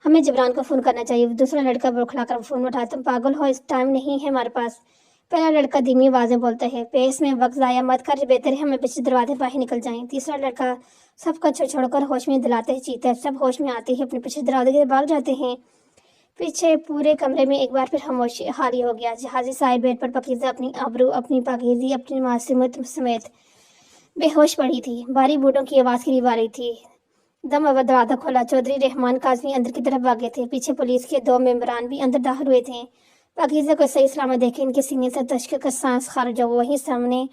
हमें जबरान को फ़ोन करना चाहिए। दूसरा लड़का बौखला कर फ़ोन उठा। तुम पागल हो, इस टाइम नहीं है हमारे पास। पहला लड़का धीमी आवाज में बोलता है, पे इसमें वक्त ज़ाया मत कर, बेहतर है हमें पीछे दरवाजे बाहर निकल जाएं। तीसरा लड़का सबका छोड़कर होश में दिलाते ही चीता है। सब होश में आते ही अपने पीछे दरवाजे के भाग जाते हैं। पीछे पूरे कमरे में एक बार फिर खामोशी हारी हो गया। जहाजी साहिब बेड पर पाकीज़ा अपनी आबरू, अपनी पाकीज़ी, अपनी मासूमियत समेत बेहोश पड़ी थी। भारी बूटों की आवाज़ करीब आ रही थी। दम अवध दरवाजा खोला। चौधरी रहमान काजमी अंदर की तरफ भागे थे। पीछे पुलिस के 2 मेंबरान भी अंदर दाखिल हुए थे। पाकीज़ा को सही सलामत देखे इनके सीने से तश्क का सांस खारिज हो। वहीं सामने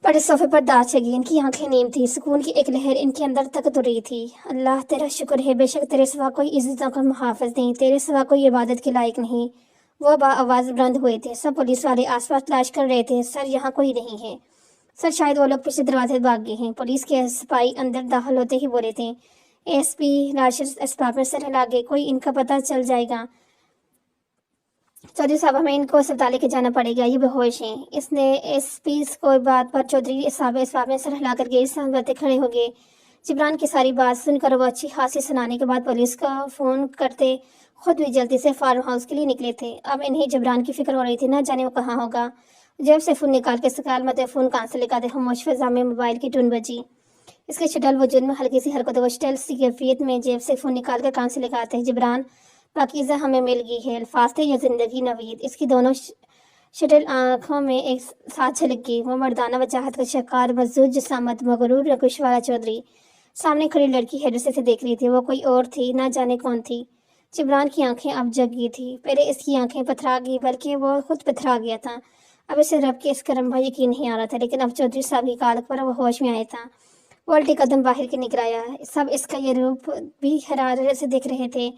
पड़े सोफे पर दांत चगी। इनकी आंखें नीम थी। सुकून की एक लहर इनके अंदर तक तो रही थी। अल्लाह तेरा शुक्र है, बेशक तेरे सिवा कोई इज्जतों का मुहाफ़िज़ नहीं, तेरे सिवा कोई इबादत के लायक नहीं। वो आवाज़ बुलंद हुए थे। सब पुलिस वाले आसपास तलाश कर रहे थे। सर, यहाँ कोई नहीं है। सर, शायद वो लोग पीछे दरवाजे भाग गए हैं। पुलिस के सिपाही अंदर दाखिल होते ही बोले थे। एसपी राशिद अस्पताल में सर हिला गए। कोई इनका पता चल जाएगा। चौधरी साहब, हमें इनको अस्पताल लेके जाना पड़ेगा, ये बेहोश हैं। इसने एसपी को बात पर चौधरी साहब अस्पताल में सर हिलाकर गए सामने खड़े हो गए। जिब्रान की सारी बात सुनकर वो अच्छी खासी सुनाने के बाद पुलिस का फ़ोन करते खुद भी जल्दी से फार्म हाउस के लिए निकले थे। अब इन्हें जिब्रान की फिक्र हो रही थी, ना जाने वो कहाँ होगा। जेब से फ़ोन निकाल के सकाल मत फ़ोन कहाँ से लगाते खामोश फ़िज़ा में मोबाइल की टून बजी। इसके शटल वजूद में हल्की सी हरकत व शटल सी कैफियत में जेब से फ़ोन निकाल कर कान से लगाते हैं। जिब्रान, पाकीज़ा हमें मिल गई है, अल्फाज थे या ज़िंदगी नवीद। इसकी दोनों शटल आँखों में एक साथ झलक गई। वो मर्दाना वजाहत का शकार, मजदूर जसामत, मगरूर रकुश वाला चौधरी सामने खड़ी लड़की हैरत से देख रही थी। वो कोई और थी, ना जाने कौन थी। जिब्रान की आंखें अब जग गई थी। पहले इसकी आंखें पथरा गई, बल्कि वो खुद पथरा गया था। अब इसे रब के इस करम पर यकीन नहीं आ रहा था, लेकिन अब चौधरी साहब की कालक पर वो होश में आया था। वो उल्टी कदम बाहर के निकल आया। सब इसका ये रूप भी हरारत से देख रहे थे।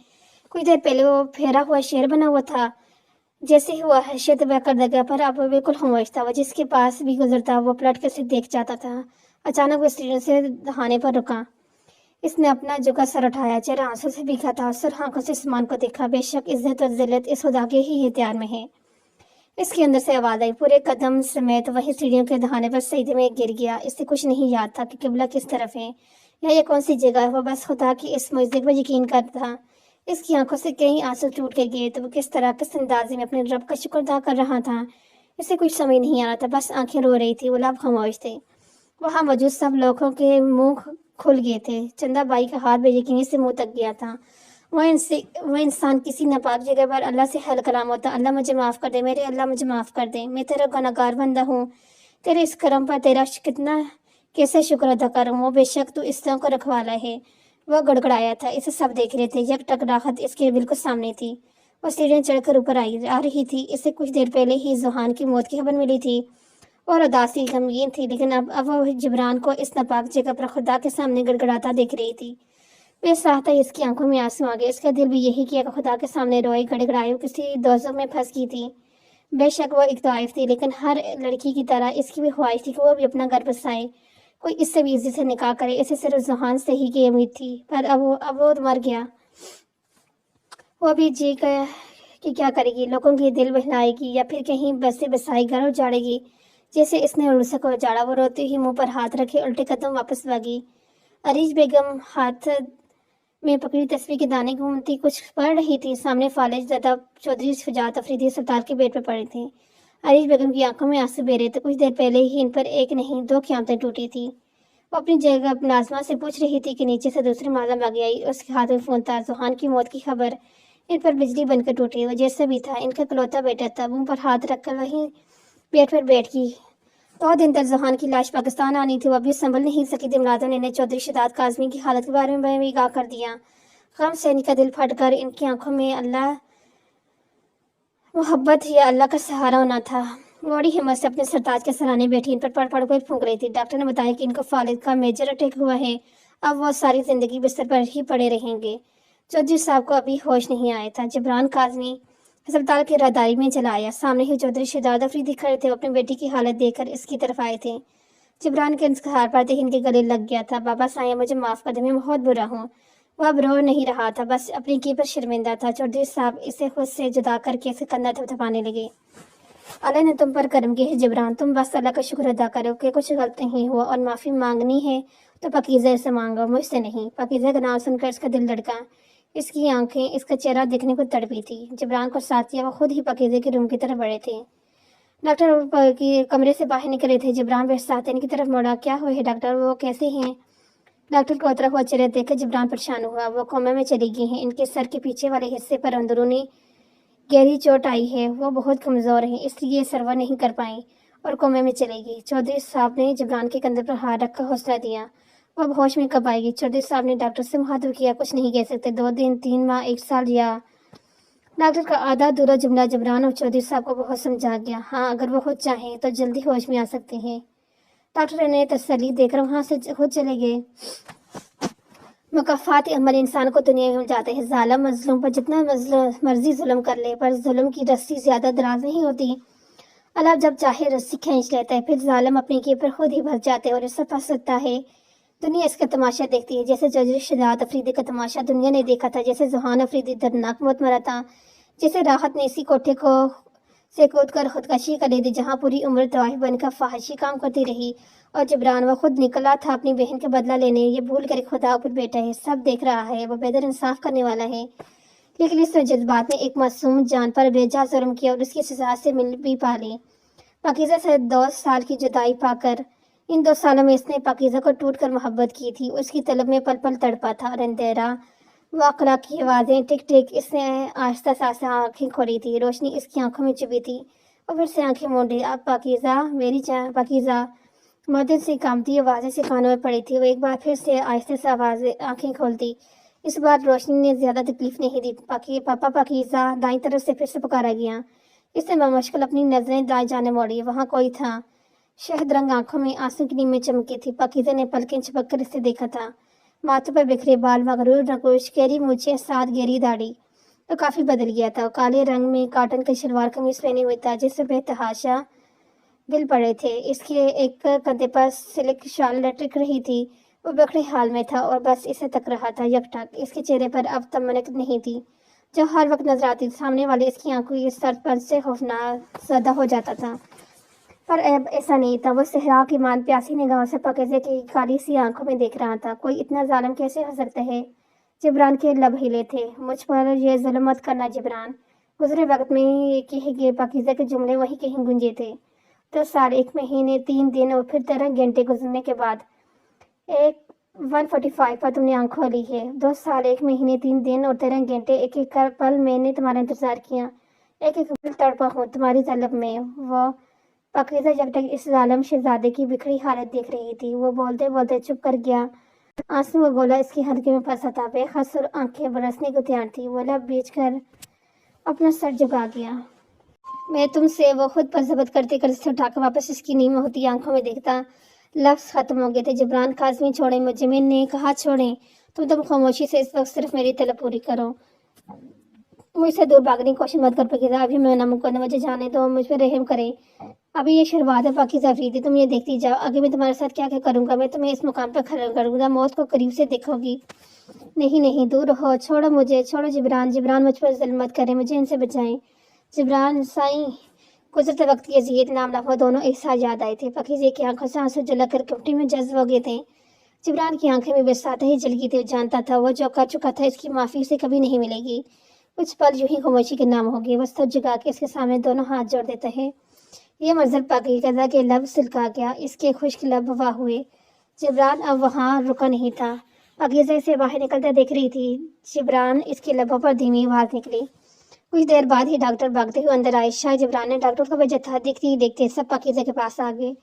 कुछ देर पहले वो फेरा हुआ शेर बना हुआ था, जैसे ही हुआ हैसियत कर देगा, पर अब वो बिल्कुल खामोश था। वो जिसके पास भी गुजरता वो पलट कर सिर्फ देख जाता था। अचानक वो सीढ़ियों से दहाने पर रुका। इसने अपना झुका सर उठाया। चेहरा आंसू से भीगा था। सर आंखों से आसमान को देखा। बेशक इज्जत और जिल्लत इस खुदा के ही इख्तियार में है। इसके अंदर से आवाज़ आई। पूरे कदम समेत वही सीढ़ियों के दहाने पर सजदे में गिर गया। इसे कुछ नहीं याद था कि किबला किस तरफ है या ये कौन सी जगह है। वो बस खुदा की इस मुजदिक पर यकीन करता था। इसकी आंखों से कई आंसू टूट के गए तो वो किस तरह किस अंदाजे में अपने रब का शुक्र अदा कर रहा था, इसे कुछ समझ नहीं आ रहा था। बस आंखें रो रही थी। वो लब खामोश थे। वहाँ मौजूद सब लोगों के मुंह खुल गए थे। चंदा बाई का हाथ बेयकीनी से मुंह तक गया था। वो इंसान किसी नापाक जगह पर अल्लाह से हल कलाम होता। अल्लाह मुझे माफ़ कर दे, मेरे अल्लाह मुझे माफ़ कर दे, मैं तेरा गुनहगार बंदा हूँ। तेरे इस करम पर तेरा कितना कैसे शुक्र अदा करूँ। वो बेशक तू इस तरह को रखवाला है। वह गड़गड़ाया था। इसे सब देख रहे थे। यकटक राहत इसके बिल्कुल सामने थी। वो सीढ़ियाँ चढ़कर ऊपर आ रही थी। इसे कुछ देर पहले ही जुहान की मौत की खबर मिली थी और उदासी गमगीन थी, लेकिन अब वो जिब्रान को इस नापाक जगह पर खुदा के सामने गड़गड़ाता देख रही थी। बेसाहता इसकी आंखों में आंसू आ गए। इसका दिल भी यही किया कि खुदा के सामने रोए गड़गड़ाए। किसी दोजों में फंस गई थी। बेशक वो एक तवाइफ थी, लेकिन हर लड़की की तरह इसकी भी ख्वाहिश थी कि वो भी अपना घर बसाए, कोई इससे भी इज्जत से निकाह करे। इसे सिर्फ जुहान से ही की उम्मीद थी, पर अब वो मर गया। वो भी जी गया कि क्या करेगी, लोगों के दिल बहलाएगी या फिर कहीं बसे बसाई घर उजाड़ेगी जैसे इसने उड़सा को उजाड़ा। वो रोती हुई मुंह पर हाथ रखे उल्टे कदम वापस भागी। अरीज बेगम हाथ में पकड़ी तस्वीर के दाने घूमती कुछ पढ़ रही थी। सामने फालिज ज़दा चौधरी शुजात अफरीदी अस्पताल के बेड पर पड़े थे। अरीज बेगम की आंखों में आंसू बह रहे थे। कुछ देर पहले ही इन पर एक नहीं 2 क़यामतें टूटी थी। वो अपनी जगह नाज़मा से पूछ रही थी कि नीचे से दूसरी माला भागी आई। उसके हाथ में फ़ोन था। जुहान की मौत की खबर इन पर बिजली बनकर टूटी। वो जैसा भी था इनका इकलौता बेटा था। मुंह पर हाथ रखकर वहीं बेड पर बैठ गई। 2 दिन तक जुहान की लाश पाकिस्तान आनी थी। वो अभी संभल नहीं सकी थी। मुलाज़िम ने चौधरी शदात काज़मी की हालत के बारे में भी आगाह कर दिया। गम से इनका दिल फटकर इनकी आंखों में अल्लाह मोहब्बत या अल्लाह का सहारा होना था। बड़ी हिम्मत से अपने सरताज के सराहने बैठी इन पर पढ़ कर फूंक रही थी। डॉक्टर ने बताया कि इनको फालिद का मेजर अटैक हुआ है। अब वो सारी जिंदगी बिस्तर पर ही पड़े रहेंगे। चौधरी साहब को अभी होश नहीं आया था। जिब्रान काज़मी अस्पताल की राहदारी में चला आया। सामने ही चौधरी शहजाद अफरीदी खड़े थे। अपनी बेटी की हालत देखकर इसकी तरफ आए थे। जिब्रान के इंतज़ार पाते ही इनके गले लग गया था। बाबा साया, मुझे माफ़ कर दे, मैं बहुत बुरा हूँ। वह अब रो नहीं रहा था, बस अपनी की पर शर्मिंदा था। चौधरी साहब इसे खुद से जुदा करके इसे कंधा थपथपाने लगे। अल्लाह ने तुम पर करम किया है जिब्रान, तुम बस अल्लाह का शुक्र अदा करो कि कुछ गलत नहीं हुआ और माफ़ी मांगनी है तो पाकीज़ा से मांगो, मुझसे नहीं। पाकीज़ा का नाम सुनकर इसका दिल धड़का। इसकी आंखें इसका चेहरा देखने को तड़पी थी। जिब्रान को साथ किया वो खुद ही पाकीज़ा के रूम की तरफ बढ़े थे। डॉक्टर की कमरे से बाहर निकले थे। जिब्रान बेसातिन की तरफ मुड़ा। क्या हुआ है डॉक्टर, वो कैसे हैं? डॉक्टर को उतरा हुआ चेहरा देखकर जिब्रान परेशान हुआ। वो कोमा में चली गई हैं। इनके सर के पीछे वाले हिस्से पर अंदरूनी गहरी चोट आई है। वो बहुत कमज़ोर हैं, इसलिए सरवर नहीं कर पाई और कोमे में चली गई। चौधरी साहब ने जिब्रान के कंधे पर हाथ रखकर हौसला दिया। वो अब होश में कब आएगी? चौधरी साहब ने डॉक्टर से मुखातिब किया। कुछ नहीं कह सकते, 2 दिन, 3 माह, 1 साल या... डॉक्टर का आधा अधूरा जुमला जिब्रान और चौधरी साहब को बहुत समझा गया। हाँ, अगर वो खुद चाहें तो जल्दी होश में आ सकते हैं। डॉक्टर ने तसल्ली देकर वहाँ से खुद चले गए। मुकाफात अमल इंसान को दुनिया में जाते हैं। जालिम मजलूम पर जितना मर्जी जुल्म कर ले, पर जुल्म की रस्सी ज्यादा दराज नहीं होती। अल्लाह जब चाहे रस्सी खींच लेता है, फिर जालिम अपने के पर खुद ही भर जाते हैं और इससे फंस सकता है। दुनिया इसका तमाशा देखती है, जैसे चौधरी शजात अफरीदी का तमाशा दुनिया ने देखा था, जैसे जुहान अफरीदी दर्दनाक मौत मरा था, जैसे राहत ने इसी कोठे को से कूद कर खुदकशी कर ली थी, जहाँ पूरी उम्र तवाही बनकर फाहिशी काम करती रही। और जिब्रान वो खुद निकला था अपनी बहन का बदला लेने, ये भूल कर खुदा ऊपर बैठा है, सब देख रहा है, वो बेहतर इंसाफ करने वाला है। लेकिन इस जज्बात ने एक मासूम जान पर बेजा जुल्म किया और उसकी सजा से मिल भी पा ली। पाकीज़ा से 2 साल की जुदाई पाकर इन 2 सालों में इसने पाकीज़ा को टूट कर मोहब्बत की थी। उसकी तलब में पल पल तड़पा था और अंधेरा वो अखलाक की आवाज़ें टिक टिक। इसने आहिस्ता आहिस्ता आँखें खोली थी, रोशनी इसकी आंखों में चुभी थी और फिर से आंखें मूंदी। अब पाकीज़ा, मेरी जान पाकीज़ा, मदद से कामती आवाज़ें से कानों में पड़ी थी। वो एक बार फिर से आहिस्ता से आवाज़ें आँखें खोलती। इस बार रोशनी ने ज़्यादा तकलीफ नहीं दी। पापा पाकीज़ा, दाईं तरफ से फिर से पुकारा गया। इसने बमुश्किल अपनी नजरें दाएं जाने मोड़ी। वहाँ कोई था। शहद रंग आंखों में आंसू की नींद में चमकी थी। पाकीज़ा ने पलकें चिपक कर इसे देखा था। माथे पर बिखरे बाल, मगरूर नगोश, गहरी मूछें, साथ गहरी दाढ़ी। तो काफ़ी बदल गया था। काले रंग में कॉटन का शलवार कमीज पहने हुए था, जिससे बेतहाशा बिल पड़े थे। इसके एक कंधे पर सिल्क शाल लटक रही थी। वो बखड़े हाल में था और बस इसे तक रहा था यकटक। इसके चेहरे पर अब तमन्नत नहीं थी जो हर वक्त नजर आती थी। सामने वाले इसकी आंखों के सरपंच से खौफनाक ज़्यादा हो जाता था, पर अब ऐसा नहीं था। वो सहरा की मान प्यासी निगाहों से पाकीज़ा की काली सी आंखों में देख रहा था। कोई इतना जालिम कैसे हो सकता है? जिब्रान के लब हिले थे। मुझ पर यह जुल्म मत करना जिब्रान। गुजरे वक्त में कहे पाकीज़ा के जुमले वहीं कहीं गूंजे थे। 2 साल, 1 महीने, 3 दिन और फिर 13 घंटे गुजरने के बाद एक 1:45 पर तुमने आंख खोली है। 2 साल, 1 महीने, 3 दिन और 13 घंटे, एक एक कर पल मैंने तुम्हारा इंतजार किया। एक एक पल तड़पा हूँ तुम्हारी तलब में। वो पाकीज़ा जब तक इस जालिम शहजादे की बिखरी हालत देख रही थी, वो बोलते बोलते चुप कर गया। आंसू का गोला इसके हल्के में फंसा था। बेखसुर आंखें बरसने को तैयार थी। वो लब बेच कर अपना सर झुका गया। मैं तुमसे, वो खुद पर जबत करते करते उठाकर वापस इसकी नीम होती आंखों में देखता। लफ्ज़ खत्म हो गए थे। जिब्रान, काज़मी छोड़ें मुझे। मैंने कहा छोड़ें। तुम खामोशी से इस वक्त सिर्फ मेरी तलब पूरी करो। मुझसे दूर भागने की कोशिश मत कर पाकीज़ा। अभी मैं नामुमकिन है, मुझे जाने दो, मुझ पर रहम करें। अभी ये शुरुआत है पाकीज़ा अफरीदी, तुम ये देखती जाओ आगे मैं तुम्हारे साथ क्या क्या करूँगा। मैं तुम्हें इस मुकाम पर खड़ा करूँगा, मौत को करीब से देखोगी। नहीं नहीं, दूर हो, छोड़ो मुझे, छोड़ो जिब्रान। जिब्रान, मुझ पर जुल्म मत करें, मुझे इनसे बचाएं। जिब्रान, साईं। गुजरते वक्त के अजीत नाम लम्हा दोनों एक साथ याद आए थे। पाकीज़ा की आंखों से आंसू जलक कर कपटी में जज्ब हो गए थे। जिब्रान की आंखें में बरसाते ही जल गई थी। जानता था वो जो कर चुका था इसकी माफ़ी उसे कभी नहीं मिलेगी। कुछ पल यूं ही खामोशी के नाम होगी। बस तो जगा के इसके सामने दोनों हाथ जोड़ देते हैं। ये मंजर पाकीज़ा के लब सिलका गया। इसके खुश्क लब वाह हुए। जिब्रान अब वहाँ रुका नहीं था। पाकीज़ा इसे बाहर निकलता देख रही थी। जिब्रान, इसके लबों पर धीमी आवाज़ निकली। कुछ देर बाद ही डॉक्टर भागते हुए अंदर आए। शाह जिब्रान ने डॉक्टर को भेजा था। देखते ही देखते सब पाकीज़ा के पास आ गए।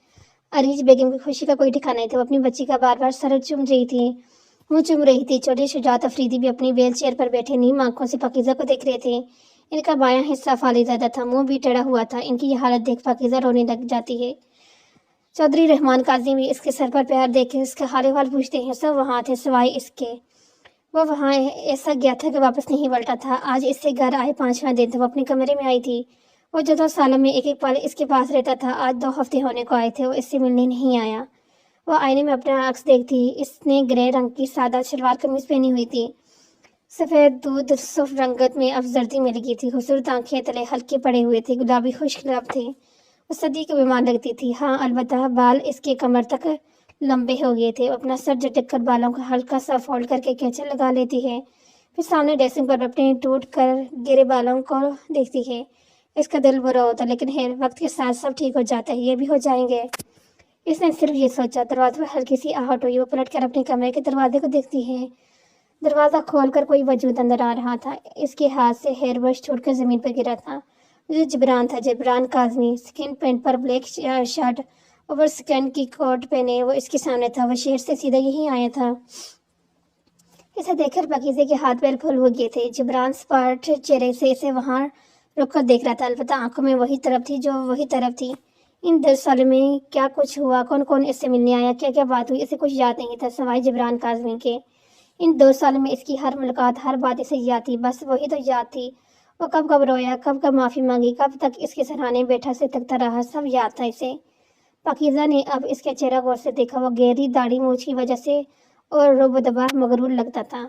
अरीज बेगम की खुशी का कोई ठिकाना नहीं था। वो अपनी बच्ची का बार बार सर चूम रही थी, मुँह चूम रही थी। चौधरी शुजात अफरीदी भी अपनी व्हील चेयर पर बैठे नीम आंखों से पाकीज़ा को देख रहे थे। इनका बायां हिस्सा फालीज़ादा था, मुंह भी टेढ़ा हुआ था। इनकी यह हालत देख पाकीज़ा रोने लग जाती है। चौधरी रहमान काजी भी इसके सर पर पैर देखे इसका हाल हवाल पूछते हैं। सब वहाँ थे सिवाय इसके। वो वहाँ ऐसा गया था कि वापस नहीं पलटा था। आज इससे घर आए 5वां दिन था। वो अपने कमरे में आई थी। वो जो 2 सालों में एक एक पल इसके पास रहता था, आज 2 हफ्ते होने को आए थे। वो इससे मिलने नहीं आया। वो आईने में अपना अक्स देखती। इसने ग्रे रंग की सादा शलवार कमीज पहनी हुई थी। सफ़ेद दूध सुर्ख रंगत में अब जर्दी मिल गई थी। खूबसूरत आंखें तले हल्के पड़े हुए थे। गुलाबी खुश्क लब थे। वो सदी की बीमार लगती थी। हाँ, अलबत्ता बाल इसके कमर तक लंबे हो गए थे। अपना सर झटक कर बालों को हल्का सा फोल्ड करके कैंचर लगा लेती है। फिर सामने ड्रेसिंग पर अपने टूट कर गिरे बालों को देखती है। اس کا دل برا ہوتا، لیکن وقت کے ساتھ سب ٹھیک ہو جاتا ہے، یہ بھی ہو جائیں گے۔ اس نے صرف یہ سوچا۔ دروازے پر ہلکی سی آہٹ ہوئی، وہ پلٹ کر اپنے کمرے کے دروازے کو دیکھتی ہے۔ دروازہ کھول کر کوئی وجود اندر آ رہا تھا۔ اس کے ہاتھ سے ہیئر برش چھوٹ کر زمین پر گرا تھا۔ جو جبران تھا، جبران کاظمی، سکن پینٹ پر بلیک شرٹ، اوور سکن کی کوٹ پہنے وہ اس کے سامنے تھا۔ وہ شیر سے سیدھا یہیں آیا تھا۔ اسے دیکھ کر پاکیزہ کے ہاتھ پیر پھول ہو گئے تھے۔ جبران سپاٹ چہرے سے اسے وہاں رک کر دیکھ رہا تھا، البتہ آنکھوں میں وہی طرف تھی جو وہی طرف تھی۔ ان 10 سالوں میں کیا کچھ ہوا، کون کون اس سے ملنے آیا، کیا کیا بات ہوئی، اسے کچھ یاد نہیں تھا سوائے جبران کاظمی کے۔ ان 2 سالوں میں اس کی ہر ملاقات، ہر بات اسے یاد تھی، بس وہی تو یاد تھی۔ وہ کب کب رویا، کب کب معافی مانگی، کب تک اس کے سرہانے بیٹھا سے تکتا رہا، سب یاد تھا اسے۔ پاکیزہ نے اب اس کا چہرہ غور سے دیکھا۔ وہ گہری داڑھی مونچھ کی وجہ سے اور رعب و دبا مغرور لگتا تھا۔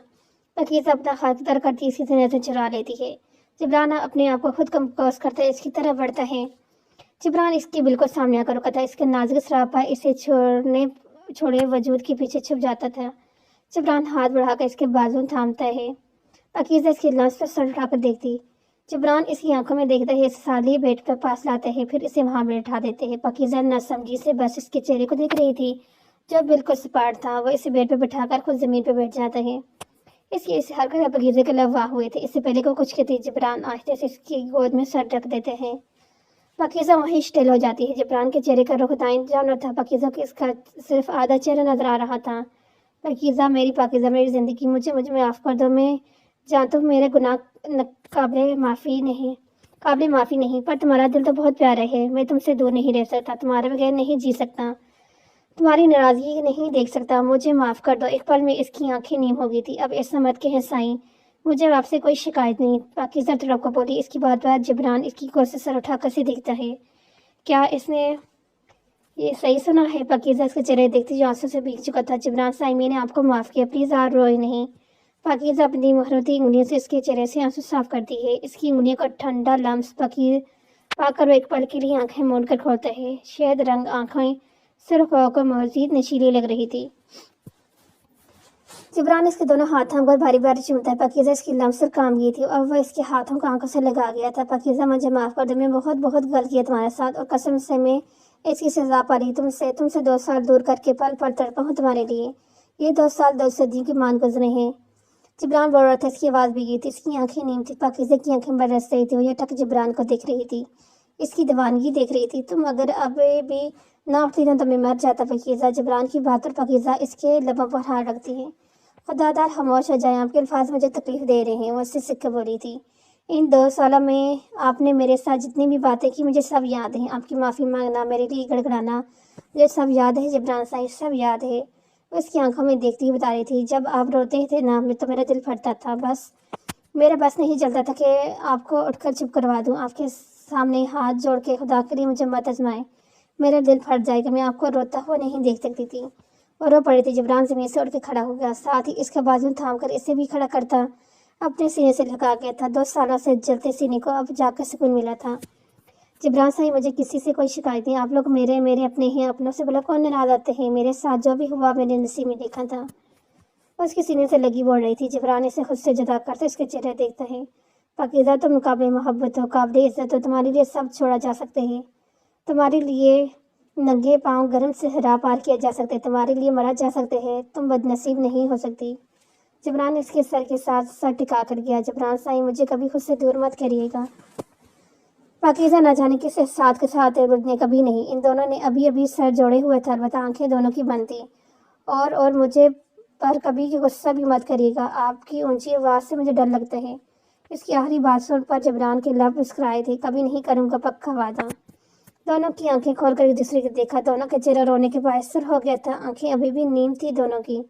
پاکیزہ اپنا ہاتھ در کرتی اسی سے نظر چرا لیتی ہے۔ جبران اپنے آپ کو خود کمپوز کرتا اس کی طرف بڑھتا ہے۔ جبران اس کے بالکل سامنے آ کر رکا تھا۔ اس کا نازک سراپا اسے چھوڑے وجود کے پیچھے چھپ جاتا تھا۔ جبران ہاتھ بڑھا کر اس کے بازو تھامتا ہے۔ پاکیزہ اس کے لمس پر سر اٹھا کر دیکھتی۔ جبران اس کی آنکھوں میں دیکھتا ہے، اسے سادلی بیٹ پر پاس لاتے ہیں، پھر اسے وہاں بیٹھا دیتے ہیں۔ پاکیزہ نہ سمجھی سے بس اس کے چہرے کو دیکھ رہی تھی جو بالکل سپاٹ تھا۔ وہ اسے بیٹ پہ بٹھا کر خود زمین پہ بیٹھ جاتا ہے۔ اس کی اس حرکت پاکیزہ کے لب واہ ہوئے تھے۔ اس سے پہلے کو کچھ کہتی جبران آہستہ سے اس کی گود میں سر رکھ دیتے ہیں۔ پاکیزہ وہیں اسٹل ہو جاتی ہے۔ جبران کے چہرے کا رخ دائیں جانب تھا۔ پاکیزہ کو اس کا صرف آدھا چہرہ نظر آ رہا تھا۔ پاکیزہ میری زندگی، مجھے معاف کر دو۔ میں جانتا ہوں میرے گناہ قابل معافی نہیں، پر تمہارا دل تو بہت پیارا ہے۔ میں تم سے دور نہیں رہ سکتا، تمہارے بغیر نہیں جی سکتا، تمہاری ناراضگی نہیں دیکھ سکتا، مجھے معاف کر دو۔ ایک پل میں اس کی آنکھیں نیم ہو گئی تھی۔ اب ایسا مت کہیں سائیں، مجھے آپ سے کوئی شکایت نہیں، پاکیزہ تڑپ کر بولی۔ اس کی بات جبران اس کی گود سے سر اٹھا کر سے دیکھتا ہے۔ کیا اس نے یہ صحیح سنا ہے؟ پاکیزہ اس کے چہرے دیکھتی جو آنسوں سے بھیگ چکا تھا۔ جبران سائیں، میں نے آپ کو معاف کیا، پلیز آپ روئے نہیں۔ پاکیزہ اپنی مہرتی انگلیوں سے اس کے چہرے سے آنسو صاف کرتی ہے۔ اس کی انگلیوں کا ٹھنڈا لمس پا کر وہ ایک پل کے لیے آنکھیں موڑ کر کھولتا ہے۔ شہد رنگ آنکھیں سرخ ہو کر مزید نشیلی لگ رہی تھی۔ جبران اس کے دونوں ہاتھ تھام کر باری باری چومتا ہے۔ پاکیزہ اس کی لمس پر کام گئی تھی اور وہ اس کے ہاتھوں کو آنکھوں سے لگا گیا تھا۔ پاکیزہ، مجھے معاف کر دو، میں بہت غلط کیا تمہارے ساتھ، اور قسم سے میں اس کی سزا پا رہی تم سے 2 سال دور کر کے پل پل تڑپا ہوں تمہارے لیے۔ یہ 2 سال 2 صدیوں کی مان گزرے ہیں۔ جبران بول رہا تھا، اس کی آواز بھی گئی تھی، اس کی آنکھیں نیم تھی۔ پاکیزہ کی آنکھیں برس رہی تھی، وہ یہ ٹک جبران کو دیکھ رہی تھی، اس کی دیوانگی دیکھ رہی تھی۔ تم اگر اب بھی نہ اٹھتی تو میں مر جاتا پاکیزہ۔ جبران کی بات پر پاکیزہ اس کے لبوں پر ہاتھ رکھتی ہے۔ خدا دار خاموش ہو جائیں، آپ کے الفاظ مجھے تکلیف دے رہے ہیں، وہ اس سے سکھ بولی تھی۔ ان 2 سالوں میں آپ نے میرے ساتھ جتنی بھی باتیں کی مجھے سب یاد ہیں، آپ کی معافی مانگنا، میرے لیے گڑگڑانا، مجھے سب یاد ہے جبران صاحب، سب یاد ہے۔ وہ اس کی آنکھوں میں دیکھتی ہوئی بتا رہی تھی، جب آپ روتے تھے نا تو میرا دل پھٹتا تھا، میرا بس نہیں چلتا تھا کہ آپ کو اٹھ کر چپ کروا دوں، آپ کے سامنے ہاتھ جوڑ کے خدا کے لیے مجھے مت آزمائیں، میرا دل پھٹ جائے گا، میں آپ کو روتا ہوا نہیں دیکھ سکتی تھی۔ اور رو پڑی تھی۔ جبران زمین سے اٹھ کے کھڑا ہو گیا، ساتھ ہی اس کا بازو تھام کر اسے بھی کھڑا کرتا اپنے سینے سے لگا گیا تھا۔ 2 سالوں سے جلتے سینے کو اب جا کر سکون ملا تھا۔ جبران صاحب، مجھے کسی سے کوئی شکایت نہیں، آپ لوگ میرے اپنے ہیں، اپنوں سے بلا کون ناراض آتے ہیں، میرے ساتھ جو بھی ہوا میرے نصیب میں لکھا تھا۔ اس کے سینے سے لگی بول رہی تھی۔ جبران اسے خود سے جدا کرتا اس کے چہرے دیکھتا ہے۔ پاکیزہ، تم قابل محبت ہو، قابل عزت ہو، تمہارے لیے سب چھوڑا جا سکتے ہیں، تمہارے لیے ننگے پاؤں گرم صحرا پار کیا جا سکتے، تمہارے لیے مرا جا سکتے ہیں، تم بد نصیب نہیں ہو سکتی۔ جبران اس کے سر کے ساتھ سر ٹکا کر گیا۔ جبران صاحب، مجھے کبھی خود سے دور مت کریے گا۔ پاکیزہ نہ جانے کس ساتھ کے ساتھ رکنے کبھی نہیں۔ ان دونوں نے ابھی سر جوڑے ہوئے تھے، البتہ آنکھیں دونوں کی بند تھیں۔ اور مجھے پر کبھی غصہ بھی مت کریے گا، آپ کی اونچی آواز سے مجھے ڈر لگتا ہے۔ اس کی آخری بات سن پر جبران کے لب مسکرائے تھے۔ کبھی نہیں کروں گا، پکا وعدہ۔ دونوں کی آنکھیں کھول کر ایک دوسرے کو دیکھا۔ دونوں کا چہرہ رونے کے باعث سرخ ہو گیا تھا، آنکھیں ابھی بھی نیم تھی دونوں کی۔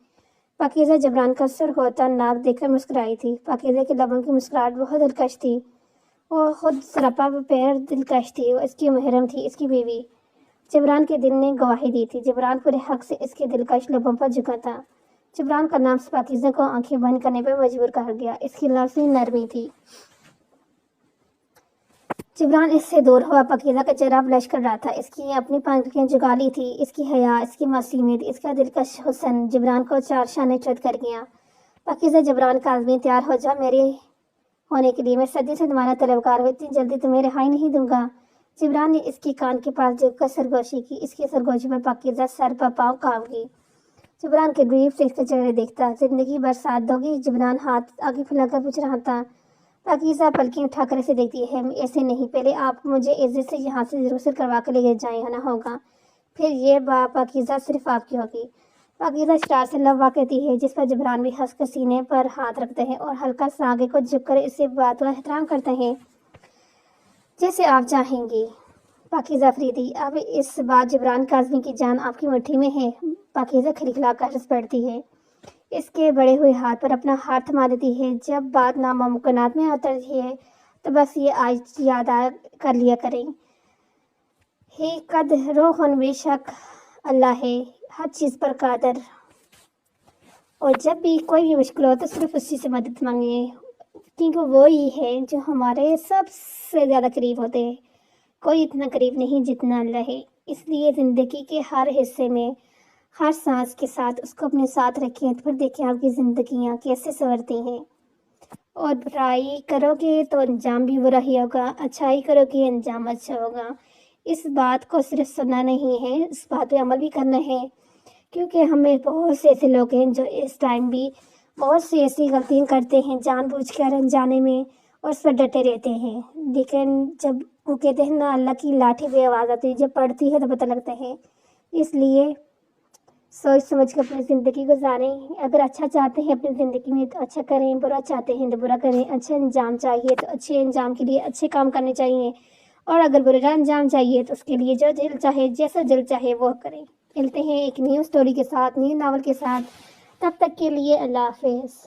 پاکیزہ جبران کا سرخ ہوتا ناک دیکھ کر مسکرائی تھی۔ پاکیزہ کے لبوں کی مسکراہٹ بہت دلکش تھی، وہ خود سراپا پیر دلکش تھی، وہ اس کی محرم تھی، اس کی بیوی۔ جبران کے دل نے گواہی دی تھی۔ جبران پورے حق سے اس کے دلکش لبوں پر جھکا تھا۔ جبران کا نام پاکیزہ کو آنکھیں بند کرنے پر مجبور کر گیا۔ اس کی لفظی نرمی تھی۔ جبران اس سے دور ہوا۔ پاکیزہ کا چہرہ بلش کر رہا تھا، اس کی اپنی پنکھیں جگالی تھی، اس کی حیا، اس کی معصومیت، اس کا دلکش حسن جبران کو 4 شانے چت کر گیا۔ پاکیزہ، جبران کاظمی، تیار ہو جا، ہونے کے لیے میں صدی سے تمہارا طلبگار ہوں، اتنی جلدی تمہیں رہائی نہیں دوں گا۔ جبران نے اس کی کان کے پاس جھک کر سرگوشی کی۔ اس کی سرگوشی پر پاکیزہ سر پر پاؤں کام گئی۔ جبران کے بریف دیکھ کر چہرے دیکھتا، زندگی بھر ساتھ دو گی؟ جبران ہاتھ آگے پھیلا کر پوچھ رہا تھا۔ پاکیزہ پلکیں اٹھا کر اسے دیکھتی ہے۔ ایسے نہیں، پہلے آپ مجھے عزت سے یہاں سے رخصت کروا کر لے جائیں آنا ہوگا، پھر یہ پاکیزہ صرف آپ کی ہوگی۔ پاکیزہ اسٹار سے لبوا کہتی ہے، جس پر جبران بھی ہنس کر سینے پر ہاتھ رکھتے ہیں اور ہلکا سا آگے کو جھک کر اسے بات کا احترام کرتے ہیں۔ جیسے آپ چاہیں گی پاکیزہ افریدی، اب اس بات جبران کاظمی کی جان آپ کی مٹھی میں ہے۔ پاکیزہ کھلکھلا کر ہنس پڑتی ہے، اس کے بڑے ہوئے ہاتھ پر اپنا ہاتھ تھما دیتی ہے۔ جب بات ناممکنات میں آتی ہے تو بس یہ آج یاد کر لیا کریں، ہی قد روحن، بے شک اللہ ہے ہر چیز پر قادر، اور جب بھی کوئی بھی مشکل ہو تو صرف اسی سے مدد مانگیں، کیونکہ وہی ہے جو ہمارے سب سے زیادہ قریب ہوتے ہیں۔ کوئی اتنا قریب نہیں جتنا اللہ ہے، اس لیے زندگی کے ہر حصے میں ہر سانس کے ساتھ اس کو اپنے ساتھ رکھیں، پھر دیکھیں آپ کی زندگیاں کیسے سنورتی ہیں۔ اور برائی کرو گے تو انجام بھی برا ہی ہوگا، اچھائی کرو گے انجام اچھا ہوگا۔ اس بات کو صرف سننا نہیں ہے، اس بات پہ عمل بھی کرنا ہے، کیونکہ ہمیں بہت سے ایسے لوگ ہیں جو اس ٹائم بھی بہت سی ایسی غلطیاں کرتے ہیں جان بوجھ کر انجانے میں، اور اس پر ڈٹے رہتے ہیں، لیکن جب وہ کہتے ہیں نا اللہ کی لاٹھی پہ آواز آتی ہے، جب پڑتی ہے تو پتہ لگتا ہے۔ اس لیے سوچ سمجھ کر اپنی زندگی گزاریں۔ اگر اچھا چاہتے ہیں اپنی زندگی میں تو اچھا کریں، برا چاہتے ہیں تو برا کریں۔ اچھے انجام چاہیے تو اچھے انجام کے لیے اچھے کام کرنے چاہیے، اور اگر برا انجام چاہیے تو اس کے لیے جو دل چاہے، جیسا دل چاہے وہ کریں۔ ملتے ہیں ایک نیو سٹوری کے ساتھ، نیو ناول کے ساتھ، تب تک کے لیے اللہ حافظ۔